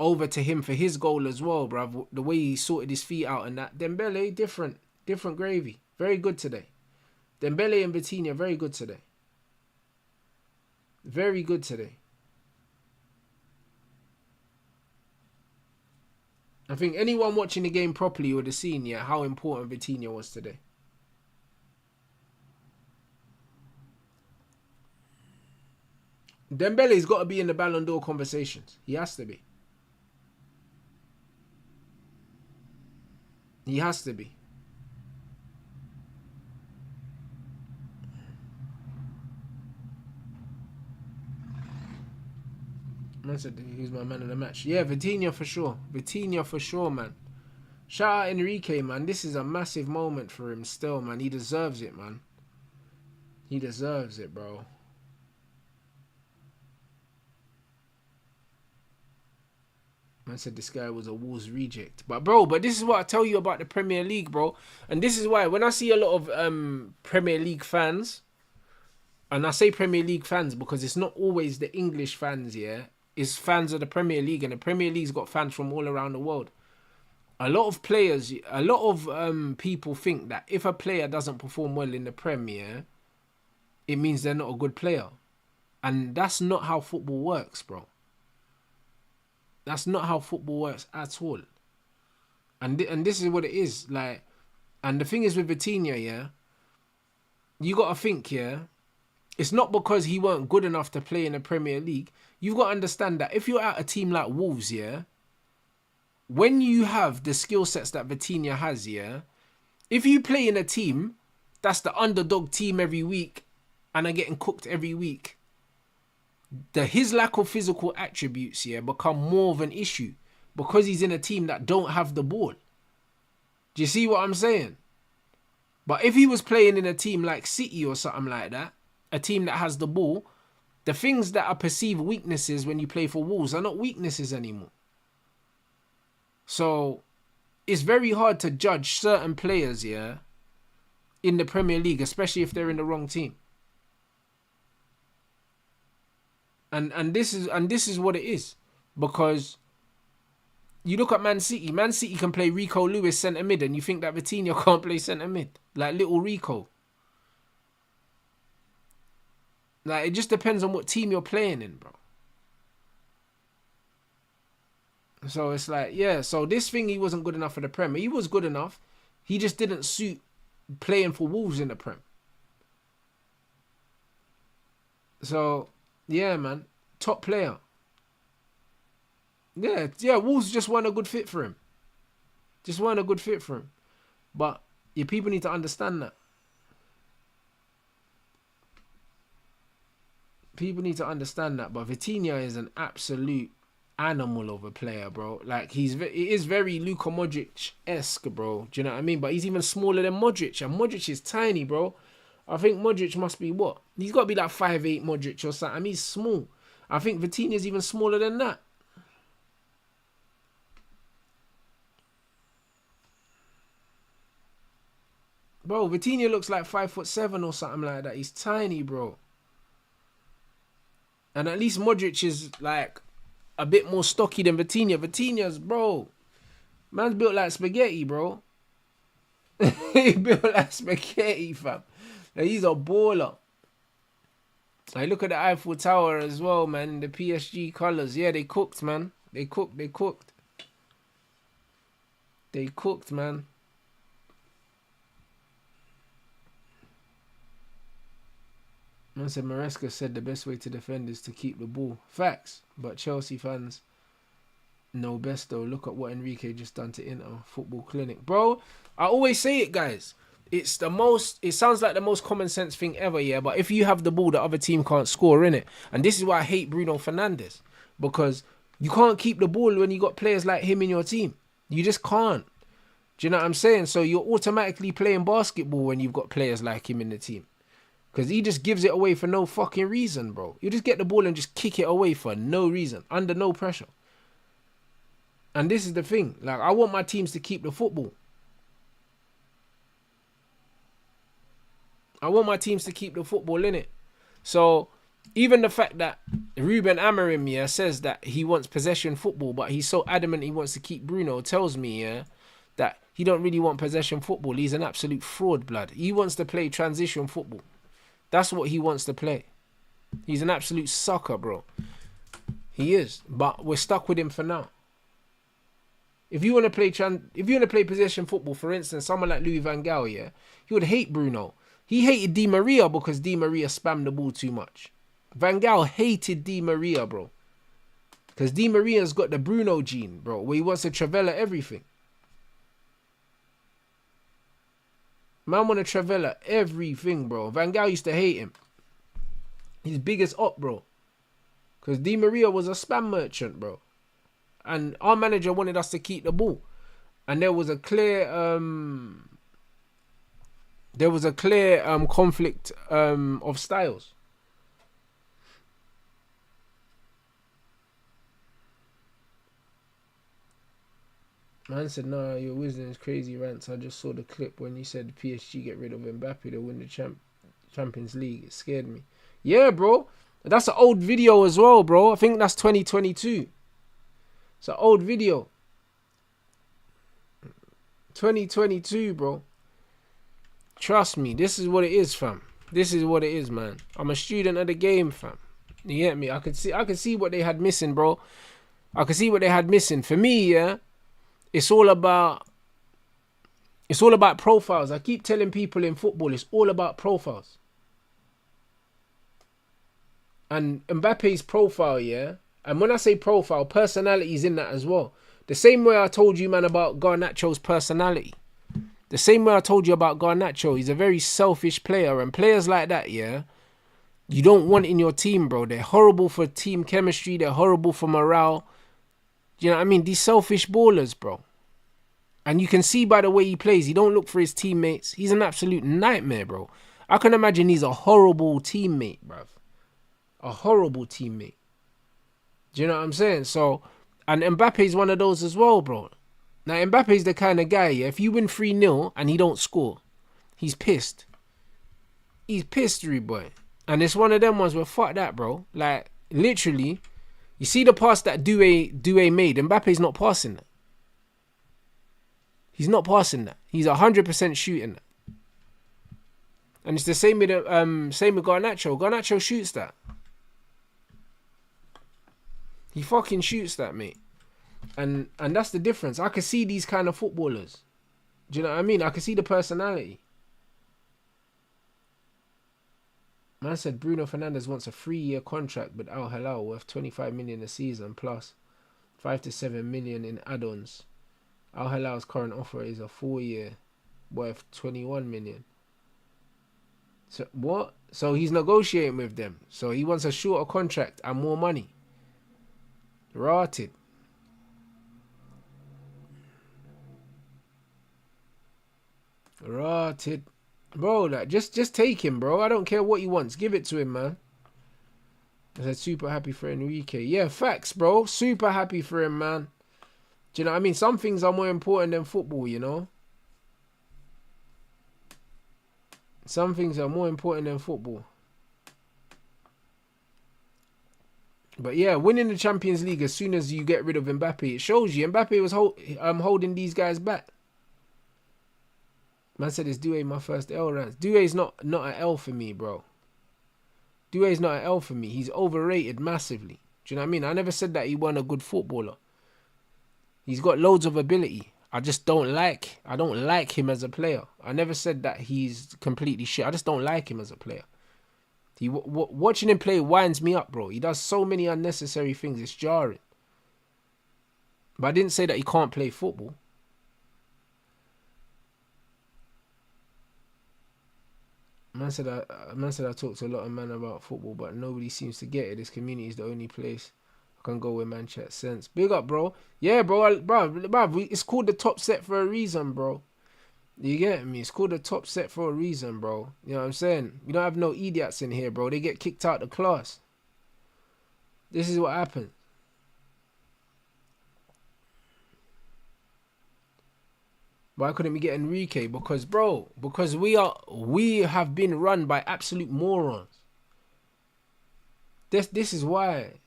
over to him for his goal as well, bruv. The way he sorted his feet out and that. Dembele, different gravy. Very good today. Dembele and Vitinha, very good today. Very good today. I think anyone watching the game properly would have seen, yeah, how important Vitinha was today. Dembele's got to be in the Ballon d'Or conversations. He has to be. He has to be. Man said he's my man of the match. Yeah, Vitinha for sure. Vitinha for sure, man. Shout out Enrique, man. This is a massive moment for him still, man. He deserves it, man. He deserves it, bro. Man said this guy was a Wolves reject. But this is what I tell you about the Premier League, bro. And this is why when I see a lot of Premier League fans, and I say Premier League fans because it's not always the English fans, yeah. It's fans of the Premier League, and the Premier League's got fans from all around the world. A lot of players, a lot of people think that if a player doesn't perform well in the Premier, it means they're not a good player. And that's not how football works, bro. That's not how football works at all. And this is what it is. Like, and the thing is with Vitinha, yeah, you got to think, yeah, it's not because he weren't good enough to play in the Premier League. You've got to understand that if you're at a team like Wolves, yeah, when you have the skill sets that Vitinha has, yeah, if you play in a team that's the underdog team every week and are getting cooked every week, his lack of physical attributes here become more of an issue because he's in a team that don't have the ball. Do you see what I'm saying? But if he was playing in a team like City or something like that, a team that has the ball, the things that are perceived weaknesses when you play for Wolves are not weaknesses anymore. So it's very hard to judge certain players, yeah, in the Premier League, especially if they're in the wrong team. And this is what it is, because you look at Man City. Man City can play Rico Lewis centre mid, and you think that Vitinha can't play centre mid, like little Rico. Like, it just depends on what team you're playing in, bro. So it's like, yeah. So this thing, he wasn't good enough for the Premier. He was good enough. He just didn't suit playing for Wolves in the Prem. So, yeah, man. Top player. Yeah, Wolves just weren't a good fit for him. Just weren't a good fit for him. But your people need to understand that. People need to understand that. But Vitinha is an absolute animal of a player, bro. Like, he is very Luka Modric-esque, bro. Do you know what I mean? But he's even smaller than Modric. And Modric is tiny, bro. I think Modric must be what? He's got to be like 5'8" Modric or something. I mean, he's small. I think Vitinha is even smaller than that. Bro, Vitinha looks like 5'7" or something like that. He's tiny, bro. And at least Modric is like a bit more stocky than Vitinha. Vitinha's, bro, man's built like spaghetti, bro. He built like spaghetti, fam. Like, he's a baller. Like, look at the Eiffel Tower as well, man. The PSG colours. Yeah, they cooked, man. They cooked. They cooked, man. Man said Maresca said the best way to defend is to keep the ball. Facts. But Chelsea fans know best though. Look at what Enrique just done to Inter. Football clinic. Bro, I always say it, guys. It sounds like the most common sense thing ever, yeah? But if you have the ball, the other team can't score, innit? And this is why I hate Bruno Fernandes. Because you can't keep the ball when you got players like him in your team. You just can't. Do you know what I'm saying? So you're automatically playing basketball when you've got players like him in the team. Because he just gives it away for no fucking reason, bro. You just get the ball and just kick it away for no reason. Under no pressure. And this is the thing. Like, I want my teams to keep the football. I want my teams to keep the football in it. So, even the fact that Ruben Amorim, yeah, says that he wants possession football, but he's so adamant he wants to keep Bruno, tells me, yeah, that he don't really want possession football. He's an absolute fraud, blood. He wants to play transition football. That's what he wants to play. He's an absolute sucker, bro. He is. But we're stuck with him for now. If you want to play possession football, for instance, someone like Louis van Gaal, yeah, he would hate Bruno. He hated Di Maria because Di Maria spammed the ball too much. Van Gaal hated Di Maria, bro. Because Di Maria's got the Bruno gene, bro, where he wants to Travella everything. Man want to Travella everything, bro. Van Gaal used to hate him. His biggest op, bro. Because Di Maria was a spam merchant, bro. And our manager wanted us to keep the ball. And there was a clear conflict of styles. Man said, nah, your wisdom is crazy, Rants. I just saw the clip when you said PSG get rid of Mbappe, they'll win the Champions League. It scared me. Yeah, bro. That's an old video as well, bro. I think that's 2022. It's an old video. 2022, bro. Trust me, this is what it is, fam. This is what it is, man. I'm a student of the game, fam. You get me? I could see what they had missing, bro. I could see what they had missing. For me, yeah, it's all about profiles. I keep telling people in football, it's all about profiles. And Mbappe's profile, yeah, and when I say profile, personality's in that as well. The same way I told you, man, about Garnacho's personality. The same way I told you about Garnacho, he's a very selfish player. And players like that, yeah, you don't want in your team, bro. They're horrible for team chemistry. They're horrible for morale. Do you know what I mean? These selfish ballers, bro. And you can see by the way he plays, he don't look for his teammates. He's an absolute nightmare, bro. I can imagine he's a horrible teammate, bro. A horrible teammate. Do you know what I'm saying? So, and Mbappe's one of those as well, bro. Now, Mbappe's the kind of guy, yeah, if you win 3-0 and he don't score, he's pissed. He's pissed, rude boy. And it's one of them ones where, fuck that, bro. Like, literally, you see the pass that Doué made, Mbappe's not passing that. He's not passing that. He's 100% shooting that. And it's the same with Garnacho. Garnacho shoots that. He fucking shoots that, mate. And that's the difference. I can see these kind of footballers. Do you know what I mean? I can see the personality. Man said Bruno Fernandes wants a 3-year contract with Al Hilal worth 25 million a season plus 5 to 7 million in add-ons. Al Hilal's current offer is a 4-year worth 21 million. So what? So he's negotiating with them. So he wants a shorter contract and more money. Rotted. Rotted. Bro, like, just take him, bro. I don't care what he wants. Give it to him, man. I said super happy for Enrique. Yeah, facts, bro. Super happy for him, man. Do you know what I mean? Some things are more important than football, you know? Some things are more important than football. But yeah, winning the Champions League as soon as you get rid of Mbappe, it shows you Mbappe was holding these guys back. Man said it's Doué my first L Rants. Doué's not an L for me, bro. Doué's not an L for me. He's overrated massively. Do you know what I mean? I never said that he wasn't a good footballer. He's got loads of ability. I don't like him as a player. I never said that he's completely shit. I just don't like him as a player. Watching him play winds me up, bro. He does so many unnecessary things. It's jarring. But I didn't say that he can't play football. Man said I talk to a lot of men about football, but nobody seems to get it. This community is the only place I can go where man chat sense. Big up, bro. Yeah, bro. It's called the top set for a reason, bro. You get me? It's called the top set for a reason, bro. You know what I'm saying? We don't have no idiots in here, bro. They get kicked out of class. This is what happens. Why couldn't we get Enrique? Because we have been run by absolute morons. This is why.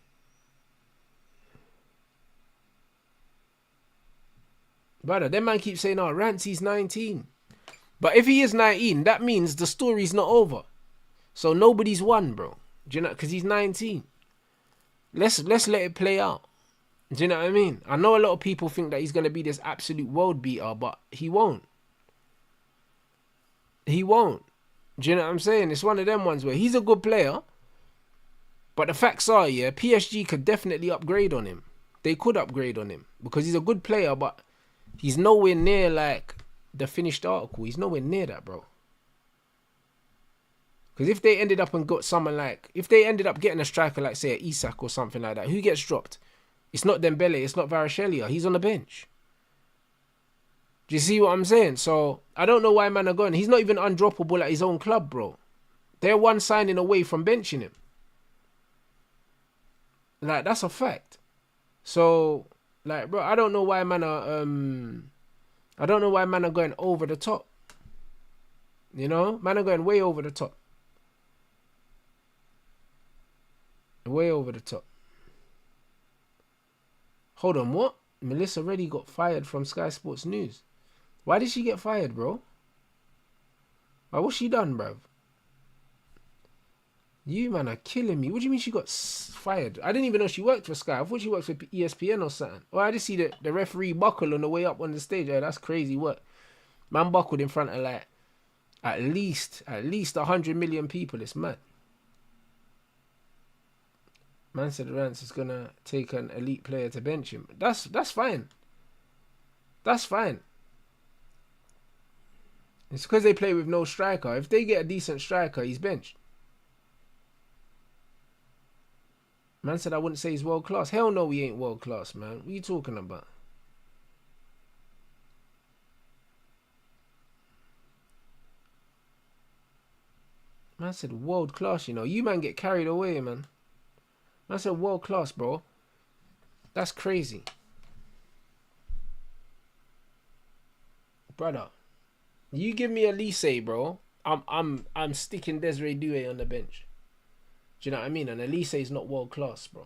Brother, them man keep saying, oh, Rants, he's 19. But if he is 19, that means the story's not over. So nobody's won, bro. Do you know? Because he's 19. Let's let it play out. Do you know what I mean? I know a lot of people think that he's going to be this absolute world beater, but he won't. He won't. Do you know what I'm saying? It's one of them ones where he's a good player, but the facts are, yeah, PSG could definitely upgrade on him. They could upgrade on him because he's a good player, but he's nowhere near like the finished article. He's nowhere near that, bro. Because if they ended up and got someone like, if they ended up getting a striker like, say, Isak or something like that, who gets dropped? It's not Dembele, it's not Varashelia. He's on the bench. Do you see what I'm saying? So, I don't know why man are going. He's not even undroppable at his own club, bro. They're one signing away from benching him. Like, that's a fact. So, like, bro, I don't know why man are going over the top. You know? Man are going way over the top. Way over the top. Hold on, what? Melissa Reddy got fired from Sky Sports News. Why did she get fired, bro? Why, what's she done, bruv? You, man, are killing me. What do you mean she got fired? I didn't even know she worked for Sky. I thought she worked for ESPN or something. Oh, I just see the referee buckle on the way up on the stage. Oh, that's crazy work. Man buckled in front of, like, at least 100 million people. It's mad. Man said Rants is going to take an elite player to bench him. That's fine. That's fine. It's because they play with no striker. If they get a decent striker, he's benched. Man said I wouldn't say he's world class. Hell no, he ain't world class, man. What are you talking about? Man said world class, you know. You man get carried away, man. Man said world class, bro. That's crazy. Brother, you give me Elise, bro. I'm sticking Desiree Doué on the bench. Do you know what I mean? And Elise is not world class, bro.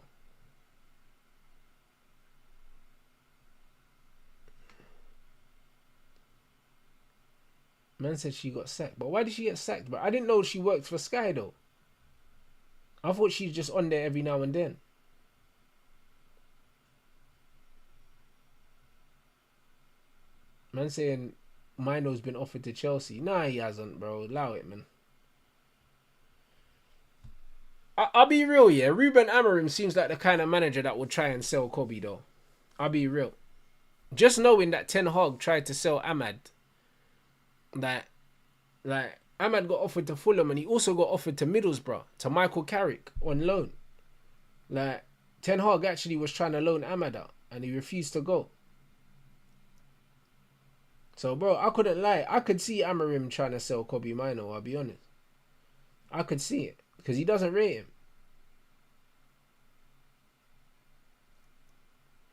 Man said she got sacked. But why did she get sacked, bro? I didn't know she worked for Sky, though. I thought she's just on there every now and then. Man saying Mino's been offered to Chelsea. Nah, he hasn't, bro. Allow it, man. I'll be real, yeah. Ruben Amorim seems like the kind of manager that would try and sell Kobe, though. I'll be real. Just knowing that Ten Hag tried to sell Ahmad, like Ahmad got offered to Fulham and he also got offered to Middlesbrough, to Michael Carrick on loan. Like, Ten Hag actually was trying to loan Ahmad out and he refused to go. So, bro, I couldn't lie. I could see Amorim trying to sell Kobe Mino, I'll be honest. I could see it because he doesn't rate him.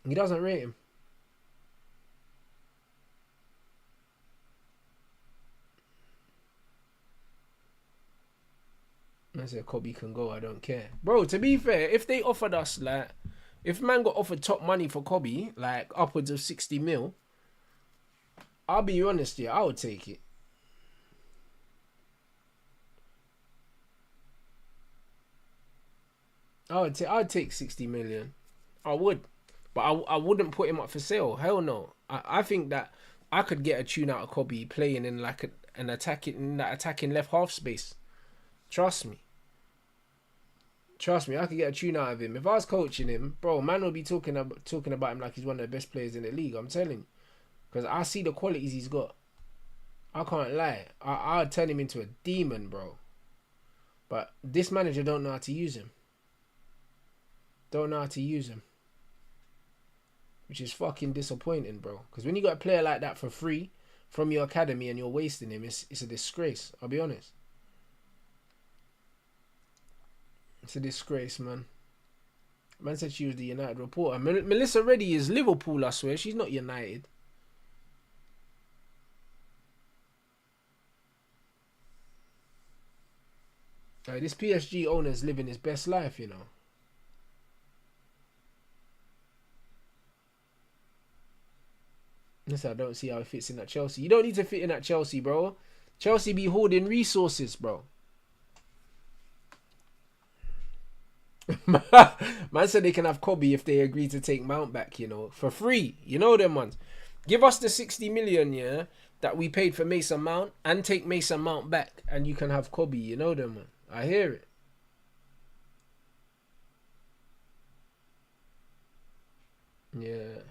He doesn't rate him. I said Kobe can go, I don't care. Bro, to be fair, if they offered us, like, if man got offered top money for Kobe, like upwards of 60 mil, I'll be honest here, I would take it. I'd take 60 million. I would. But I wouldn't put him up for sale. Hell no. I think that I could get a tune out of Kobe playing in like an attacking left half space. Trust me. I could get a tune out of him. If I was coaching him, bro, man would be talking about him like he's one of the best players in the league. I'm telling you. Because I see the qualities he's got. I can't lie. I'd turn him into a demon, bro. But this manager don't know how to use him. Which is fucking disappointing, bro. Because when you got a player like that for free from your academy and you're wasting him, it's a disgrace. I'll be honest. It's a disgrace, man. Man said she was the United reporter. Melissa Reddy is Liverpool, I swear. She's not United. This PSG owner's living his best life, you know. Yes, I don't see how it fits in at Chelsea. You don't need to fit in at Chelsea, bro. Chelsea be hoarding resources, bro. Man said they can have Kobe if they agree to take Mount back, you know, for free. You know them ones. Give us the 60 million, yeah, that we paid for Mason Mount and take Mason Mount back and you can have Kobe. You know them, man. I hear it. Yeah.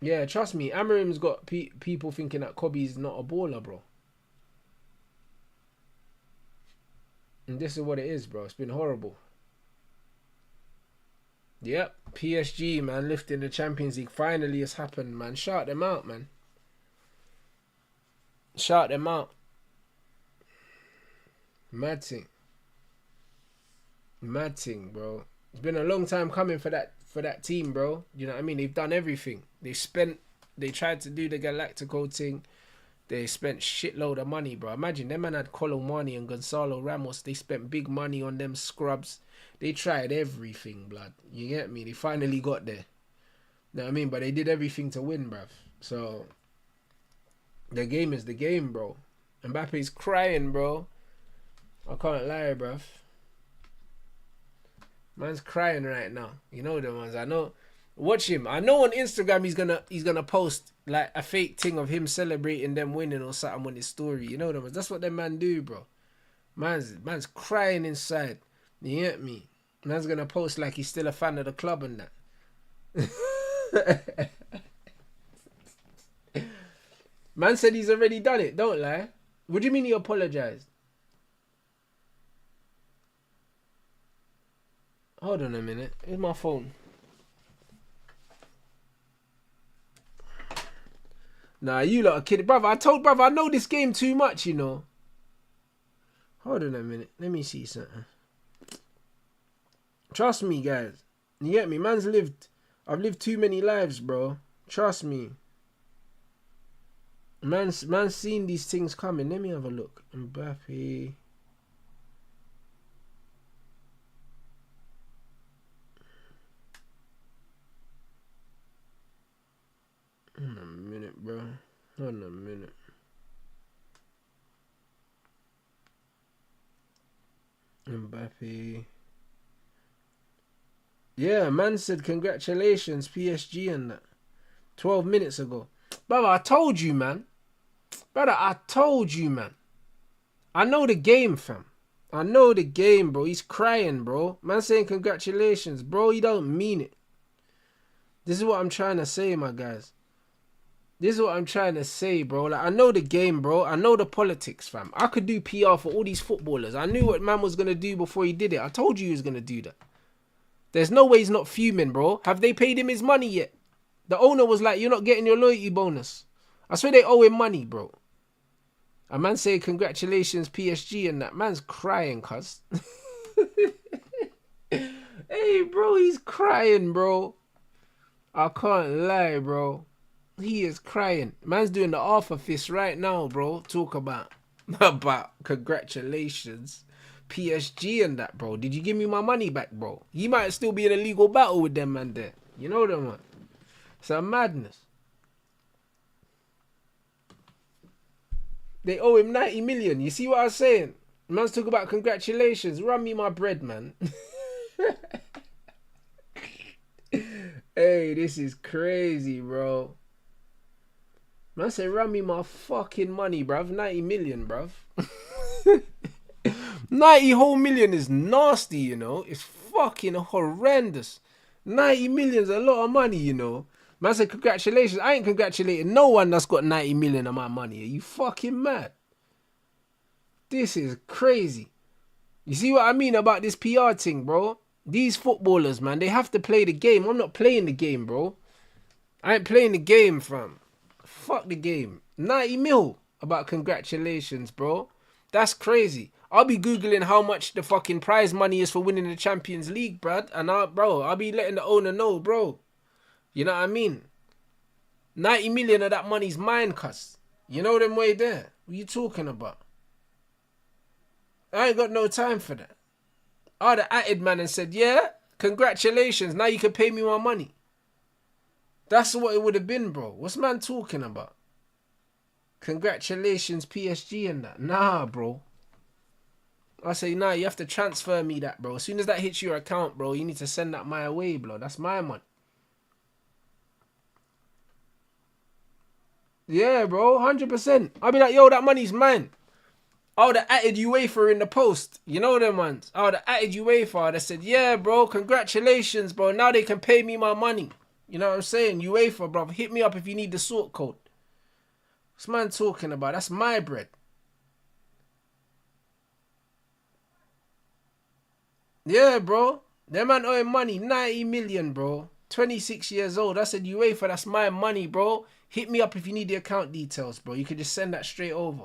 Yeah, trust me. Amorim's got people thinking that Kobe's not a baller, bro. And this is what it is, bro. It's been horrible. Yep. PSG, man, lifting the Champions League. Finally, it's happened, man. Shout them out, man. Shout them out. Mad thing, bro. It's been a long time coming for that team, bro. You know what I mean? They've done everything. They tried to do the Galactico thing. They spent shitload of money, bro. Imagine them man had Colomani and Gonzalo Ramos. They spent big money on them scrubs. They tried everything, blood. You get me? They finally got there. You know what I mean? But they did everything to win, bruv. So the game is the game, bro. Mbappe's crying, bro. I can't lie, bruv. Man's crying right now. You know the ones. I know. Watch him. I know on Instagram he's gonna post like a fake thing of him celebrating them winning or something on his story. You know the ones. That's what them man do, bro. Man's crying inside. You get me? Man's gonna post like he's still a fan of the club and that. Man said he's already done it. Don't lie. What do you mean he apologized? Hold on a minute. Here's my phone. Nah, you lot are kidding. Brother, I know this game too much, you know. Hold on a minute. Let me see something. Trust me, guys. You get me? I've lived too many lives, bro. Trust me. Man's seen these things coming. Let me have a look. Mbappe. Hold on a minute, bro. Hold on a minute. Mbappe. Yeah, man said congratulations, PSG and that. 12 minutes ago. Brother, I told you, man. Brother, I told you, man. I know the game, fam. I know the game, bro. He's crying, bro. Man saying congratulations. Bro, he don't mean it. This is what I'm trying to say, my guys. This is what I'm trying to say, bro. Like, I know the game, bro. I know the politics, fam. I could do PR for all these footballers. I knew what man was going to do before he did it. I told you he was going to do that. There's no way he's not fuming, bro. Have they paid him his money yet? The owner was like, you're not getting your loyalty bonus. I swear they owe him money, bro. A man say congratulations PSG and that man's crying, cuz. Hey, bro, he's crying, bro. I can't lie, bro. He is crying. Man's doing the Arthur fist right now, bro. Talk about congratulations PSG and that, bro. Did you give me my money back, bro? He might still be in a legal battle with them, man, there. You know them, man. It's a madness. They owe him 90 million. You see what I was saying? Man's talking about congratulations. Run me my bread, man. Hey, this is crazy, bro. Man say run me my fucking money, bruv. 90 million, bruv. 90 whole million is nasty, you know. It's fucking horrendous. 90 million's a lot of money, you know. Man said congratulations. I ain't congratulating no one that's got 90 million of my money. Are you fucking mad? This is crazy. You see what I mean about this PR thing, bro? These footballers, man, they have to play the game. I'm not playing the game, bro. I ain't playing the game, fam. Fuck the game. 90 mil about congratulations, bro. That's crazy. I'll be Googling how much the fucking prize money is for winning the Champions League, bruh. And I'll be letting the owner know, bro. You know what I mean? 90 million of that money's mine, cuz. You know them way there. What you talking about? I ain't got no time for that. I'd have atted man and said, yeah, congratulations. Now you can pay me my money. That's what it would have been, bro. What's man talking about? Congratulations, PSG and that. Nah, bro. I say, nah, you have to transfer me that, bro. As soon as that hits your account, bro, you need to send that my way, bro. That's my money. Yeah, bro, 100%. I'll be like, yo, that money's mine. I would have added UEFA in the post. You know them ones. I would have added UEFA. I'd have said, yeah, bro, congratulations, bro. Now they can pay me my money. You know what I'm saying? UEFA, bro. Hit me up if you need the sort code. What's man talking about? That's my bread. Yeah, bro. Them man owing money. 90 million, bro. 26 years old. I said, UEFA, that's my money, bro. Hit me up if you need the account details, bro. You can just send that straight over.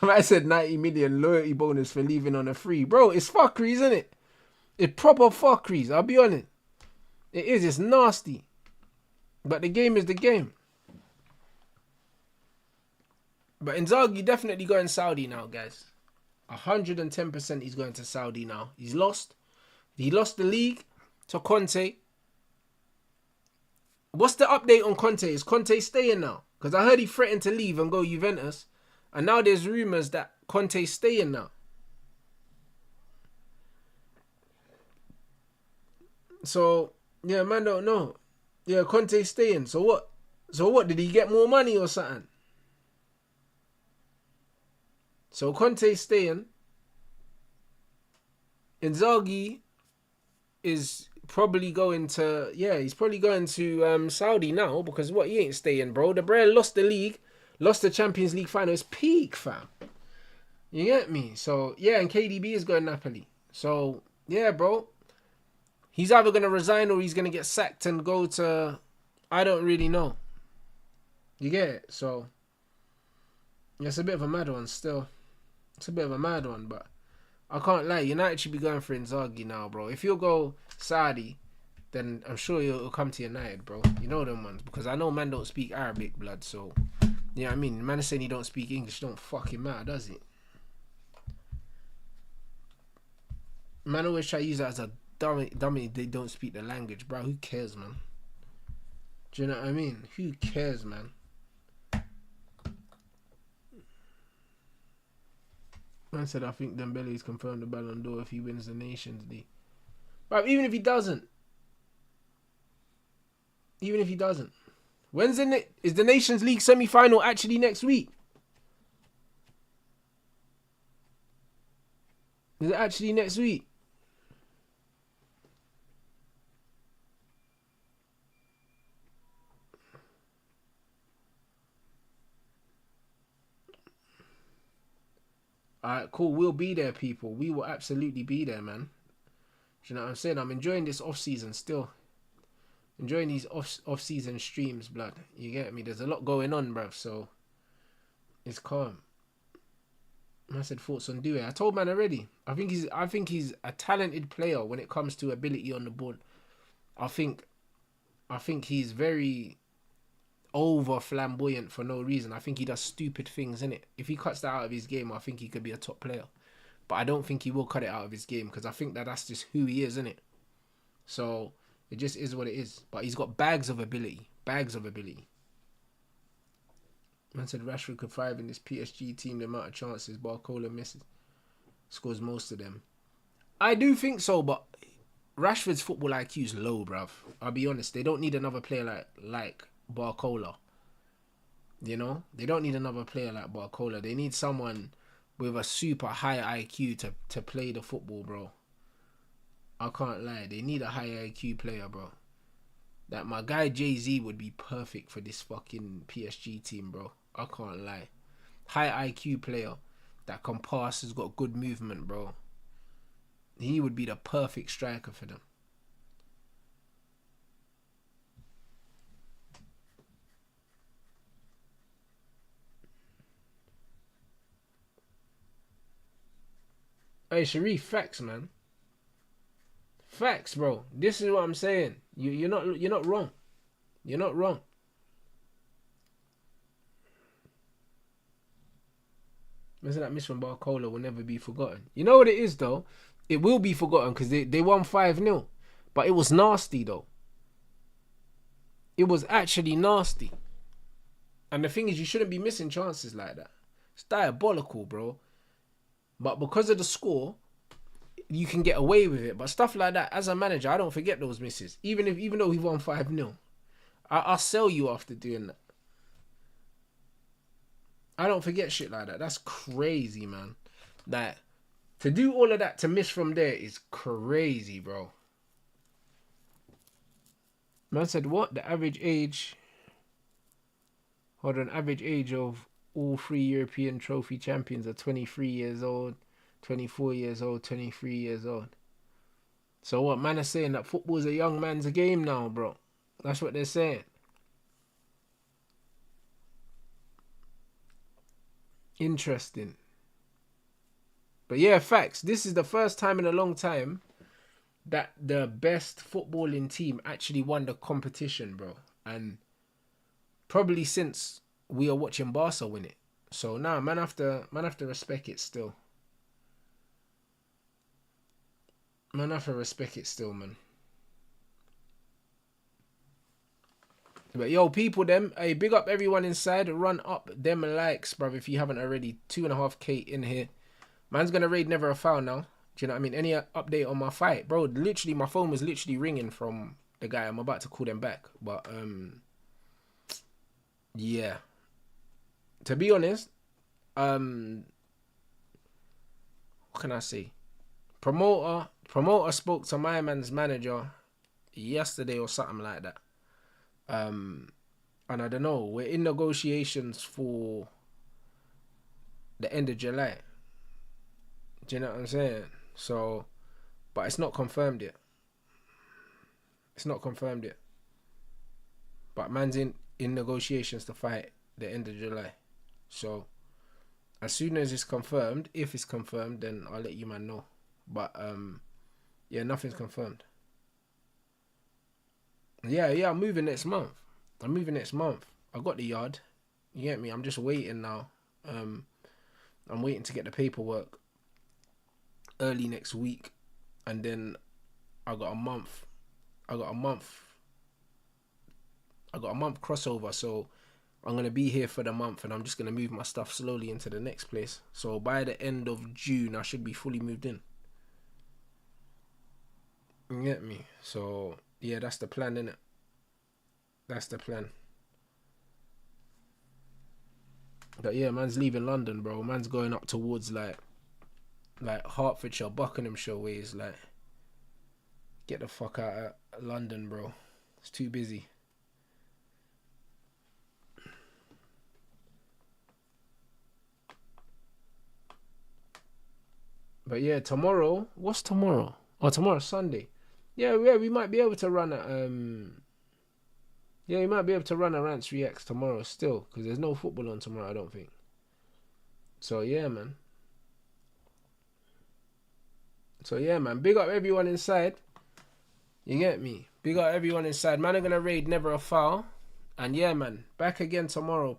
I said 90 million loyalty bonus for leaving on a free. Bro, it's fuckery, isn't it? It's proper fuckeries, I'll be honest. It is, it's nasty. But the game is the game. But Inzaghi definitely going Saudi now, guys. 110% he's going to Saudi now. He's lost. He lost the league to Conte. What's the update on Conte? Is Conte staying now? Because I heard he threatened to leave and go Juventus. And now there's rumours that Conte's staying now. So, yeah, man don't know. Yeah, Conte's staying. So what? So what? Did he get more money or something? So Conte's staying. Inzaghi is probably going to, he's probably going to Saudi now, because what, he ain't staying, bro. The Brer lost the league, lost the Champions League final. It's peak, fam. You get me? So, yeah, and KDB is going Napoli. So, yeah, bro. He's either going to resign or he's going to get sacked and go to, I don't really know. You get it? So, yeah, it's a bit of a mad one still. It's a bit of a mad one, but I can't lie. United should be going for Inzaghi now, bro. If you'll go Saudi, then I'm sure you'll come to United, bro. You know them ones. Because I know man don't speak Arabic, blood, so... You know what I mean? Man is saying he don't speak English, don't fucking matter, does it? Man always try to use that as a dummy. They don't speak the language, bro. Who cares, man? Do you know what I mean? Who cares, man? Man said, I think Dembele's confirmed the Ballon d'Or if he wins the Nations League. But even if he doesn't, when's is the Nations League semi-final actually next week? Is it actually next week? Alright, cool. We'll be there, people. We will absolutely be there, man. Do you know what I'm saying? I'm enjoying this off-season still. Enjoying these off-season streams, blood. You get me? There's a lot going on, bruv, so it's calm. I said thoughts on Due. I told man already. I think he's a talented player when it comes to ability on the board. I think he's very over flamboyant for no reason. I think he does stupid things, innit? If he cuts that out of his game, I think he could be a top player. But I don't think he will cut it out of his game because I think that's just who he is, innit? So it just is what it is. But he's got bags of ability. Bags of ability. Man said Rashford could thrive in this PSG team. The amount of chances Barcola misses, scores most of them. I do think so, but Rashford's football IQ is low, bruv. I'll be honest. They don't need another player like Barcola. You know? They don't need another player like Barcola. They need someone with a super high IQ to play the football, bro. I can't lie. They need a high IQ player, bro. That my guy Jay-Z would be perfect for this fucking PSG team, bro. I can't lie. High IQ player that can pass, has got good movement, bro. He would be the perfect striker for them. Hey, Sharif, facts, man. Facts, bro. This is what I'm saying. You're not wrong. You're not wrong. Listen, that miss from Barcola will never be forgotten. You know what it is, though? It will be forgotten because they won 5-0. But it was nasty, though. It was actually nasty. And the thing is, you shouldn't be missing chances like that. It's diabolical, bro. But because of the score, you can get away with it. But stuff like that, as a manager, I don't forget those misses. Even though we won 5-0. I'll sell you after doing that. I don't forget shit like that. That's crazy, man. Like, to do all of that to miss from there is crazy, bro. Man said, what? The average age... Hold on, average age of all 3 European trophy champions are 23 years old, 24 years old, 23 years old. So what, man are saying that football's a young man's game now, bro. That's what they're saying. Interesting. But yeah, facts. This is the first time in a long time that the best footballing team actually won the competition, bro. And probably since we are watching Barca win it. So now, man have to respect it still. Man have to respect it still, man. But yo, people, them, hey, big up everyone inside. Run up them likes, bruv, if you haven't already. 2.5k in here. Man's gonna raid Never a Foul now. Do you know what I mean? Any update on my fight? Bro, literally, my phone was literally ringing from the guy. I'm about to call them back. But, yeah. To be honest, what can I say? Promoter spoke to my man's manager yesterday or something like that. And I don't know, we're in negotiations for the end of July. Do you know what I'm saying? So, but it's not confirmed yet. It's not confirmed yet. But man's in negotiations to fight the end of July. So, as soon as it's confirmed, if it's confirmed, then I'll let you man know. But, yeah, nothing's confirmed. Yeah, I'm moving next month. I got the yard. You get me? I'm just waiting now. I'm waiting to get the paperwork early next week. And then I got a month crossover. So I'm going to be here for the month and I'm just going to move my stuff slowly into the next place. So by the end of June, I should be fully moved in. You get me? So yeah, that's the plan, innit? That's the plan. But yeah, man's leaving London, bro. Man's going up towards like Hertfordshire, Buckinghamshire ways. Like, get the fuck out of London, bro. It's too busy. But yeah, tomorrow. What's tomorrow? Oh, tomorrow's Sunday. Yeah, we might be able to run a Yeah, we might be able to run a Rants Reacts tomorrow still, because there's no football on tomorrow, I don't think. So yeah, man. Big up everyone inside. You get me? Big up everyone inside. Man, I'm gonna raid Never a Foul. And yeah, man, back again tomorrow.